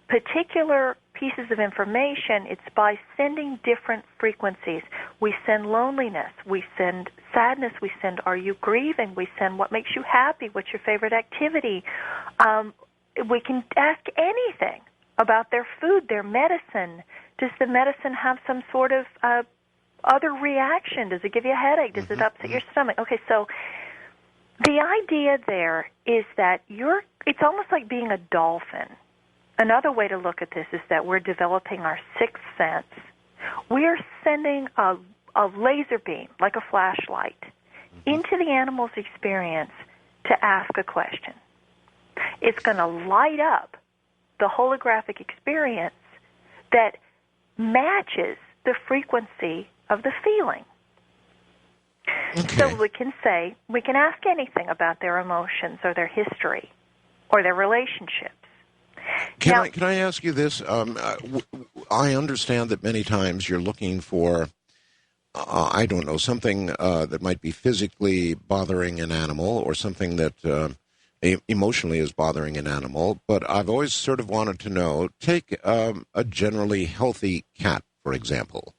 I: particular pieces of information. It's by sending different frequencies. We send loneliness. We send sadness. We send, are you grieving? We send, what makes you happy? What's your favorite activity? We can ask anything about their food, their medicine. Does the medicine have some sort of other reaction? Does it give you a headache? Does it upset your stomach? Okay, so the idea there is that it's almost like being a dolphin. Another way to look at this is that we're developing our sixth sense. We're sending a laser beam, like a flashlight, into the animal's experience to ask a question. It's going to light up the holographic experience that matches the frequency of the feeling.
A: Okay.
I: So we can ask anything about their emotions or their history or their relationships.
A: Can I ask you this? I understand that many times you're looking for, I don't know, something that might be physically bothering an animal or something that emotionally is bothering an animal. But I've always sort of wanted to know, take a generally healthy cat, for example.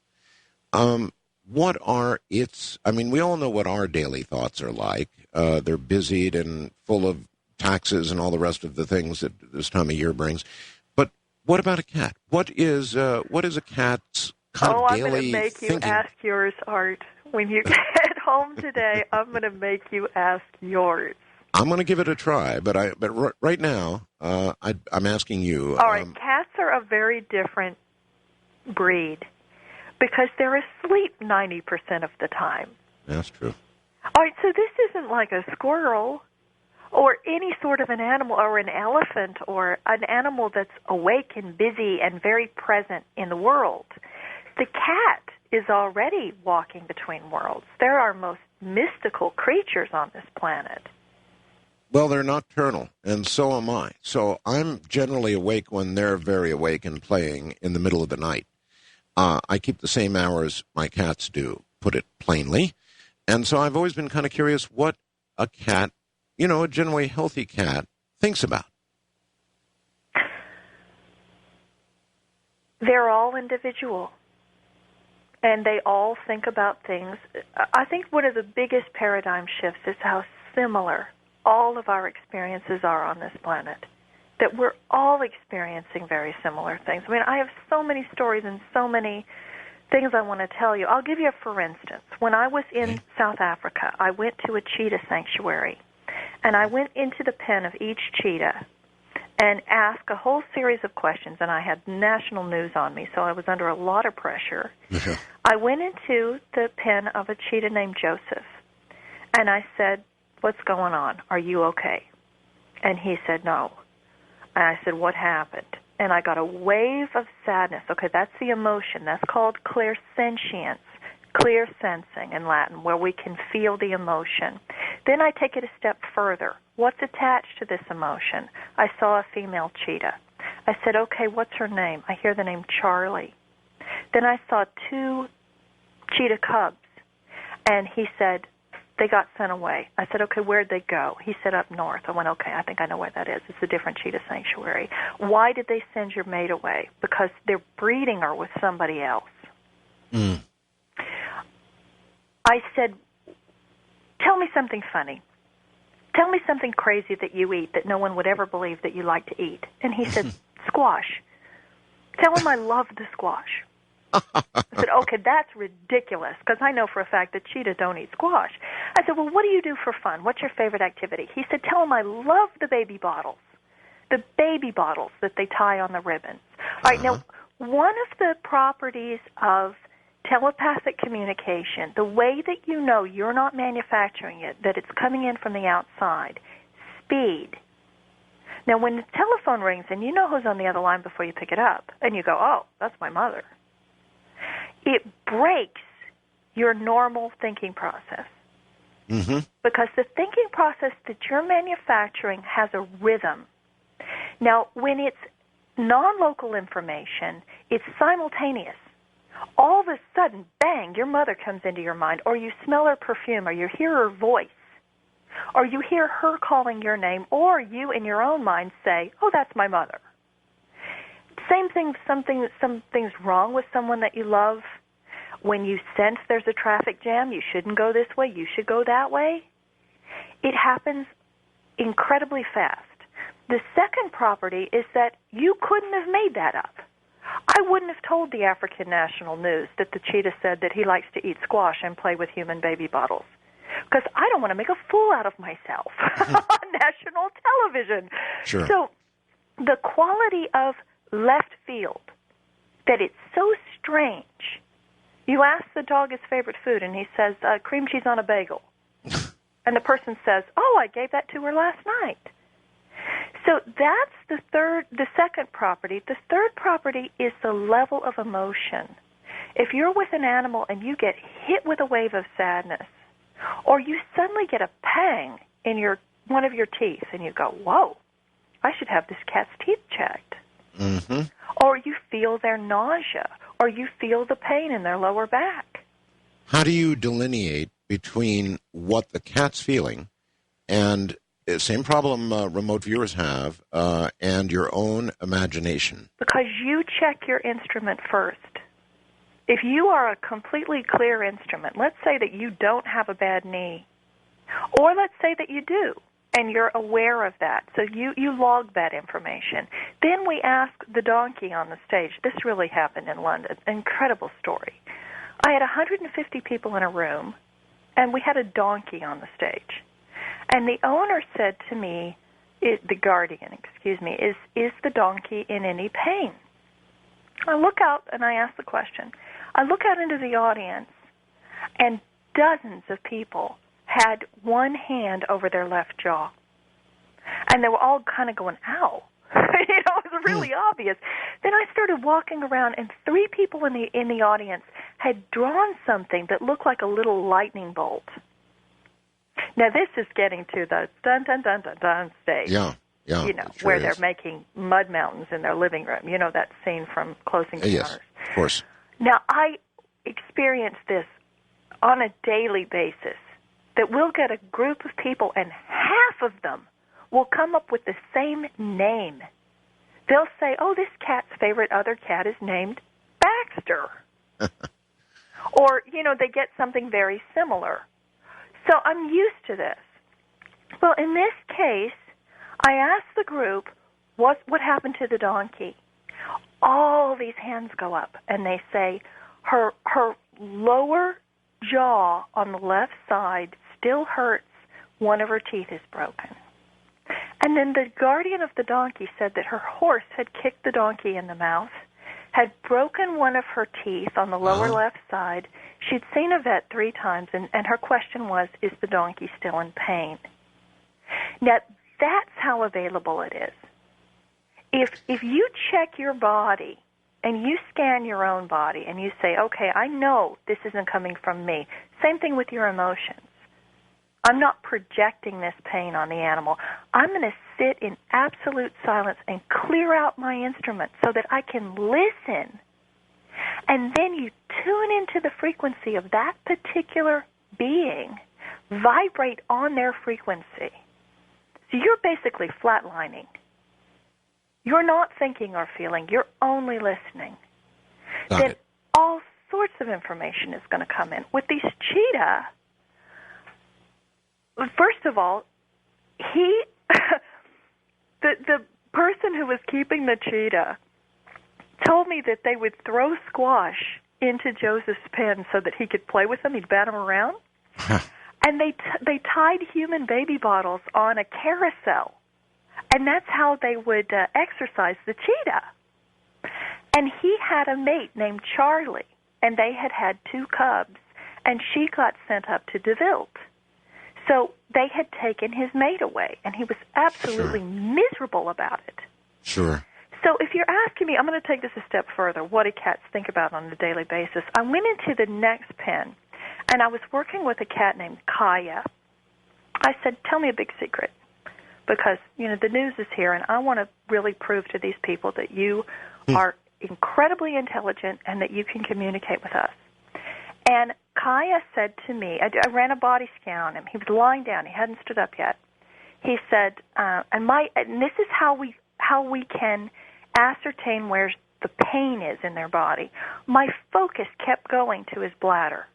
A: What are its, I mean, we all know what our daily thoughts are like. They're busied and full of taxes and all the rest of the things that this time of year brings. But what about a cat? What is a cat's kind of daily
I: I'm going to make
A: thinking?
I: you ask yours, Art. When you get home today, I'm going to make you ask yours.
A: I'm going to give it a try, but right now, I'm asking you.
I: All right, cats are a very different breed because they're asleep 90% of the time.
A: That's true.
I: All right, so this isn't like a squirrel or any sort of an animal or an elephant or an animal that's awake and busy and very present in the world. The cat is already walking between worlds. They're our most mystical creatures on this planet.
A: Well, they're nocturnal, and so am I. So I'm generally awake when they're very awake and playing in the middle of the night. I keep the same hours my cats do, put it plainly. And so I've always been kind of curious what a cat, a generally healthy cat, thinks about.
I: They're all individual, and they all think about things. I think one of the biggest paradigm shifts is how similar all of our experiences are on this planet, that we're all experiencing very similar things. I mean, I have so many stories and so many things I want to tell you. I'll give you a for instance. When I was in South Africa, I went to a cheetah sanctuary, and I went into the pen of each cheetah and asked a whole series of questions, and I had national news on me, so I was under a lot of pressure. I went into the pen of a cheetah named Joseph, and I said, "What's going on? Are you okay?" And he said, "No." And I said, "What happened?" And I got a wave of sadness. Okay, that's the emotion. That's called clairsentience, clear sensing in Latin, where we can feel the emotion. Then I take it a step further. What's attached to this emotion? I saw a female cheetah. I said, "Okay, what's her name?" I hear the name Charlie. Then I saw 2 cheetah cubs, and he said, "They got sent away." I said, "Okay, where'd they go?" He said, "Up north." I went, "Okay, I think I know where that is. It's a different cheetah sanctuary." "Why did they send your mate away?" "Because they're breeding her with somebody else." I said, "Tell me something funny. Tell me something crazy that you eat that no one would ever believe that you like to eat." And he said, "Squash." "Tell him I love the squash." I said, "Okay, that's ridiculous, because I know for a fact that cheetahs don't eat squash." I said, "Well, what do you do for fun? What's your favorite activity?" He said, "Tell him I love the baby bottles that they tie on the ribbons." All right, now, one of the properties of telepathic communication, the way that you know you're not manufacturing it, that it's coming in from the outside, speed. Now, when the telephone rings and you know who's on the other line before you pick it up, and you go, "Oh, that's my mother," it breaks your normal thinking process. Because the thinking process that you're manufacturing has a rhythm. Now, when it's non-local information, it's simultaneous. All of a sudden, bang, your mother comes into your mind, or you smell her perfume, or you hear her voice, or you hear her calling your name, or you in your own mind say, "Oh, that's my mother." Same thing, something's wrong with someone that you love. When you sense there's a traffic jam, you shouldn't go this way, you should go that way. It happens incredibly fast. The second property is that you couldn't have made that up. I wouldn't have told the African National News that the cheetah said that he likes to eat squash and play with human baby bottles, because I don't want to make a fool out of myself on national television.
A: Sure.
I: So the quality of left field, that it's so strange. You ask the dog his favorite food, and he says, cream cheese on a bagel. And the person says, "Oh, I gave that to her last night." So that's the second property. The third property is the level of emotion. If you're with an animal and you get hit with a wave of sadness, Or you suddenly get a pang in one of your teeth, and you go, whoa, I should have this cat's teeth checked.
A: Mm-hmm.
I: Or you feel their nausea, or you feel the pain in their lower back.
A: How do you delineate between what the cat's feeling and same problem remote viewers have and your own imagination?
I: Because you check your instrument first. If you are a completely clear instrument, let's say that you don't have a bad knee, or let's say that you do, and you're aware of that, so you log that information. Then we ask the donkey on the stage. This really happened in London. Incredible story. I had 150 people in a room, and we had a donkey on the stage. And the owner said to me, the guardian, is the donkey in any pain? I look out and I ask the question. I look out into the audience, and dozens of people had one hand over their left jaw. And they were all kind of going, ow. It was really obvious. Then I started walking around, and 3 people in the audience had drawn something that looked like a little lightning bolt. Now, this is getting to the dun-dun-dun-dun-dun stage.
A: Yeah.
I: Where they're making mud mountains in their living room. You know that scene from Closing Encounters?
A: Yes, of course.
I: Now, I experience this on a daily basis, that we'll get a group of people, and half of them will come up with the same name. They'll say, oh, this cat's favorite other cat is named Baxter. Or, they get something very similar. So I'm used to this. Well, in this case, I asked the group, what happened to the donkey? All these hands go up, and they say, her lower jaw on the left side still hurts. One of her teeth is broken. And then the guardian of the donkey said that her horse had kicked the donkey in the mouth, had broken one of her teeth on the lower left side. She'd seen a vet 3 times, and her question was, is the donkey still in pain? Now, that's how available it is. If you check your body and you scan your own body and you say, okay, I know this isn't coming from me. Same thing with your emotions. I'm not projecting this pain on the animal. I'm going to sit in absolute silence and clear out my instrument so that I can listen. And then you tune into the frequency of that particular being, vibrate on their frequency. So you're basically flatlining. You're not thinking or feeling. You're only listening. Then all sorts of information is going to come in. With these cheetah, first of all, the person who was keeping the cheetah told me that they would throw squash into Joseph's pen so that he could play with them. He'd bat them around. And they tied human baby bottles on a carousel. And that's how they would exercise the cheetah. And he had a mate named Charlie, and they had 2 cubs, and she got sent up to DeVilt. So they had taken his mate away, and he was absolutely miserable about it.
A: Sure.
I: So if you're asking me, I'm going to take this a step further. What do cats think about on a daily basis? I went into the next pen, and I was working with a cat named Kaya. I said, tell me a big secret, because, the news is here, and I want to really prove to these people that you are incredibly intelligent and that you can communicate with us. And Kaya said to me, I ran a body scan on him. He was lying down. He hadn't stood up yet. He said, and this is how we can ascertain where the pain is in their body. My focus kept going to his bladder.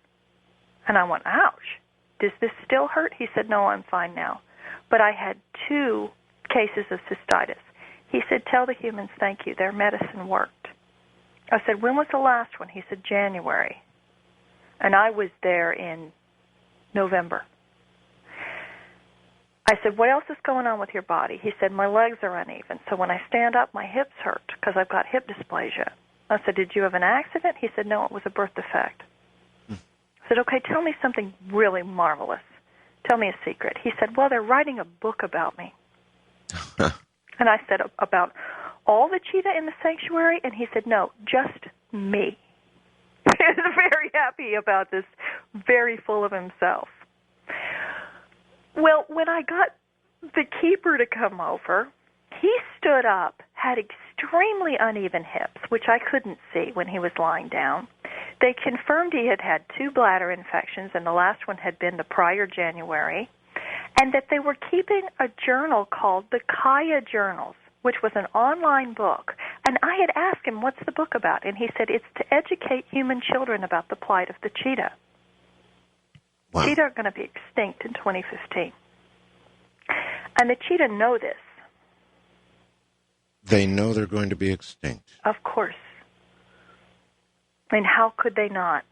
I: And I went, ouch, does this still hurt? He said, no, I'm fine now. But I had 2 cases of cystitis. He said, tell the humans thank you. Their medicine worked. I said, when was the last one? He said, January. And I was there in November. I said, what else is going on with your body? He said, my legs are uneven. So when I stand up, my hips hurt because I've got hip dysplasia. I said, did you have an accident? He said, no, it was a birth defect. I said, okay, tell me something really marvelous. Tell me a secret. He said, well, they're writing a book about me. And I said, about all the cheetah in the sanctuary? And he said, no, just me. He was very happy about this, very full of himself. Well, when I got the keeper to come over, he stood up, had extremely uneven hips, which I couldn't see when he was lying down. They confirmed he had had 2 bladder infections, and the last one had been the prior January, and that they were keeping a journal called the Kaya Journals, which was an online book. And I had asked him, what's the book about? And he said, it's to educate human children about the plight of the cheetah.
A: Wow.
I: Cheetah are going to be extinct in 2015. And the cheetah know this.
A: They know they're going to be extinct.
I: Of course. I mean, how could they not?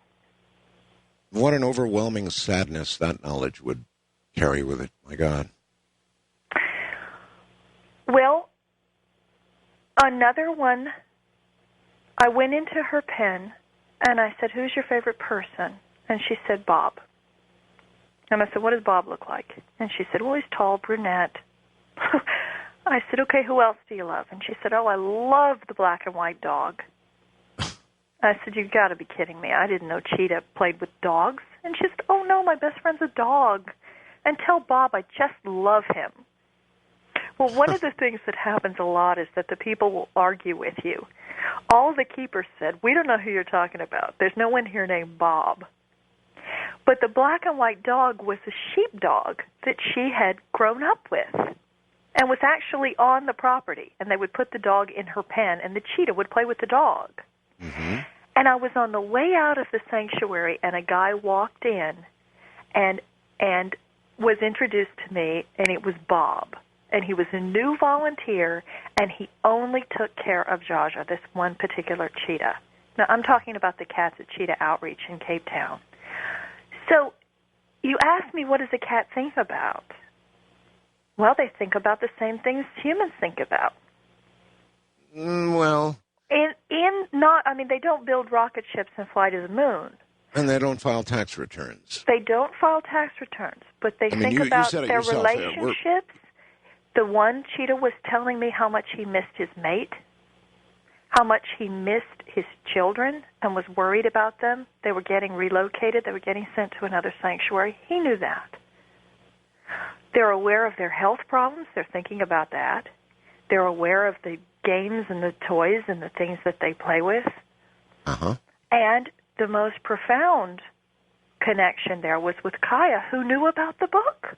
A: What an overwhelming sadness that knowledge would carry with it. My God.
I: Well, another one, I went into her pen, and I said, who's your favorite person? And she said, Bob. And I said, what does Bob look like? And she said, well, he's tall, brunette. I said, okay, who else do you love? And she said, oh, I love the black and white dog. I said, you've got to be kidding me. I didn't know Cheetah played with dogs. And she said, oh, no, my best friend's a dog. And tell Bob I just love him. Well, one of the things that happens a lot is that the people will argue with you. All the keepers said, we don't know who you're talking about. There's no one here named Bob. But the black and white dog was a sheepdog that she had grown up with and was actually on the property. And they would put the dog in her pen, and the cheetah would play with the dog. Mm-hmm. And I was on the way out of the sanctuary, and a guy walked in and was introduced to me, and it was Bob. And he was a new volunteer, and he only took care of Jaja, this one particular cheetah. Now, I'm talking about the cats at Cheetah Outreach in Cape Town. So you asked me, what does a cat think about? Well, they think about the same things humans think about.
A: Well...
I: they don't build rocket ships and fly to the moon.
A: And they don't file tax returns.
I: They don't file tax returns, but they think about their relationships. The one cheetah was telling me how much he missed his mate, how much he missed his children and was worried about them. They were getting relocated. They were getting sent to another sanctuary. He knew that. They're aware of their health problems. They're thinking about that. They're aware of the games and the toys and the things that they play with.
A: Uh-huh.
I: And the most profound connection there was with Kaya, who knew about the book.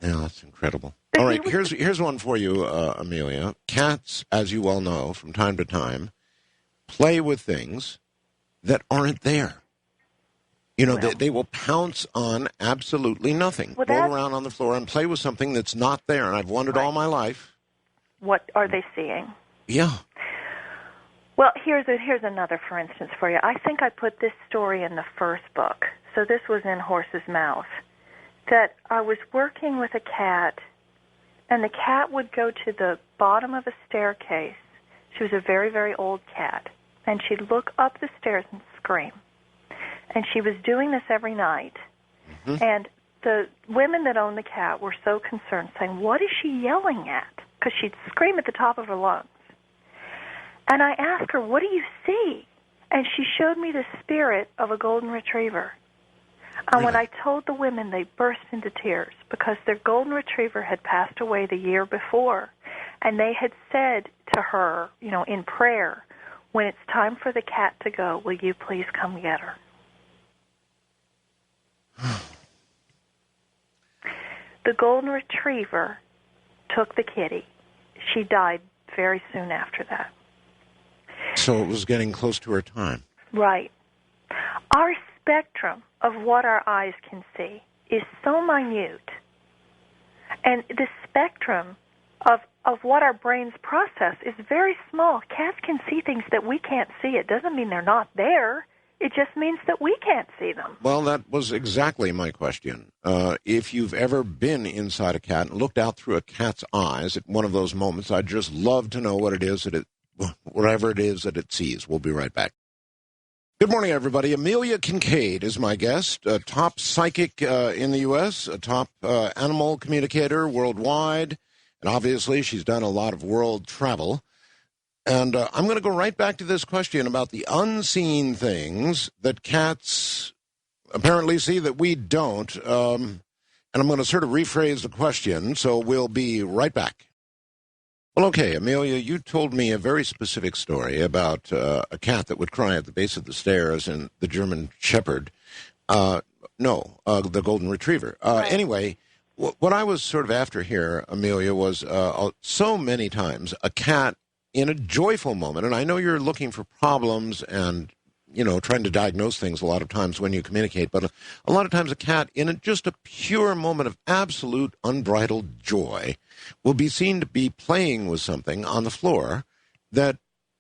A: Yeah, that's incredible. All right, here's one for you, Amelia. Cats, as you well know, from time to time, play with things that aren't there. You know, they will pounce on absolutely nothing, roll around on the floor and play with something that's not there. And I've wondered all my life.
I: What are they seeing?
A: Yeah.
I: Well, here's another, for instance, for you. I think I put this story in the first book. So this was in Horse's Mouth, that I was working with a cat, and the cat would go to the bottom of a staircase. She was a very, very old cat, and she'd look up the stairs and scream. And she was doing this every night. Mm-hmm. And the women that owned the cat were so concerned, saying, what is she yelling at? Because she'd scream at the top of her lungs. And I asked her, what do you see? And she showed me the spirit of a golden retriever. And when I told the women, they burst into tears because their golden retriever had passed away the year before. And they had said to her, you know, in prayer, when it's time for the cat to go, will you please come get her? The golden retriever took the kitty. She died very soon after that.
A: So it was getting close to her time.
I: Right. Our spectrum of what our eyes can see is so minute. And the spectrum of what our brains process is very small. Cats can see things that we can't see. It doesn't mean they're not there. It just means that we can't see them.
A: Well, that was exactly my question. If you've ever been inside a cat and looked out through a cat's eyes at one of those moments, I'd just love to know what it is whatever it is that it sees. We'll be right back. Good morning, everybody. Amelia Kinkade is my guest, a top psychic in the U.S., a top animal communicator worldwide, and obviously she's done a lot of world travel. And I'm going to go right back to this question about the unseen things that cats apparently see that we don't. And And I'm going to sort of rephrase the question, so we'll be right back. Well, okay, Amelia, you told me a very specific story about a cat that would cry at the base of the stairs and the German Shepherd. The Golden Retriever.
I: Right.
A: Anyway, what I was sort of after here, Amelia, was so many times a cat in a joyful moment, and I know you're looking for problems and, trying to diagnose things a lot of times when you communicate, but a lot of times a cat in just a pure moment of absolute unbridled joy will be seen to be playing with something on the floor that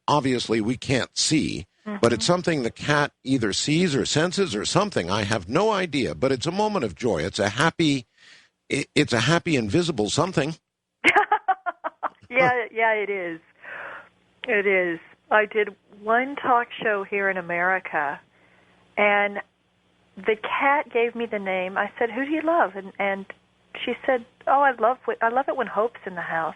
A: obviously we can't see, but it's something the cat either sees or senses or something. I have no idea, but it's a moment of joy. It's a happy invisible something.
I: Yeah, it is. It is. I did one talk show here in America, and the cat gave me the name. I said, "Who do you love?" And she said, "Oh, I love it when Hope's in the house.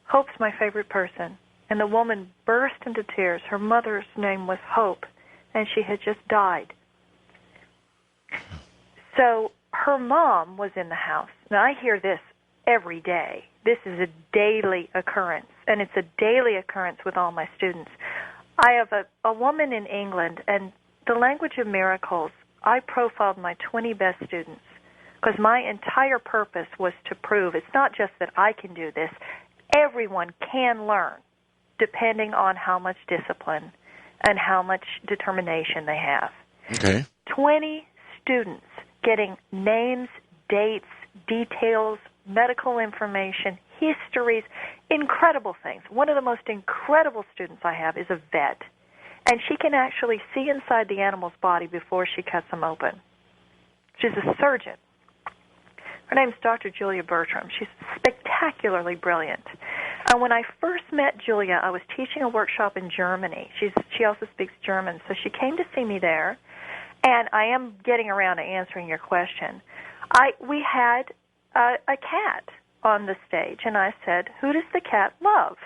I: Hope's my favorite person." And the woman burst into tears. Her mother's name was Hope, and she had just died. So her mom was in the house. Now, I hear this every day. This is a daily occurrence, and it's a daily occurrence with all my students. I have a woman in England, and the language of miracles, I profiled my 20 best students because my entire purpose was to prove it's not just that I can do this. Everyone can learn, depending on how much discipline and how much determination they have.
A: Okay.
I: 20 students getting names, dates, details, medical information, histories, incredible things. One of the most incredible students I have is a vet, and she can actually see inside the animal's body before she cuts them open. She's a surgeon. Her name's Dr. Julia Bertram. She's spectacularly brilliant. And when I first met Julia, I was teaching a workshop in Germany. She also speaks German, so she came to see me there. And I am getting around to answering your question. We had a cat on the stage, and I said, "Who does the cat love?"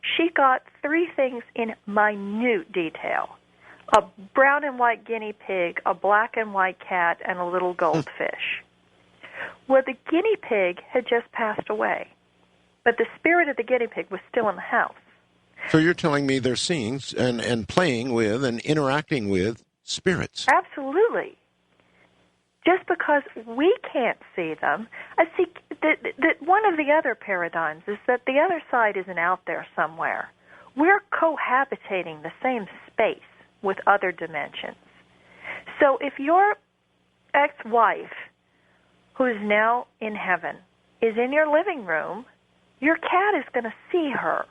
I: She got 3 things in minute detail: a brown and white guinea pig, a black and white cat, and a little goldfish. Well, the guinea pig had just passed away, but the spirit of the guinea pig was still in the house.
A: So you're telling me they're seeing and playing with and interacting with spirits.
I: Absolutely. Just because we can't see them, I see that one of the other paradigms is that the other side isn't out there somewhere. We're cohabitating the same space with other dimensions. So if your ex-wife, who's now in heaven, is in your living room, your cat is going to see her.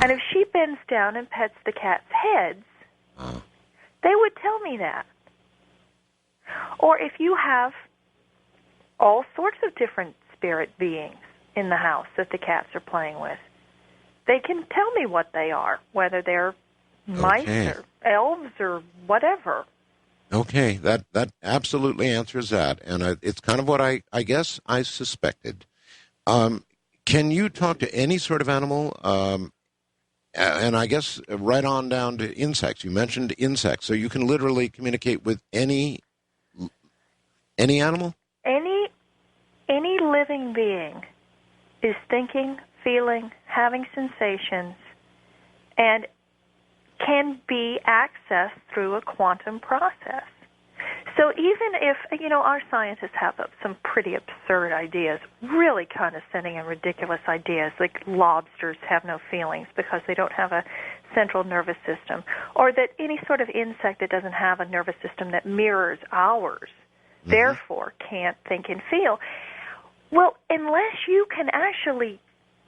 I: And if she bends down and pets the cat's heads, they would tell me that. Or if you have all sorts of different spirit beings in the house that the cats are playing with, they can tell me what they are, whether they're mice or elves or whatever.
A: Okay, that absolutely answers that, and it's kind of what I guess I suspected. Can you talk to any sort of animal? And I guess right on down to insects. You mentioned insects, so you can literally communicate with any animal?
I: Any living being is thinking, feeling, having sensations, and can be accessed through a quantum process. So even if, our scientists have some pretty absurd ideas, really condescending and ridiculous ideas, like lobsters have no feelings because they don't have a central nervous system, or that any sort of insect that doesn't have a nervous system that mirrors ours, therefore can't think and feel. Well, unless you can actually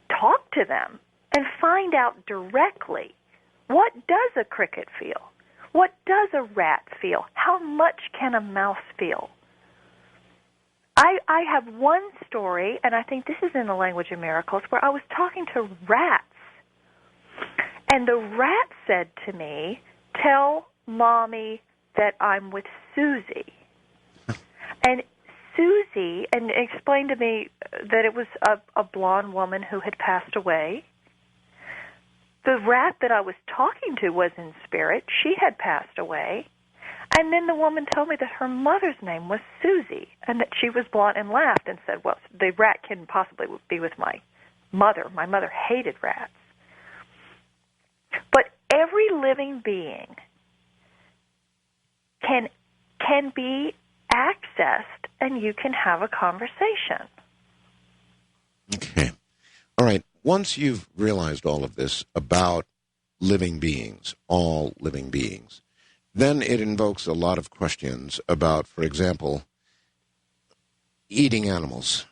I: talk to them and find out directly, what does a cricket feel? What does a rat feel? How much can a mouse feel? I have one story, and I think this is in the language of miracles, where I was talking to rats. And the rat said to me, "Tell Mommy that I'm with Susie." And Susie, and explained to me that it was a blonde woman who had passed away. The rat that I was talking to was in spirit. She had passed away. And then the woman told me that her mother's name was Susie, and that she was blonde, and laughed and said, well, the rat couldn't possibly be with my mother. My mother hated rats. But every living being can be accessed, and you can have a conversation.
A: Okay. All right. Once you've realized all of this about living beings, all living beings, then it invokes a lot of questions about, for example, eating animals,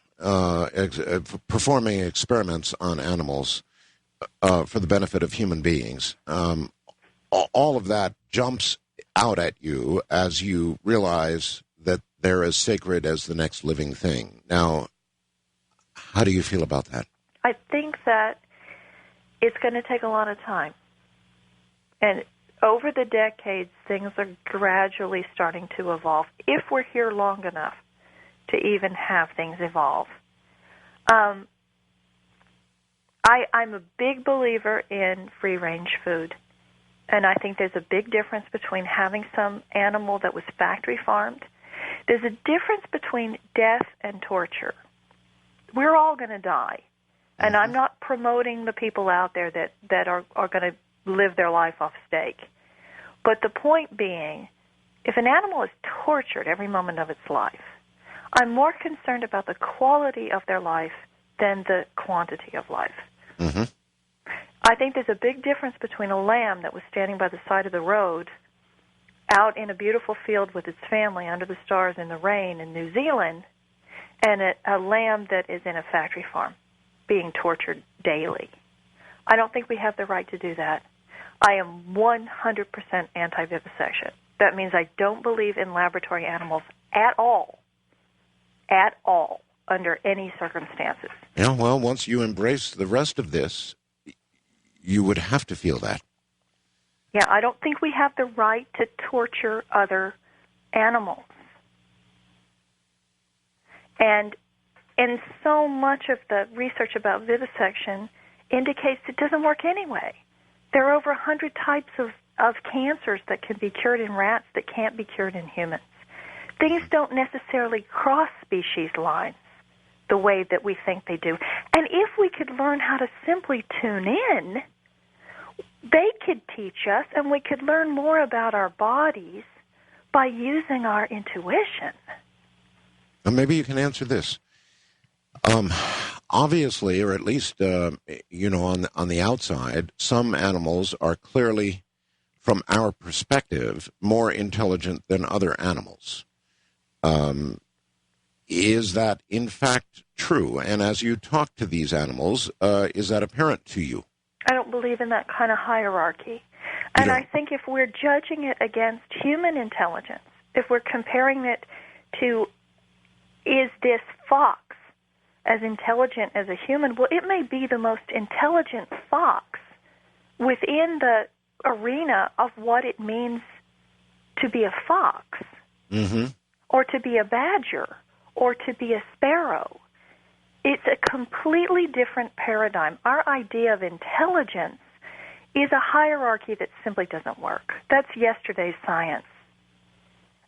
A: performing experiments on animals for the benefit of human beings. All of that jumps out at you as you realize that they're as sacred as the next living thing. Now, how do you feel about that?
I: I think that it's going to take a lot of time. And over the decades, things are gradually starting to evolve, if we're here long enough to even have things evolve. I'm a big believer in free-range food, and I think there's a big difference between having some animal that was factory farmed. There's a difference between death and torture. We're all going to die, and I'm not promoting the people out there that are going to live their life off steak. But the point being, if an animal is tortured every moment of its life, I'm more concerned about the quality of their life than the quantity of life.
A: Mm-hmm.
I: I think there's a big difference between a lamb that was standing by the side of the road out in a beautiful field with its family under the stars in the rain in New Zealand and a lamb that is in a factory farm being tortured daily. I don't think we have the right to do that. I am 100% anti-vivisection. That means I don't believe in laboratory animals at all, under any circumstances.
A: Yeah, well, once you embrace the rest of this, you would have to feel that.
I: Yeah, I don't think we have the right to torture other animals. And so much of the research about vivisection indicates it doesn't work anyway. There are over 100 types of cancers that can be cured in rats that can't be cured in humans. Things don't necessarily cross species lines the way that we think they do. And if we could learn how to simply tune in, they could teach us, and we could learn more about our bodies by using our intuition.
A: Maybe you can answer this. Obviously, or at least, on the outside, some animals are clearly, from our perspective, more intelligent than other animals. Is that, in fact, true? And as you talk to these animals, is that apparent to you?
I: I don't believe in that kind of hierarchy. And I think if we're judging it against human intelligence, if we're comparing it to, is this fox as intelligent as a human? Well, it may be the most intelligent fox within the arena of what it means to be a fox, or to be a badger, or to be a sparrow. It's a completely different paradigm. Our idea of intelligence is a hierarchy that simply doesn't work. That's yesterday's science.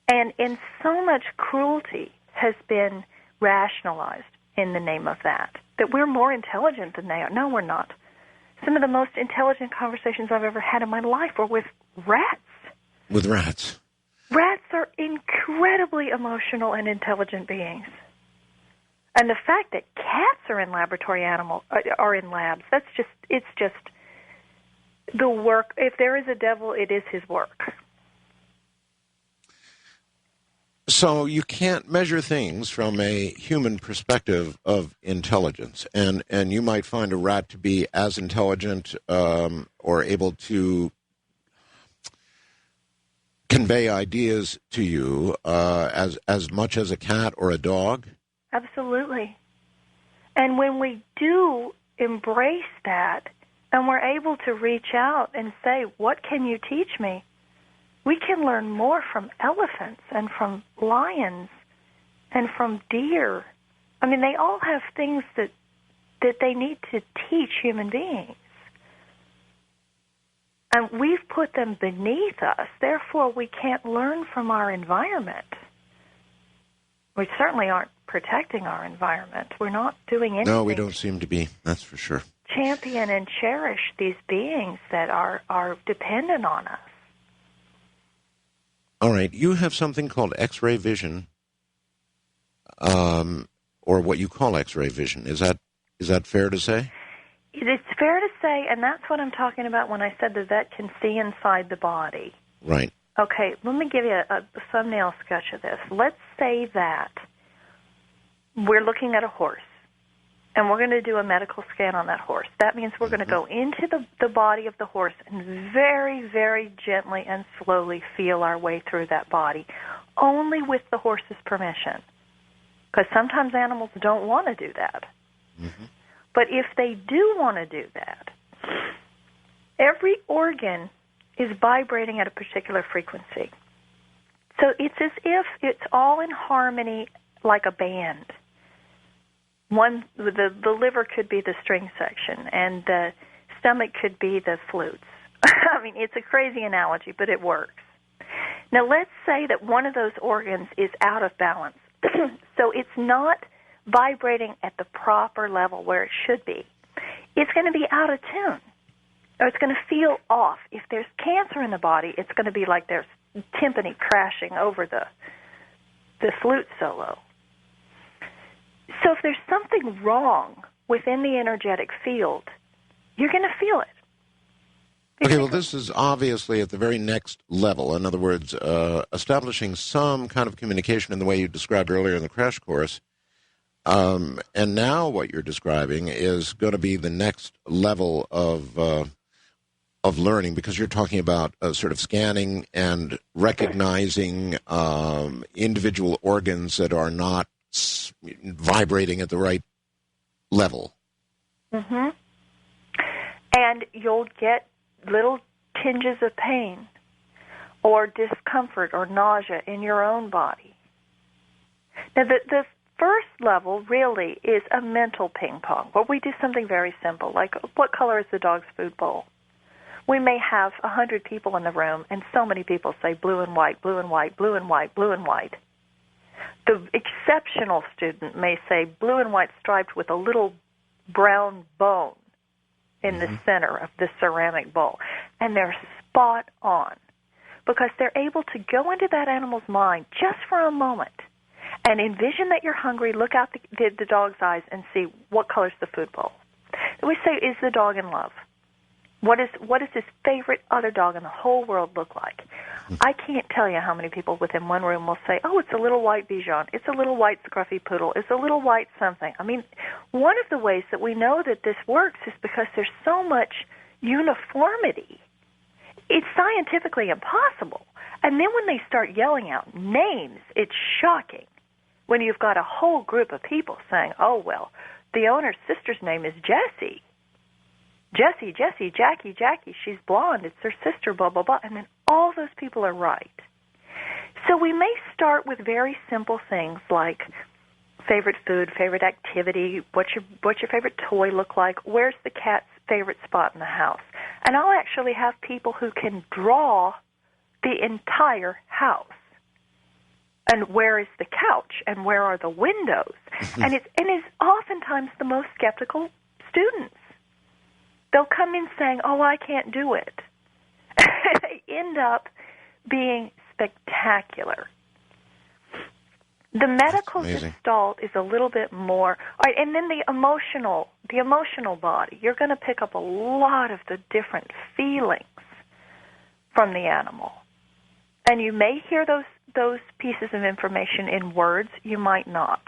I: And so much cruelty has been rationalized in the name of that we're more intelligent than they are. No, we're not. Some of the most intelligent conversations I've ever had in my life were with rats. With rats? Rats are incredibly emotional and intelligent beings. And the fact that cats are in laboratory animals, are in labs, it's just the work. If there is a devil, it is his work.
A: So you can't measure things from a human perspective of intelligence, and you might find a rat to be as intelligent or able to convey ideas to you as much as a cat or a dog?
I: Absolutely. And when we do embrace that, and we're able to reach out and say, what can you teach me? We can learn more from elephants and from lions and from deer. I mean, they all have things that they need to teach human beings. And we've put them beneath us. Therefore, we can't learn from our environment. We certainly aren't protecting our environment. We're not doing anything.
A: No, we don't seem to be. That's for sure.
I: Champion and cherish these beings that are dependent on us.
A: All right. You have something called X-ray vision, or what you call X-ray vision. Is that fair to say?
I: It's fair to say, and that's what I'm talking about when I said the vet can see inside the body.
A: Right.
I: Okay, let me give you a thumbnail sketch of this. Let's say that we're looking at a horse, and we're going to do a medical scan on that horse. That means we're going to go into the body of the horse and very, very gently and slowly feel our way through that body, only with the horse's permission. Because sometimes animals don't want to do that. Mm-hmm. But if they do want to do that, every organ is vibrating at a particular frequency. So it's as if it's all in harmony like a band. The liver could be the string section, and the stomach could be the flutes. I mean, it's a crazy analogy, but it works. Now, let's say that one of those organs is out of balance. So it's not vibrating at the proper level where it should be. It's going to be out of tune, or it's going to feel off. If there's cancer in the body, it's going to be like there's timpani crashing over the flute solo. So if there's something wrong within the energetic field, you're going to feel it.
A: Okay, well, this is obviously at the very next level. In other words, establishing some kind of communication in the way you described earlier in the crash course. And now what you're describing is going to be the next level of learning, because you're talking about sort of scanning and recognizing individual organs that are not vibrating at the right level.
I: Mm-hmm. And you'll get little tinges of pain or discomfort or nausea in your own body. Now, the first level really is a mental ping pong, where we do something very simple, like what color is the dog's food bowl? We may have 100 people in the room, and so many people say blue and white, blue and white, blue and white, blue and white. The exceptional student may say blue and white striped with a little brown bone in the center of the ceramic bowl. And they're spot on, because they're able to go into that animal's mind just for a moment and envision that you're hungry, look out the dog's eyes and see what color's the food bowl. We say, is the dog in love? What does his favorite other dog in the whole world look like? I can't tell you how many people within one room will say, oh, it's a little white Bichon, it's a little white scruffy poodle, it's a little white something. I mean, one of the ways that we know that this works is because there's so much uniformity. It's scientifically impossible. And then when they start yelling out names, it's shocking. When you've got a whole group of people saying, oh, well, the owner's sister's name is Jessie. Jessie, Jackie, she's blonde, it's her sister, blah, blah, blah. And then all those people are right. So we may start with very simple things like favorite food, favorite activity, what's your favorite toy look like, where's the cat's favorite spot in the house. And I'll actually have people who can draw the entire house. And where is the couch? And where are the windows? And it's oftentimes the most skeptical students. They'll come in saying, oh, I can't do it. They end up being spectacular. The medical gestalt is a little bit more, and then the emotional body. You're going to pick up a lot of the different feelings from the animal. And you may hear those pieces of information in words, you might not.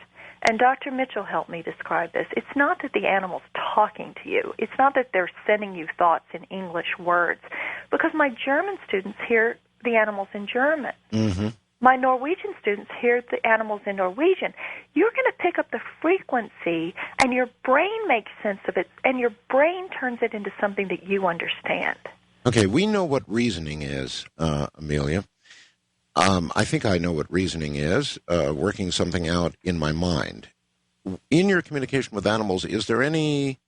I: And Dr. Mitchell helped me describe this. It's not that the animal's talking to you. It's not that they're sending you thoughts in English words. Because my German students hear the animals in German. Mm-hmm. My Norwegian students hear the animals in Norwegian. You're going to pick up the frequency, and your brain makes sense of it, and your brain turns it into something that you understand.
A: Okay, we know what reasoning is, Amelia. I think I know what reasoning is, working something out in my mind. In your communication with animals, is there any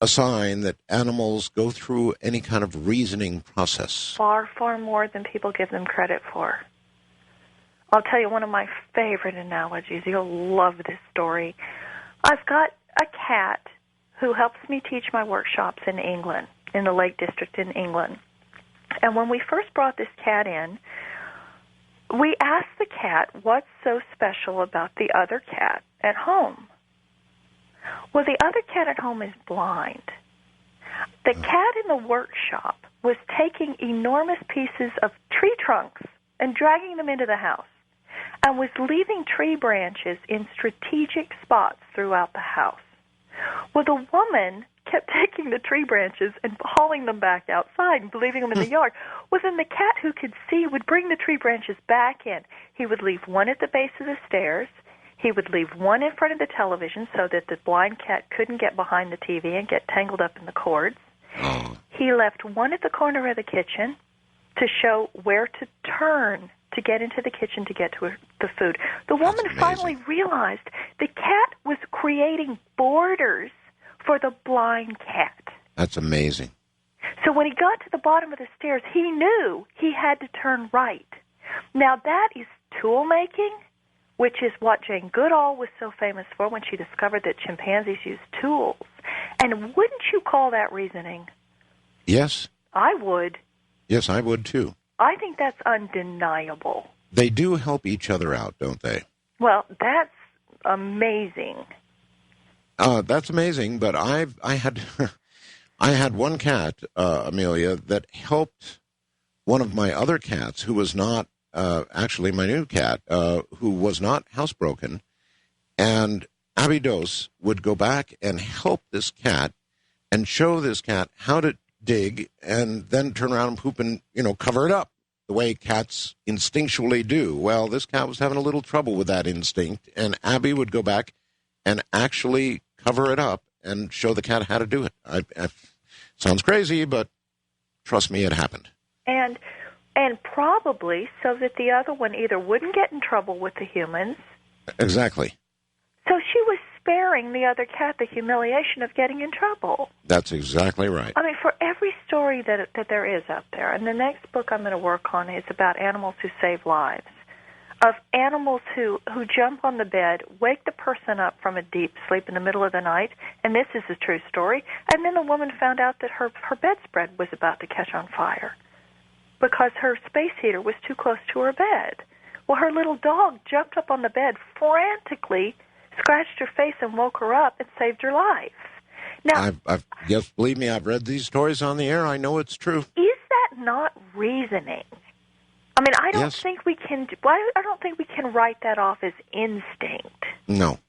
A: a sign that animals go through any kind of reasoning process?
I: Far, far more than people give them credit for. I'll tell you one of my favorite analogies. You'll love this story. I've got a cat who helps me teach my workshops in England, in the Lake District in England. And when we first brought this cat in, we asked the cat what's so special about the other cat at home. Well, the other cat at home is blind. The cat in the workshop was taking enormous pieces of tree trunks and dragging them into the house, and was leaving tree branches in strategic spots throughout the house. Well, the woman kept taking the tree branches and hauling them back outside and leaving them in the yard. Well, then the cat who could see would bring the tree branches back in. He would leave one at the base of the stairs. He would leave one in front of the television so that the blind cat couldn't get behind the TV and get tangled up in the cords.
A: Oh.
I: He left one at the corner of the kitchen to show where to turn to get into the kitchen to get to the food. The woman finally realized the cat was creating borders for the blind cat.
A: That's amazing.
I: So when he got to the bottom of the stairs, he knew he had to turn right. Now that is tool making, which is what Jane Goodall was so famous for when she discovered that chimpanzees use tools. And wouldn't you call that reasoning?
A: Yes.
I: I would.
A: Yes, I would too.
I: I think that's undeniable.
A: They do help each other out, don't they?
I: Well, that's amazing.
A: That's amazing, but I had I had one cat, Amelia, that helped one of my other cats who was not actually my new cat, who was not housebroken, and Abby Dose would go back and help this cat and show this cat how to dig and then turn around and poop and, cover it up the way cats instinctually do. Well, this cat was having a little trouble with that instinct, and Abby would go back and actually cover it up and show the cat how to do it. Sounds crazy, but trust me, it happened.
I: And probably so that the other one either wouldn't get in trouble with the humans.
A: Exactly.
I: So she was sparing the other cat the humiliation of getting in trouble.
A: That's exactly right.
I: I mean, for every story that there is out there, and the next book I'm going to work on is about animals who save lives, of animals who jump on the bed, wake the person up from a deep sleep in the middle of the night, and this is a true story, and then the woman found out that her bedspread was about to catch on fire because her space heater was too close to her bed. Well, her little dog jumped up on the bed, frantically scratched her face and woke her up and saved her life. Now,
A: yes, believe me, I've read these stories on the air. I know it's true.
I: Is that not reasoning? I mean, I don't think we can. I don't think we can write that off as instinct.
A: No.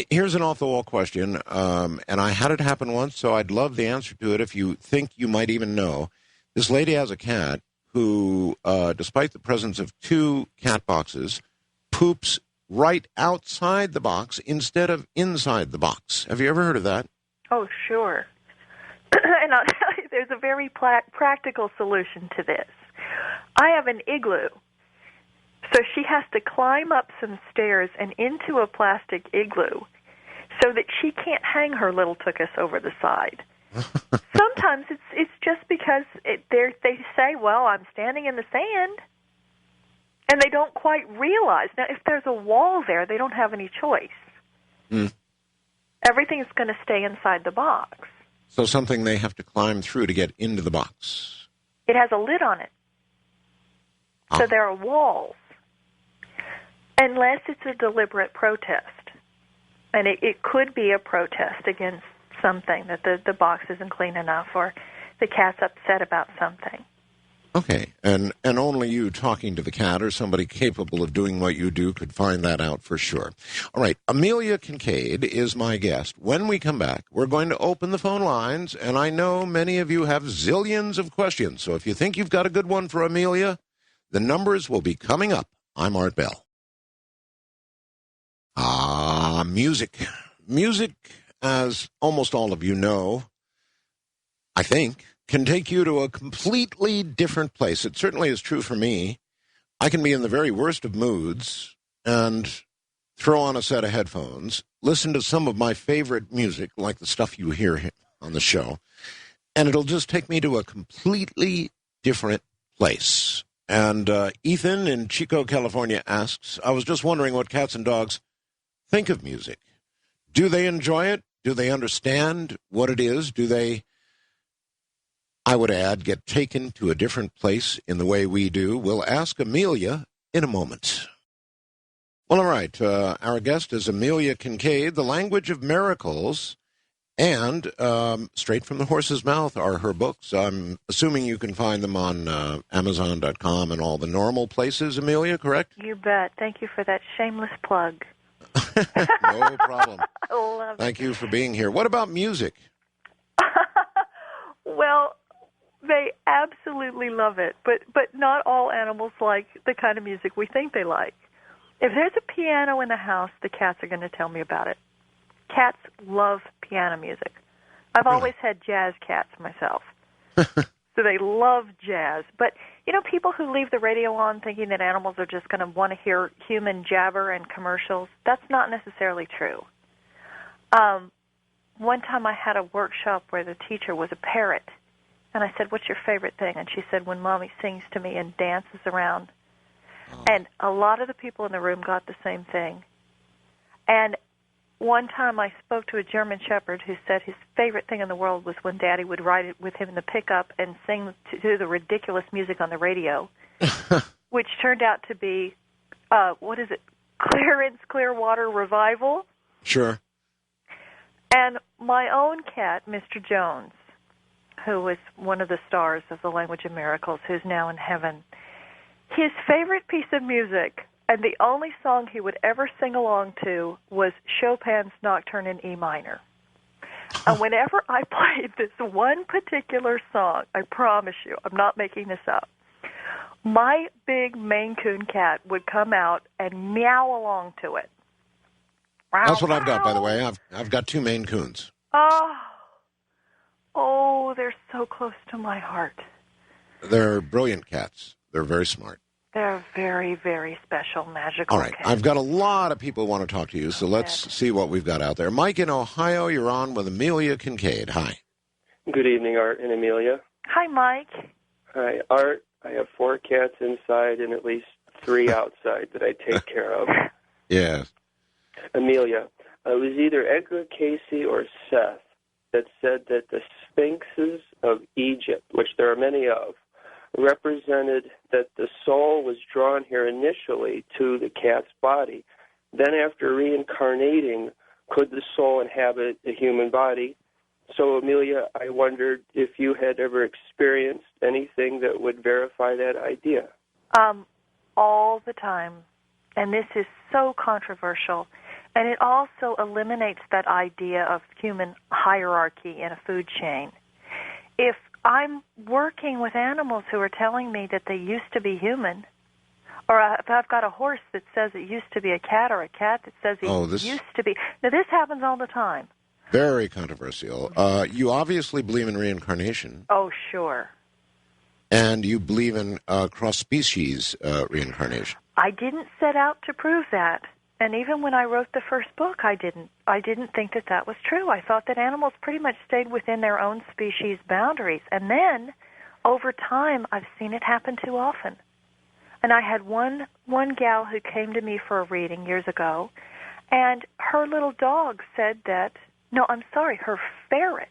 A: Here's an off-the-wall question, and I had it happen once, so I'd love the answer to it if you think you might even know. This lady has a cat who, despite the presence of 2 cat boxes, poops right outside the box instead of inside the box. Have you ever heard of that?
I: Oh, sure. And I'll tell you, there's a very practical solution to this. I have an igloo, so she has to climb up some stairs and into a plastic igloo so that she can't hang her little tuchus over the side. Sometimes it's just because they say, well, I'm standing in the sand, and they don't quite realize. Now, if there's a wall there, they don't have any choice. Mm. Everything's going to stay inside the box.
A: So something they have to climb through to get into the box.
I: It has a lid on it. So there are walls. Unless it's a deliberate protest. And it could be a protest against something, that the box isn't clean enough or the cat's upset about something.
A: Okay, and only you talking to the cat or somebody capable of doing what you do could find that out for sure. All right, Amelia Kinkade is my guest. When we come back, we're going to open the phone lines, and I know many of you have zillions of questions, so if you think you've got a good one for Amelia, the numbers will be coming up. I'm Art Bell. Music. Music, as almost all of you know, I think, can take you to a completely different place. It certainly is true for me. I can be in the very worst of moods, and throw on a set of headphones, listen to some of my favorite music, like the stuff you hear on the show, and it'll just take me to a completely different place. And Ethan in Chico, California asks, I was just wondering what cats and dogs think of music. Do they enjoy it? Do they understand what it is? Do they, I would add, get taken to a different place in the way we do? We'll ask Amelia in a moment. Well, all right. Our guest is Amelia Kinkade. The Language of Miracles and Straight from the Horse's Mouth are her books. I'm assuming you can find them on Amazon.com and all the normal places, Amelia, correct?
I: You bet. Thank you for that shameless plug.
A: No problem.
I: I love it.
A: Thank you for being here. What about music?
I: Well, they absolutely love it, but not all animals like the kind of music we think they like. If there's a piano in the house, the cats are going to tell me about it. Cats love piano music. I've always had jazz cats myself. So they love jazz. But, you know, people who leave the radio on thinking that animals are just going to want to hear human jabber and commercials, that's not necessarily true. One time I had a workshop where the teacher was a parrot, and I said, what's your favorite thing? And she said, when Mommy sings to me and dances around. Oh. And a lot of the people in the room got the same thing. And one time I spoke to a German Shepherd who said his favorite thing in the world was when Daddy would ride it with him in the pickup and sing to the ridiculous music on the radio, which turned out to be, Clarence Clearwater Revival?
A: Sure.
I: And my own cat, Mr. Jones, who was one of the stars of The Language of Miracles, who's now in heaven, his favorite piece of music, and the only song he would ever sing along to, was Chopin's Nocturne in E minor. And whenever I played this one particular song, I promise you, I'm not making this up, my big Maine Coon cat would come out and meow along to it.
A: That's what I've got, by the way. I've got 2 Maine Coons.
I: Oh, they're so close to my heart.
A: They're brilliant cats. They're very smart.
I: They're very, very special, magical
A: All right.
I: cats.
A: I've got a lot of people who want to talk to you, so let's see what we've got out there. Mike in Ohio, you're on with Amelia Kinkade. Hi.
J: Good evening, Art and Amelia.
I: Hi, Mike.
J: Hi, Art. I have 4 cats inside and at least 3 outside that I take care of.
A: Yes.
J: Amelia, it was either Edgar Casey or Seth that said that the sphinxes of Egypt, which there are many of, represented that the soul was drawn here initially to the cat's body. Then after reincarnating, could the soul inhabit a human body? So, Amelia, I wondered if you had ever experienced anything that would verify that idea.
I: All the time. And this is so controversial. And it also eliminates that idea of human hierarchy in a food chain. If I'm working with animals who are telling me that they used to be human, or if I've got a horse that says it used to be a cat, or a cat that says it used to be. Now, this happens all the time.
A: Very controversial. You obviously believe in reincarnation.
I: Oh, sure.
A: And you believe in cross-species reincarnation.
I: I didn't set out to prove that. And even when I wrote the first book, I didn't think that that was true. I thought that animals pretty much stayed within their own species boundaries. And then, over time, I've seen it happen too often. And I had one gal who came to me for a reading years ago, and her little dog said that, her ferret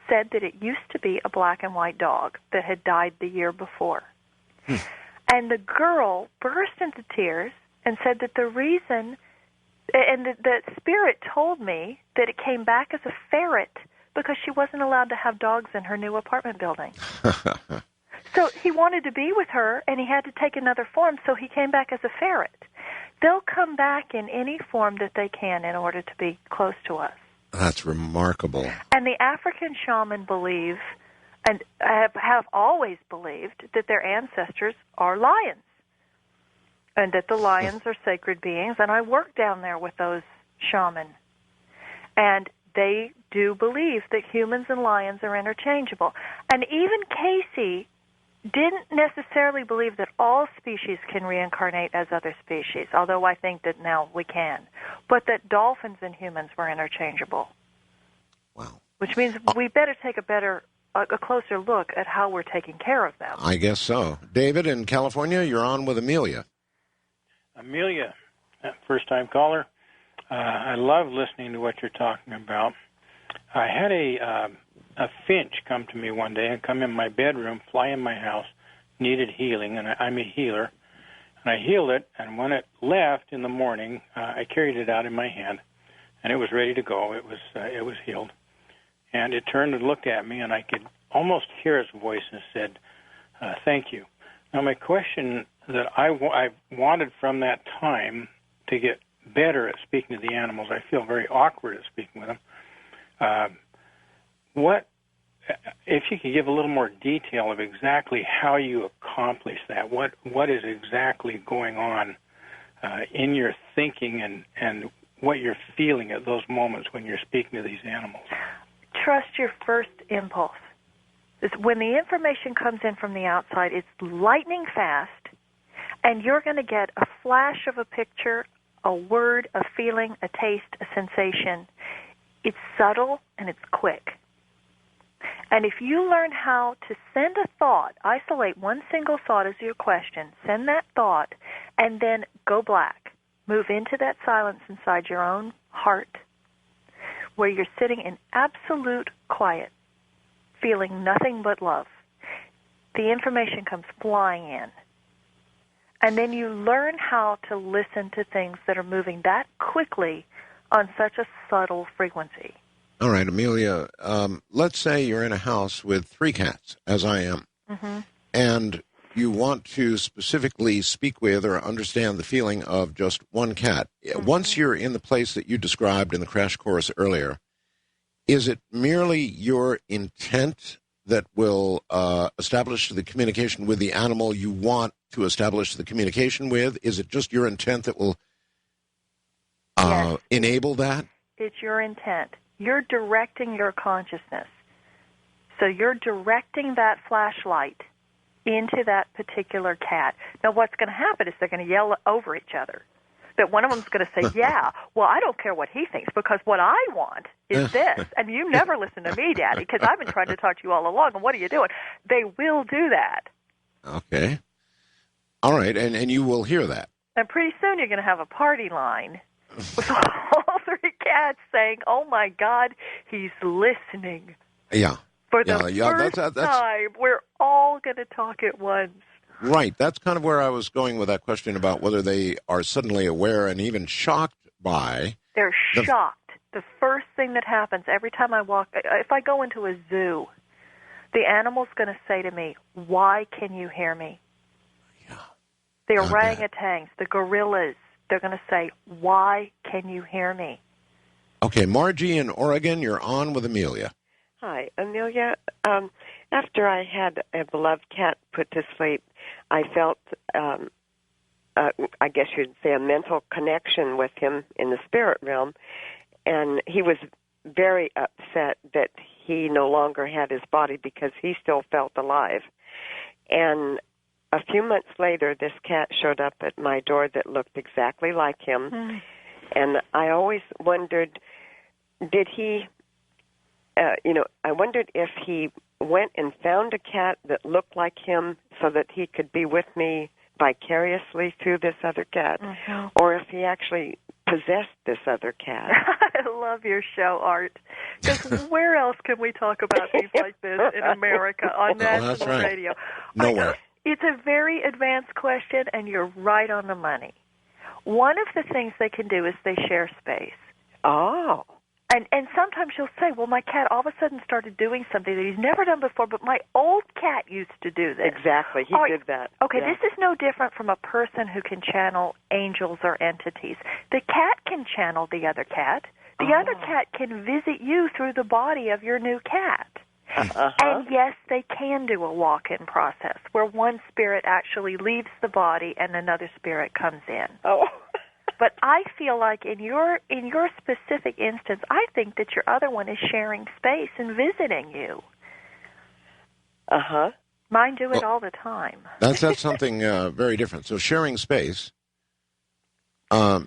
I: said that it used to be a black and white dog that had died the year before. And the girl burst into tears and said that the reason, and the spirit told me that it came back as a ferret because she wasn't allowed to have dogs in her new apartment building. So he wanted to be with her, and he had to take another form, so he came back as a ferret. They'll come back in any form that they can in order to be close to us.
A: That's remarkable.
I: And the African shaman believe, and have always believed, that their ancestors are lions, and that the lions are sacred beings. And I work down there with those shaman. And they do believe that humans and lions are interchangeable. And even Casey didn't necessarily believe that all species can reincarnate as other species, although I think that now we can, but that dolphins and humans were interchangeable.
A: Wow.
I: Which means we better take a closer look at how we're taking care of them.
A: I guess so. David in California, you're on with Amelia.
K: Amelia, first-time caller. I love listening to what you're talking about. I had a finch come to me one day and come in my bedroom, fly in my house, needed healing, and I'm a healer. And I healed it, and when it left in the morning, I carried it out in my hand, and it was ready to go. It was healed. And it turned and looked at me, and I could almost hear its voice and said, thank you. Now, my question that I wanted from that time to get better at speaking to the animals, I feel very awkward at speaking with them. What, if you could give a little more detail of exactly how you accomplish that, what is exactly going on in your thinking and what you're feeling at those moments when you're speaking to these animals?
I: Trust your first impulse. When the information comes in from the outside, it's lightning fast, and you're going to get a flash of a picture, a word, a feeling, a taste, a sensation. It's subtle and it's quick. And if you learn how to send a thought, isolate one single thought as your question, send that thought, and then go black. Move into that silence inside your own heart, where you're sitting in absolute quiet, feeling nothing but love. The information comes flying in. And then you learn how to listen to things that are moving that quickly on such a subtle frequency.
A: All right, Amelia, let's say you're in a house with 3 cats, as I am, and you want to specifically speak with or understand the feeling of just one cat. Once you're in the place that you described in the crash course earlier, is it merely your intent that will establish the communication with the animal you want to establish the communication with? Is it just your intent that will enable that?
I: It's your intent. You're directing your consciousness. So you're directing that flashlight into that particular cat. Now, what's going to happen is they're going to yell over each other. That one of them's going to say, yeah, well, I don't care what he thinks because what I want is this. And you never listen to me, Daddy, because I've been trying to talk to you all along, and what are you doing? They will do that.
A: Okay. All right, and you will hear that.
I: And pretty soon you're going to have a party line with all 3 cats saying, oh, my God, he's listening.
A: Yeah.
I: For the first time, we're all going to talk at once.
A: Right. That's kind of where I was going with that question about whether they are suddenly aware and even shocked by.
I: They're shocked. The first thing that happens every time I walk, if I go into a zoo, the animal's going to say to me, why can you hear me?
A: Yeah.
I: The orangutans, the gorillas, they're going to say, why can you hear me?
A: Okay, Margie in Oregon, you're on with Amelia.
L: Hi, Amelia. After I had a beloved cat put to sleep, I felt, I guess you'd say, a mental connection with him in the spirit realm, and he was very upset that he no longer had his body because he still felt alive. And a few months later, this cat showed up at my door that looked exactly like him, and I always wondered, did he... I wondered if he went and found a cat that looked like him so that he could be with me vicariously through this other cat, or if he actually possessed this other cat.
I: I love your show, Art, because where else can we talk about things like this in America on national radio?
A: Nowhere.
I: It's a very advanced question, and you're right on the money. One of the things they can do is they share space.
L: Oh.
I: And sometimes you'll say, well, my cat all of a sudden started doing something that he's never done before, but my old cat used to do this.
L: Exactly. He did that.
I: Okay,
L: yeah.
I: This is no different from a person who can channel angels or entities. The cat can channel the other cat. The other cat can visit you through the body of your new cat. And yes, they can do a walk-in process where one spirit actually leaves the body and another spirit comes in.
L: Oh.
I: But I feel like in your specific instance, I think that your other one is sharing space and visiting you. Mine do it all the time.
A: That's something very different. So sharing space,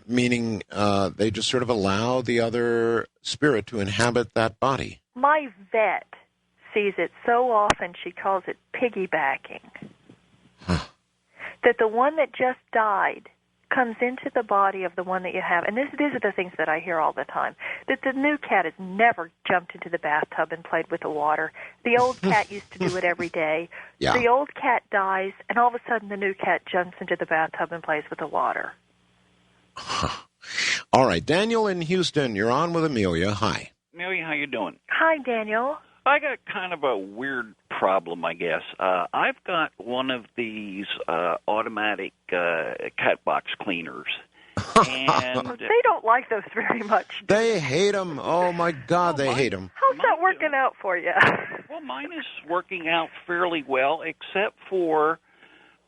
A: meaning they just sort of allow the other spirit to inhabit that body.
I: My vet sees it so often, she calls it piggybacking. That the one that just died comes into the body of the one that you have. And these are the things that I hear all the time. That the new cat has never jumped into the bathtub and played with the water. The old cat used to do it every day.
A: Yeah.
I: The old cat dies, and all of a sudden the new cat jumps into the bathtub and plays with the water.
A: All right, Daniel in Houston, you're on with Amelia. Hi.
M: Amelia, how you doing?
I: Hi, Daniel.
M: I got kind of a weird problem, I guess. I've got one of these automatic cat box cleaners. And
I: they don't like those very much.
A: They hate them. Oh, my God, they hate them.
I: How's that working out for you?
M: Well, mine is working out fairly well, except for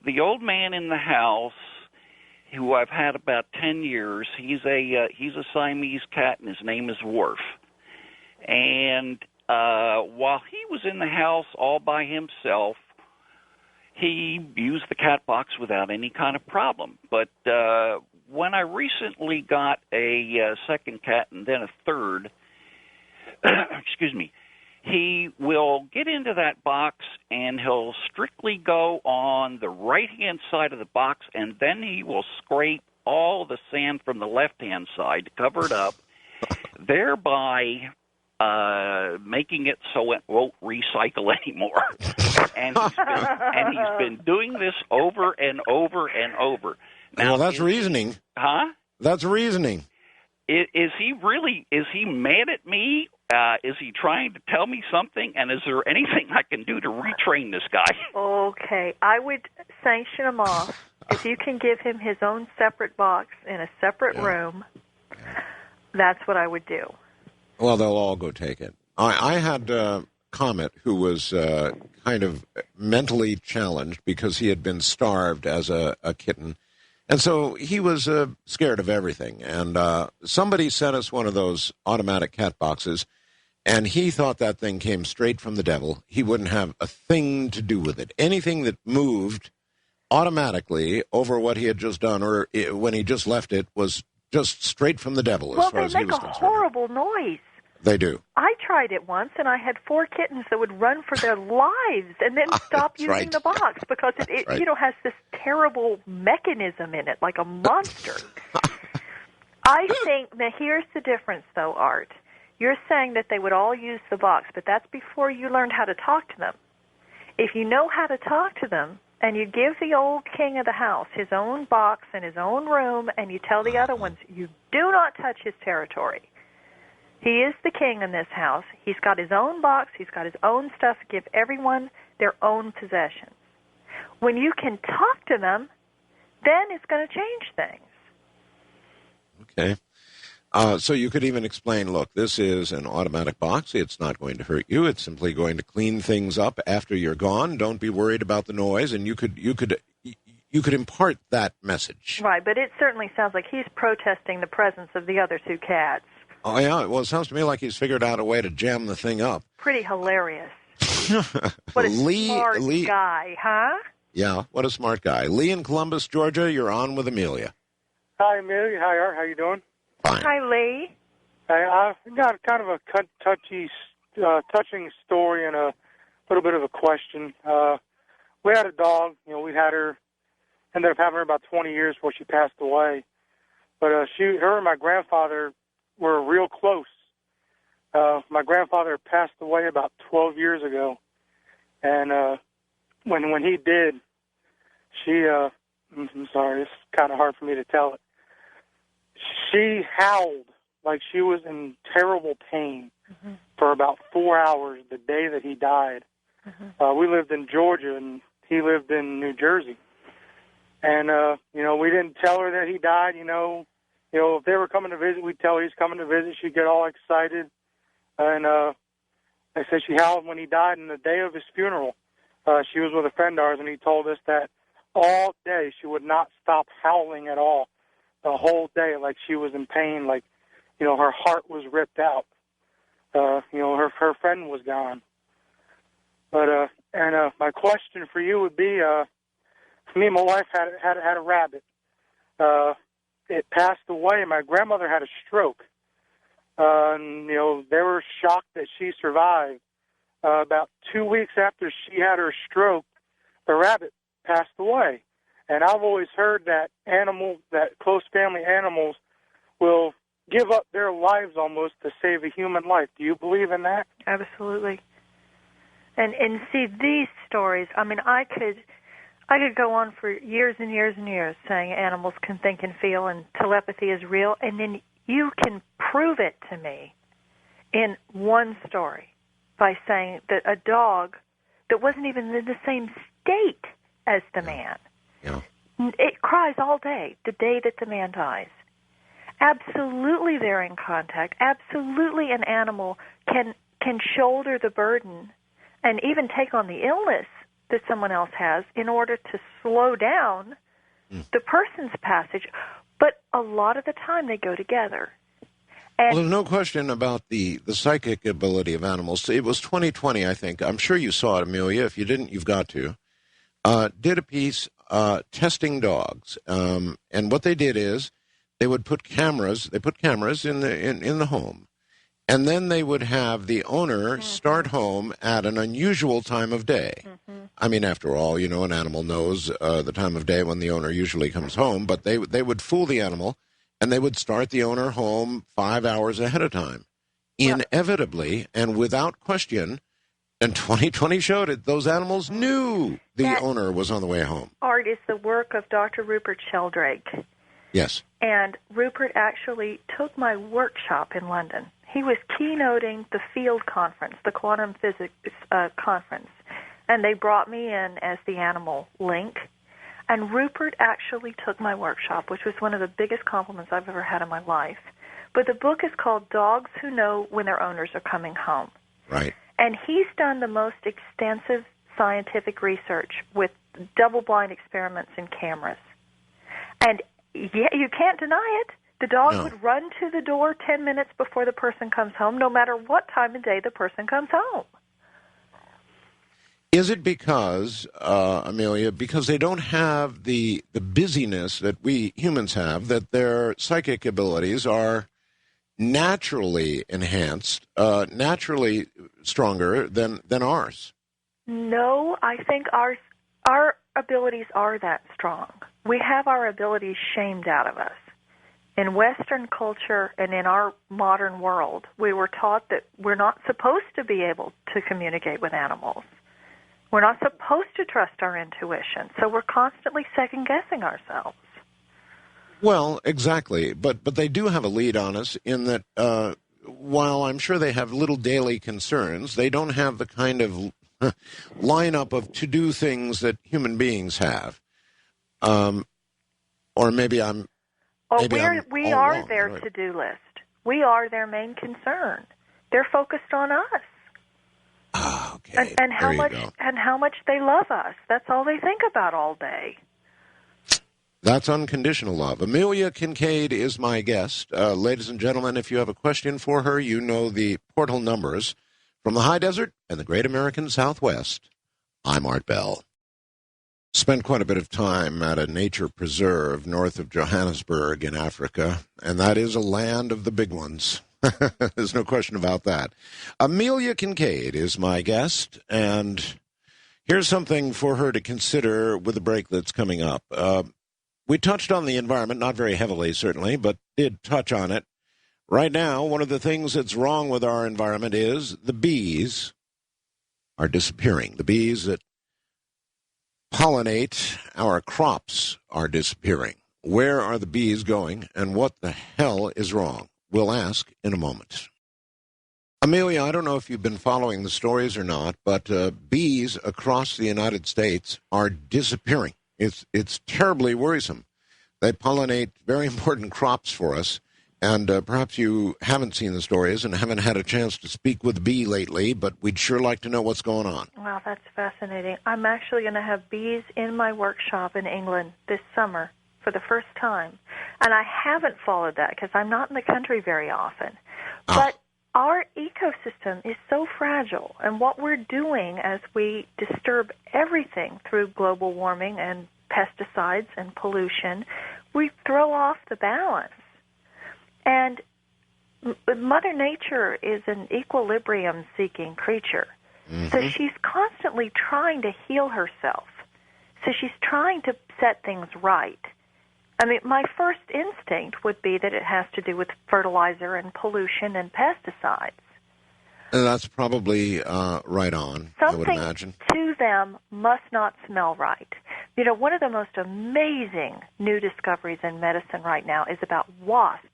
M: the old man in the house, who I've had about 10 years. He's a Siamese cat, and his name is Worf. And while he was in the house all by himself, he used the cat box without any kind of problem. But when I recently got a second cat and then a third, excuse me, he will get into that box and he'll strictly go on the right-hand side of the box, and then he will scrape all the sand from the left-hand side to cover it up, thereby making it so it won't recycle anymore. And he's been doing this over and over and over. Now,
A: well, that's reasoning.
M: Huh?
A: That's reasoning.
M: Is he mad at me? Is he trying to tell me something? And is there anything I can do to retrain this guy?
I: Okay, I would sanction him off. If you can give him his own separate box in a separate room, that's what I would do.
A: Well, they'll all go take it. I had Comet, who was kind of mentally challenged because he had been starved as a kitten. And so he was scared of everything. And somebody sent us one of those automatic cat boxes, and he thought that thing came straight from the devil. He wouldn't have a thing to do with it. Anything that moved automatically over what he had just done, or when he just left it, was just straight from the devil as far as he was concerned.
I: Well, they make a horrible noise.
A: They do.
I: I tried it once, and I had 4 kittens that would run for their lives and then stop using the box because it has this terrible mechanism in it, like a monster. I think that here's the difference, though, Art. You're saying that they would all use the box, but that's before you learned how to talk to them. If you know how to talk to them, and you give the old king of the house his own box and his own room, and you tell the other ones, you do not touch his territory. He is the king in this house. He's got his own box. He's got his own stuff. Give everyone their own possessions. When you can talk to them, then it's going to change things.
A: Okay. So you could even explain, look, this is an automatic box. It's not going to hurt you. It's simply going to clean things up after you're gone. Don't be worried about the noise. And you could impart that message.
I: Right, but it certainly sounds like he's protesting the presence of the other 2 cats.
A: Oh, yeah. Well, it sounds to me like he's figured out a way to jam the thing up.
I: Pretty hilarious. What a smart guy, huh?
A: Yeah, what a smart guy. Lee in Columbus, Georgia, you're on with Amelia.
F: Hi, Amelia. Hi, Art. How you doing?
A: Fine.
I: Hi, Lee.
F: I've got kind of a touching story and a little bit of a question. We had a dog. We had her, ended up having her about 20 years before she passed away. But her and my grandfather were real close. My grandfather passed away about 12 years ago, and when he did, I'm sorry, it's kind of hard for me to tell it. She howled like she was in terrible pain for about 4 hours the day that he died. We lived in Georgia, and he lived in New Jersey. And, we didn't tell her that he died, if they were coming to visit, we'd tell her he's coming to visit. She'd get all excited. And they said she howled when he died, and the day of his funeral, she was with a friend of ours, and he told us that all day she would not stop howling at all, the whole day, like she was in pain, like, her heart was ripped out. Her friend was gone. But And my question for you would be, me and my wife had a rabbit. It passed away, and my grandmother had a stroke. And, they were shocked that she survived. About 2 weeks after she had her stroke, the rabbit passed away. And I've always heard that that close family animals will give up their lives almost to save a human life. Do you believe in that?
I: Absolutely. And see, these stories, I mean, I could go on for years and years and years saying animals can think and feel and telepathy is real, and then you can prove it to me in one story by saying that a dog that wasn't even in the same state as the man, it cries all day the day that the man dies. Absolutely they're in contact. Absolutely an animal can shoulder the burden and even take on the illness that someone else has in order to slow down the person's passage. But a lot of the time they go together. And
A: there's no question about the psychic ability of animals. It was 2020, I think. I'm sure you saw it, Amelia. If you didn't, you've got to. Did a piece testing dogs. And what they did is they would put cameras. They put cameras in the home. And then they would have the owner start home at an unusual time of day. I mean, after all, an animal knows the time of day when the owner usually comes home. But they would fool the animal, and they would start the owner home 5 hours ahead of time. Inevitably, and without question, and 2020 showed it, those animals knew the owner was on the way home.
I: Art is the work of Dr. Rupert Sheldrake.
A: Yes.
I: And Rupert actually took my workshop in London. He was keynoting the field conference, the quantum physics conference, and they brought me in as the animal link. And Rupert actually took my workshop, which was one of the biggest compliments I've ever had in my life. But the book is called Dogs Who Know When Their Owners Are Coming Home.
A: Right.
I: And he's done the most extensive scientific research with double-blind experiments and cameras. And you can't deny it. The dog would run to the door 10 minutes before the person comes home, no matter what time of day the person comes home.
A: Is it because, Amelia, because they don't have the busyness that we humans have, that their psychic abilities are naturally enhanced, naturally stronger than ours?
I: No, I think our abilities are that strong. We have our abilities shamed out of us. In Western culture and in our modern world, we were taught that we're not supposed to be able to communicate with animals. We're not supposed to trust our intuition, so we're constantly second-guessing ourselves.
A: Well, exactly, but they do have a lead on us in that while I'm sure they have little daily concerns, they don't have the kind of lineup of to-do things that human beings have. Or maybe I'm...
I: we are their to-do list. We are their main concern. They're focused on us.
A: Okay.
I: And how much they love us. That's all they think about all day.
A: That's unconditional love. Amelia Kinkade is my guest. Ladies and gentlemen, if you have a question for her, you know the portal numbers. From the high desert and the great American Southwest, I'm Art Bell. Spent quite a bit of time at a nature preserve north of Johannesburg in Africa, and that is a land of the big ones. There's no question about that. Amelia Kinkade is my guest, and here's something for her to consider with the break that's coming up. We touched on the environment, not very heavily, certainly, but did touch on it. Right now, one of the things that's wrong with our environment is the bees are disappearing. The bees that pollinate our crops are disappearing. Where are the bees going, and what the hell is wrong? We'll ask in a moment. Amelia, I don't know if you've been following the stories or not, but bees across the United States are disappearing. It's terribly worrisome. They pollinate very important crops for us, and perhaps you haven't seen the stories and haven't had a chance to speak with a bee lately, but we'd sure like to know what's going on.
I: Wow, that's fascinating. I'm actually going to have bees in my workshop in England this summer for the first time. And I haven't followed that because I'm not in the country very often. But our ecosystem is so fragile, and what we're doing as we disturb everything through global warming and pesticides and pollution, we throw off the balance. And Mother Nature is an equilibrium-seeking creature. Mm-hmm. So she's constantly trying to heal herself. So she's trying to set things right. I mean, my first instinct would be that it has to do with fertilizer and pollution and pesticides.
A: And that's probably right on, I would imagine.
I: Something to them must not smell right. You know, one of the most amazing new discoveries in medicine right now is about wasps.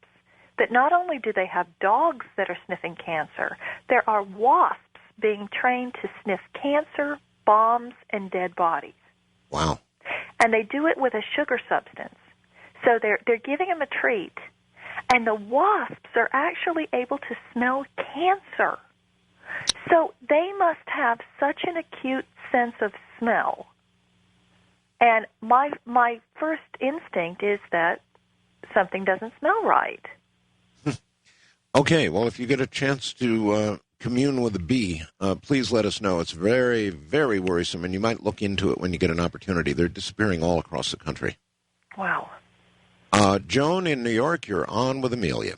I: That not only do they have dogs that are sniffing cancer, there are wasps being trained to sniff cancer, bombs, and dead bodies.
A: Wow.
I: And they do it with a sugar substance. So they're giving them a treat. And the wasps are actually able to smell cancer. So they must have such an acute sense of smell. And my first instinct is that something doesn't smell right.
A: Okay, well, if you get a chance to commune with a bee, please let us know. It's very, very worrisome, and you might look into it when you get an opportunity. They're disappearing all across the country.
I: Wow.
A: Joan in New York, you're on with Amelia.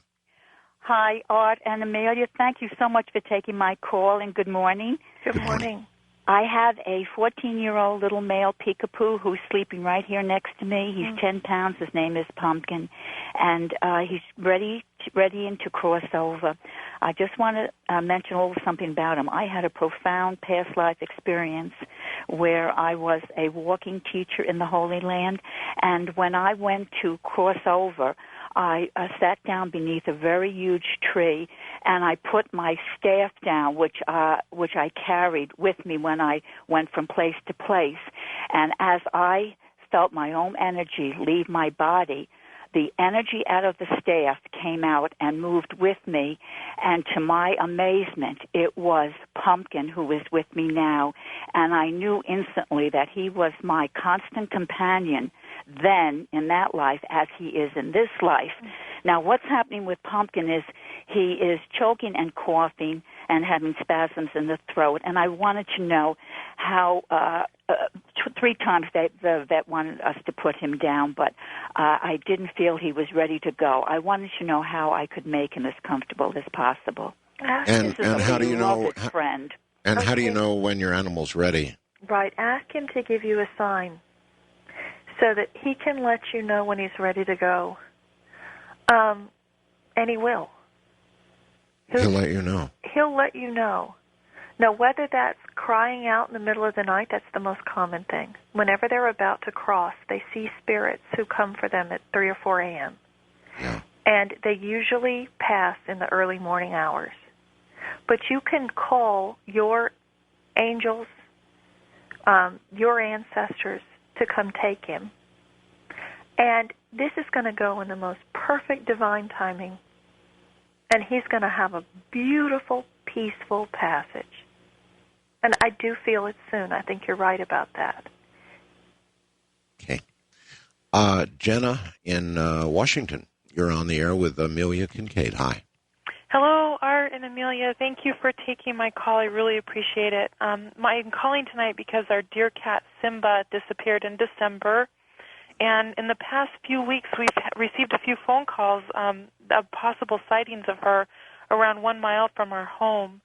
N: Hi, Art and Amelia. Thank you so much for taking my call, and good morning.
I: Good morning.
N: I have a 14-year-old little male peekapoo who's sleeping right here next to me. He's 10 pounds. His name is Pumpkin, and he's ready to cross over. I just want to mention something about him. I had a profound past life experience where I was a walking teacher in the Holy Land, and when I went to cross over, I sat down beneath a very huge tree, and I put my staff down, which I carried with me when I went from place to place. And as I felt my own energy leave my body, the energy out of the staff came out and moved with me, and to my amazement, it was Pumpkin who is with me now, and I knew instantly that he was my constant companion then in that life as he is in this life. Now, what's happening with Pumpkin is he is choking and coughing and having spasms in the throat, and I wanted to know how 3 times the vet wanted us to put him down, but I didn't feel he was ready to go. I wanted to know how I could make him as comfortable as possible.
A: And how do you know?
N: Friend.
A: And how do you know when your animal's ready?
I: Right. Ask him to give you a sign so that he can let you know when he's ready to go. And he will.
A: He'll let you know.
I: He'll let you know. Now, whether that's crying out in the middle of the night, that's the most common thing. Whenever they're about to cross, they see spirits who come for them at 3 or 4 a.m.
A: Yeah.
I: And they usually pass in the early morning hours. But you can call your angels, your ancestors, to come take him. And this is going to go in the most perfect divine timing. And he's going to have a beautiful, peaceful passage. And I do feel it soon. I think you're right about that.
A: Okay. Jenna in Washington, you're on the air with Amelia Kinkade. Hi.
O: Hello, Art and Amelia. Thank you for taking my call. I really appreciate it. I'm calling tonight because our dear cat Simba disappeared in December. And in the past few weeks, we've received a few phone calls of possible sightings of her around 1 mile from our home.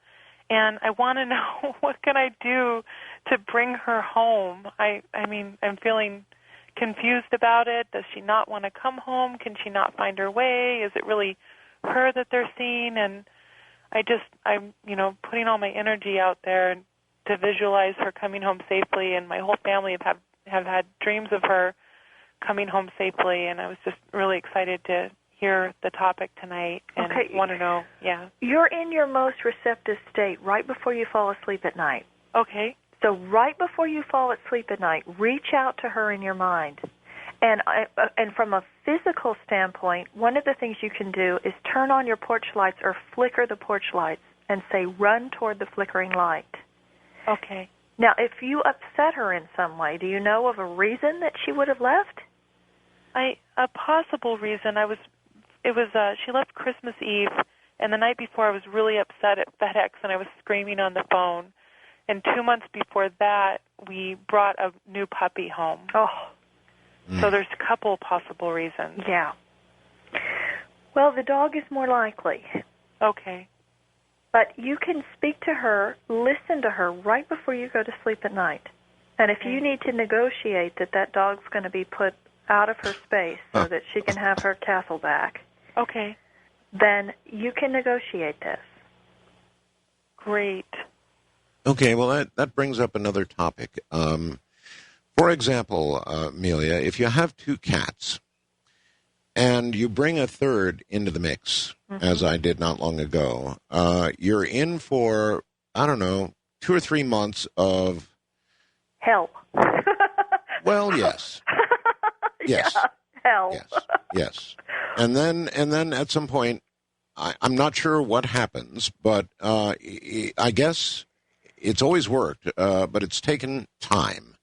O: And I want to know, what can I do to bring her home? I mean, I'm feeling confused about it. Does she not want to come home? Can she not find her way? Is it really her that they're seeing? And I'm putting all my energy out there to visualize her coming home safely. And my whole family have had dreams of her coming home safely, and I was just really excited to hear the topic tonight and want to know,
I: You're in your most receptive state right before you fall asleep at night.
O: Okay.
I: So right before you fall asleep at night, reach out to her in your mind. And from a physical standpoint, one of the things you can do is turn on your porch lights or flicker the porch lights and say, run toward the flickering light.
O: Okay.
I: Now, if you upset her in some way, do you know of a reason that she would have left?
O: A possible reason. She left Christmas Eve, And the night before, I was really upset at FedEx, and I was screaming on the phone. And 2 months before that, we brought a new puppy home.
I: Oh.
O: So there's a couple possible reasons.
I: Yeah. Well, the dog is more likely.
O: Okay.
I: But you can speak to her, listen to her right before you go to sleep at night. And if you need to negotiate that dog's going to be put out of her space so that she can have her castle back,
O: okay,
I: then you can negotiate this.
O: Great.
A: Okay, well, that brings up another topic. For example, Amelia, if you have 2 cats and you bring a third into the mix, as I did not long ago, you're in for, I don't know, 2 or 3 months of...
I: Hell.
A: Well, yes. Yes.
I: Yeah, hell.
A: Yes. And then at some point, I'm not sure what happens, but I guess it's always worked, but it's taken time.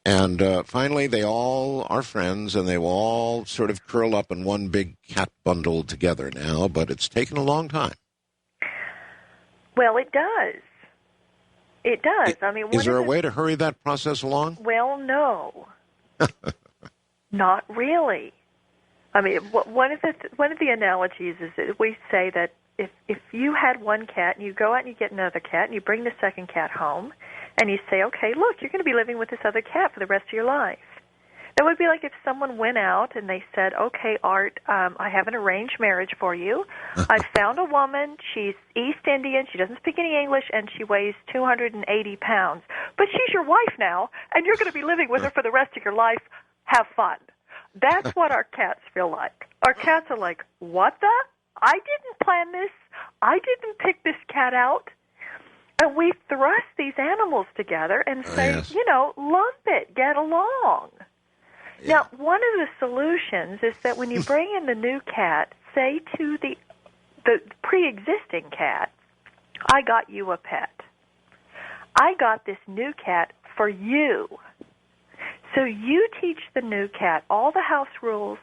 A: And finally, they all are friends, and they will all sort of curl up in one big cat bundle together now, but it's taken a long time.
I: Well, it does. It does. I mean,
A: is there a way to hurry that process along?
I: Well, no. Not really. I mean, one of the analogies is that we say that if you had one cat and you go out and you get another cat and you bring the second cat home and you say, okay, look, you're going to be living with this other cat for the rest of your life. That would be like if someone went out and they said, okay, Art, I have an arranged marriage for you. I found a woman. She's East Indian. She doesn't speak any English, and she weighs 280 pounds. But she's your wife now, and you're going to be living with her for the rest of your life. Have fun. That's what our cats feel like. Our cats are like, what the? I didn't plan this. I didn't pick this cat out. And we thrust these animals together and say, lump it, get along. Yeah. Now, one of the solutions is that when you bring in the new cat, say to the pre-existing cat, I got you a pet. I got this new cat for you. So you teach the new cat all the house rules.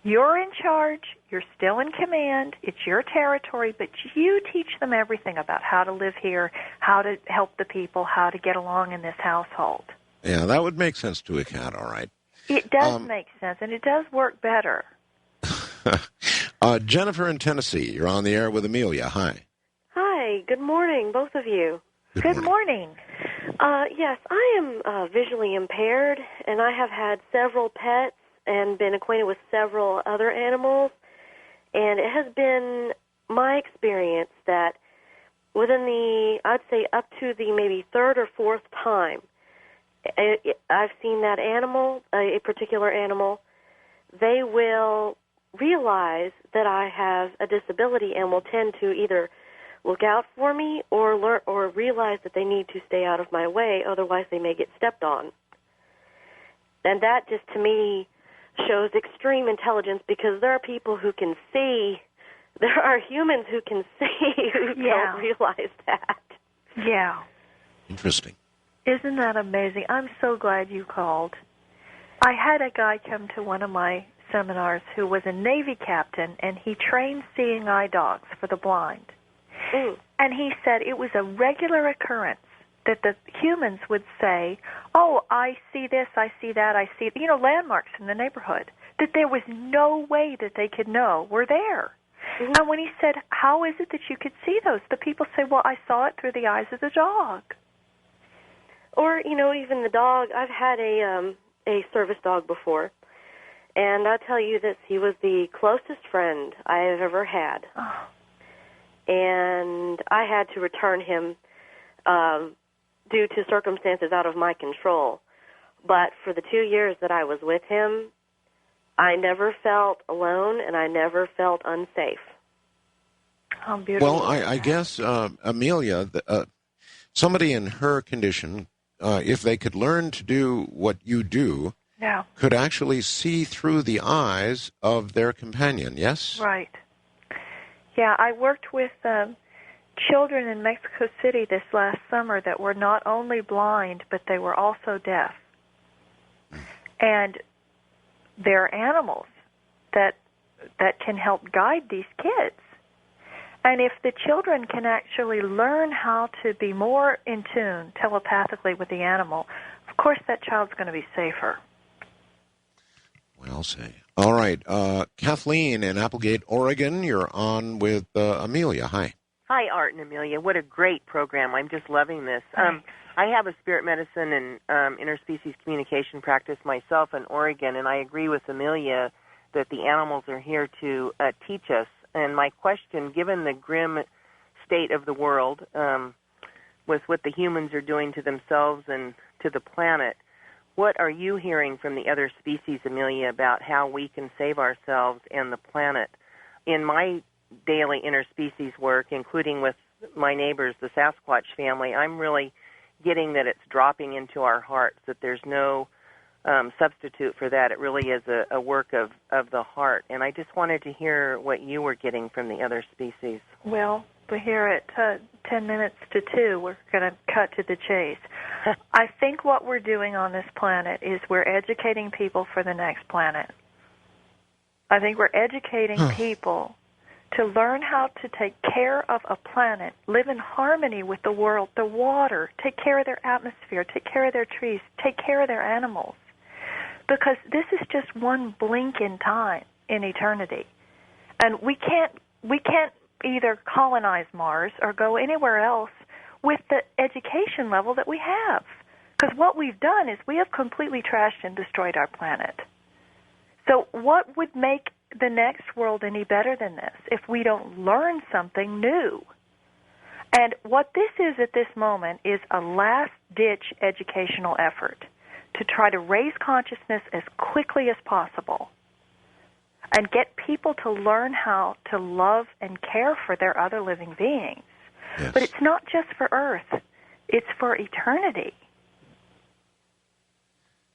I: You're in charge. You're still in command. It's your territory, but you teach them everything about how to live here, how to help the people, how to get along in this household.
A: Yeah, that would make sense to a cat, all right.
I: It does make sense, and it does work better.
A: Jennifer in Tennessee, you're on the air with Amelia. Hi.
P: Hi, good morning, both of you.
I: Good morning.
P: Yes, I am visually impaired, and I have had several pets and been acquainted with several other animals, and it has been my experience that within I'd say up to the maybe third or fourth time I've seen that animal, a particular animal, they will realize that I have a disability and will tend to either look out for me or realize that they need to stay out of my way, otherwise they may get stepped on. And that just, to me, shows extreme intelligence, because there are people who can see, there are humans who can see who don't realize that.
I: Yeah.
A: Interesting.
I: Isn't that amazing? I'm so glad you called. I had a guy come to one of my seminars who was a Navy captain, and he trained seeing eye dogs for the blind. And he said it was a regular occurrence that the humans would say, oh, I see this, I see that, I see, landmarks in the neighborhood, that there was no way that they could know were there. And when he said, how is it that you could see those? The people say, well, I saw it through the eyes of the dog.
P: Or, even the dog. I've had a service dog before, and I'll tell you this, he was the closest friend I have ever had.
I: Oh.
P: And I had to return him due to circumstances out of my control. But for the 2 years that I was with him, I never felt alone, and I never felt unsafe.
I: How beautiful.
A: Well, I guess, Amelia, somebody in her condition, if they could learn to do what you do, could actually see through the eyes of their companion, yes?
I: Right. Yeah, I worked with children in Mexico City this last summer that were not only blind, but they were also deaf. And there are animals that can help guide these kids. And if the children can actually learn how to be more in tune telepathically with the animal, of course that child's going to be safer.
A: Well, say. All right. Kathleen in Applegate, Oregon, you're on with Amelia. Hi.
Q: Hi, Art and Amelia. What a great program. I'm just loving this. I have a spirit medicine and interspecies communication practice myself in Oregon, and I agree with Amelia that the animals are here to teach us. And my question, given the grim state of the world, with what the humans are doing to themselves and to the planet, what are you hearing from the other species, Amelia, about how we can save ourselves and the planet? In my daily interspecies work, including with my neighbors, the Sasquatch family, I'm really getting that it's dropping into our hearts, that there's no substitute for that. It really is a work of the heart. And I just wanted to hear what you were getting from the other species.
I: Well, we're here at 10 minutes to 2. We're going to cut to the chase. I think what we're doing on this planet is we're educating people for the next planet. I think we're educating people to learn how to take care of a planet, live in harmony with the world, the water, take care of their atmosphere, take care of their trees, take care of their animals. Because this is just one blink in time in eternity. And we can't either colonize Mars or go anywhere else with the education level that we have. Because what we've done is we have completely trashed and destroyed our planet. So what would make the next world any better than this if we don't learn something new? And what this is at this moment is a last-ditch educational effort to try to raise consciousness as quickly as possible and get people to learn how to love and care for their other living beings. Yes. But it's not just for Earth. It's for eternity.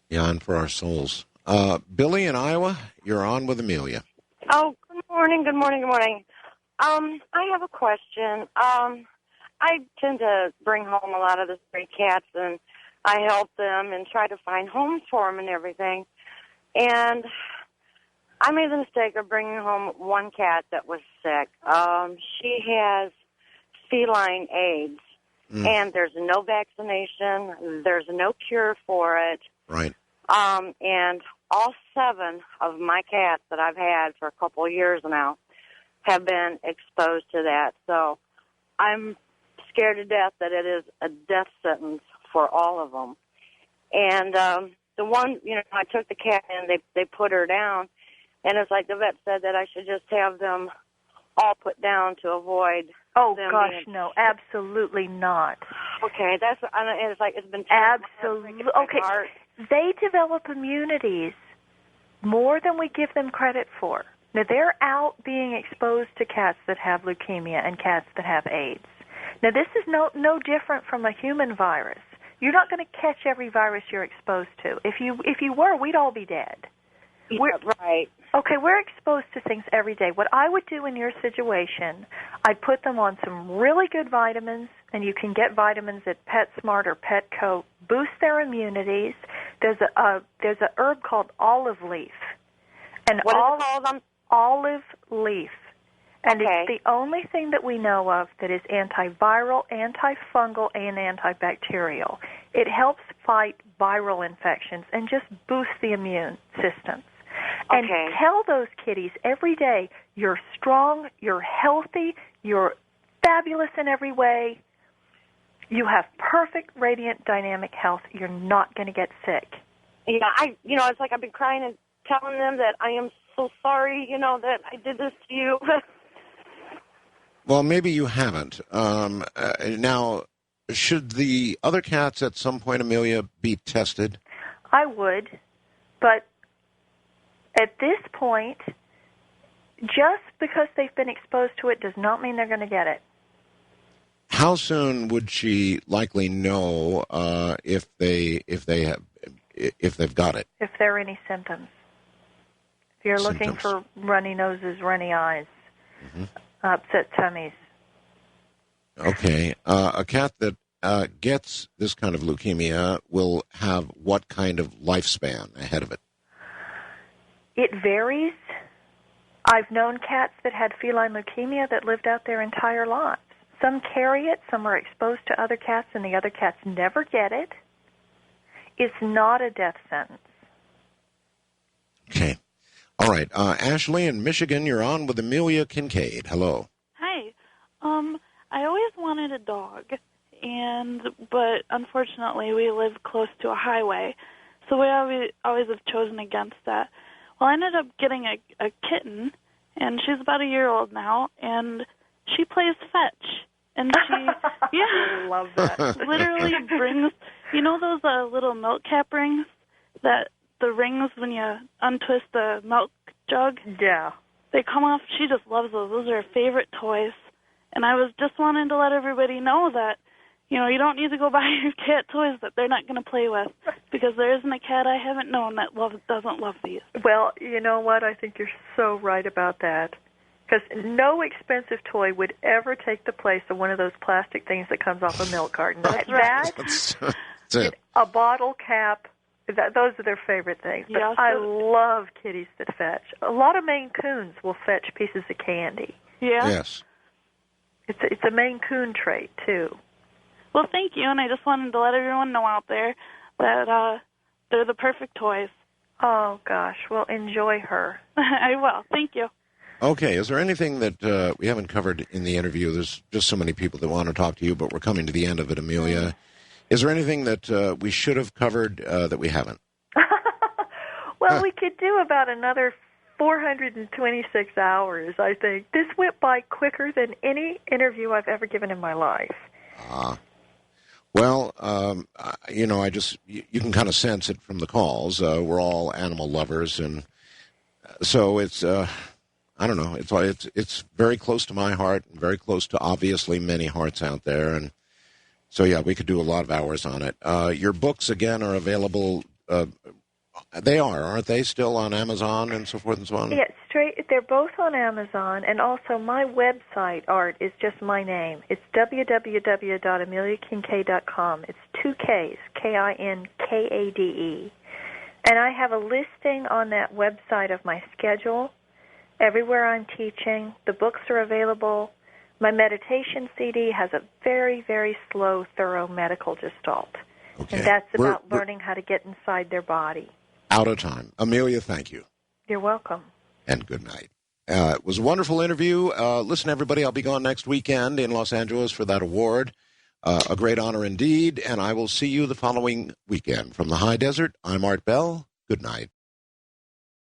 A: Yeah, and for our souls. Billy in Iowa, you're on with Amelia.
R: Oh, good morning. I have a question. I tend to bring home a lot of the stray cats, and I help them and try to find homes for them and everything. And I made the mistake of bringing home one cat that was sick. She has feline AIDS, and there's no vaccination. There's no cure for it.
A: Right.
R: And all 7 of my cats that I've had for a couple of years now have been exposed to that. So I'm scared to death that it is a death sentence for all of them. And the one, I took the cat in, they put her down, and it's like the vet said that I should just have them all put down to avoid.
I: Oh gosh, no, absolutely not.
R: Okay, and it's like it's been
I: absolutely okay. They develop immunities more than we give them credit for. Now they're out being exposed to cats that have leukemia and cats that have AIDS. Now this is no different from a human virus. You're not going to catch every virus you're exposed to. If you were, we'd all be dead.
R: Right.
I: Okay, we're exposed to things every day. What I would do in your situation, I'd put them on some really good vitamins, and you can get vitamins at PetSmart or Petco. Boost their immunities. There's a herb called olive leaf. And
R: what is it called?
I: Olive leaf. And
R: okay.
I: It's the only thing that we know of that is antiviral, antifungal, and antibacterial. It helps fight viral infections and just boost the immune systems. And tell those kitties every day, you're strong, you're healthy, you're fabulous in every way. You have perfect, radiant, dynamic health. You're not going to get sick.
R: Yeah, it's like I've been crying and telling them that I am so sorry, that I did this to you.
A: Well, maybe you haven't. Now, should the other cats at some point, Amelia, be tested?
I: I would, but at this point, just because they've been exposed to it does not mean they're going to get it.
A: How soon would she likely know if they've got it?
I: If there are any symptoms. If you're looking for runny noses, runny eyes, upset tummies.
A: Okay. A cat that gets this kind of leukemia will have what kind of lifespan ahead of it?
I: It varies. I've known cats that had feline leukemia that lived out their entire lives. Some carry it, some are exposed to other cats, and the other cats never get it. It's not a death sentence.
A: Okay. All right. Ashley in Michigan, you're on with Amelia Kinkade. Hello.
S: Hi. I always wanted a dog, but unfortunately we live close to a highway, so we always have chosen against that. Well, I ended up getting a kitten, and she's about a year old now, and she plays fetch. And she,
I: I love that.
S: literally brings, those little milk cap rings, that the rings when you untwist the milk jug?
I: Yeah.
S: They come off. She just loves those. Those are her favorite toys. And I was just wanting to let everybody know that, you don't need to go buy your cat toys that they're not going to play with, because there isn't a cat I haven't known that doesn't love these.
I: Well, you know what? I think you're so right about that. Because no expensive toy would ever take the place of one of those plastic things that comes off a milk carton.
S: That's right.
A: That's it.
I: A bottle cap, those are their favorite things. But
S: Yeah,
I: I love kitties that fetch. A lot of Maine Coons will fetch pieces of candy.
S: Yeah?
A: Yes.
I: It's a Maine Coon trait, too.
S: Well, thank you, and I just wanted to let everyone know out there that they're the perfect toys.
I: Oh, gosh. Well, enjoy her.
S: I will. Thank you.
A: Okay, is there anything that we haven't covered in the interview? There's just so many people that want to talk to you, but we're coming to the end of it, Amelia. Is there anything that we should have covered that we haven't?
I: Well, we could do about another 426 hours, I think. This went by quicker than any interview I've ever given in my life.
A: Well, you can kind of sense it from the calls. We're all animal lovers, and so it's, I don't know, it's very close to my heart, and very close to obviously many hearts out there, and so yeah, we could do a lot of hours on it. Your books again are available. They aren't they? Still on Amazon and so forth and so on?
I: Yeah, they're both on Amazon, and also my website, Art, is just my name. It's www.ameliakinkade.com. It's 2 Ks, Kinkade. And I have a listing on that website of my schedule, everywhere I'm teaching. The books are available. My meditation CD has a very, very slow, thorough medical gestalt.
A: Okay.
I: And that's about learning how to get inside their body.
A: Out of time. Amelia, thank you.
I: You're welcome.
A: And good night. It was a wonderful interview. Listen, everybody, I'll be gone next weekend in Los Angeles for that award. A great honor indeed, and I will see you the following weekend. From the high desert, I'm Art Bell. Good night.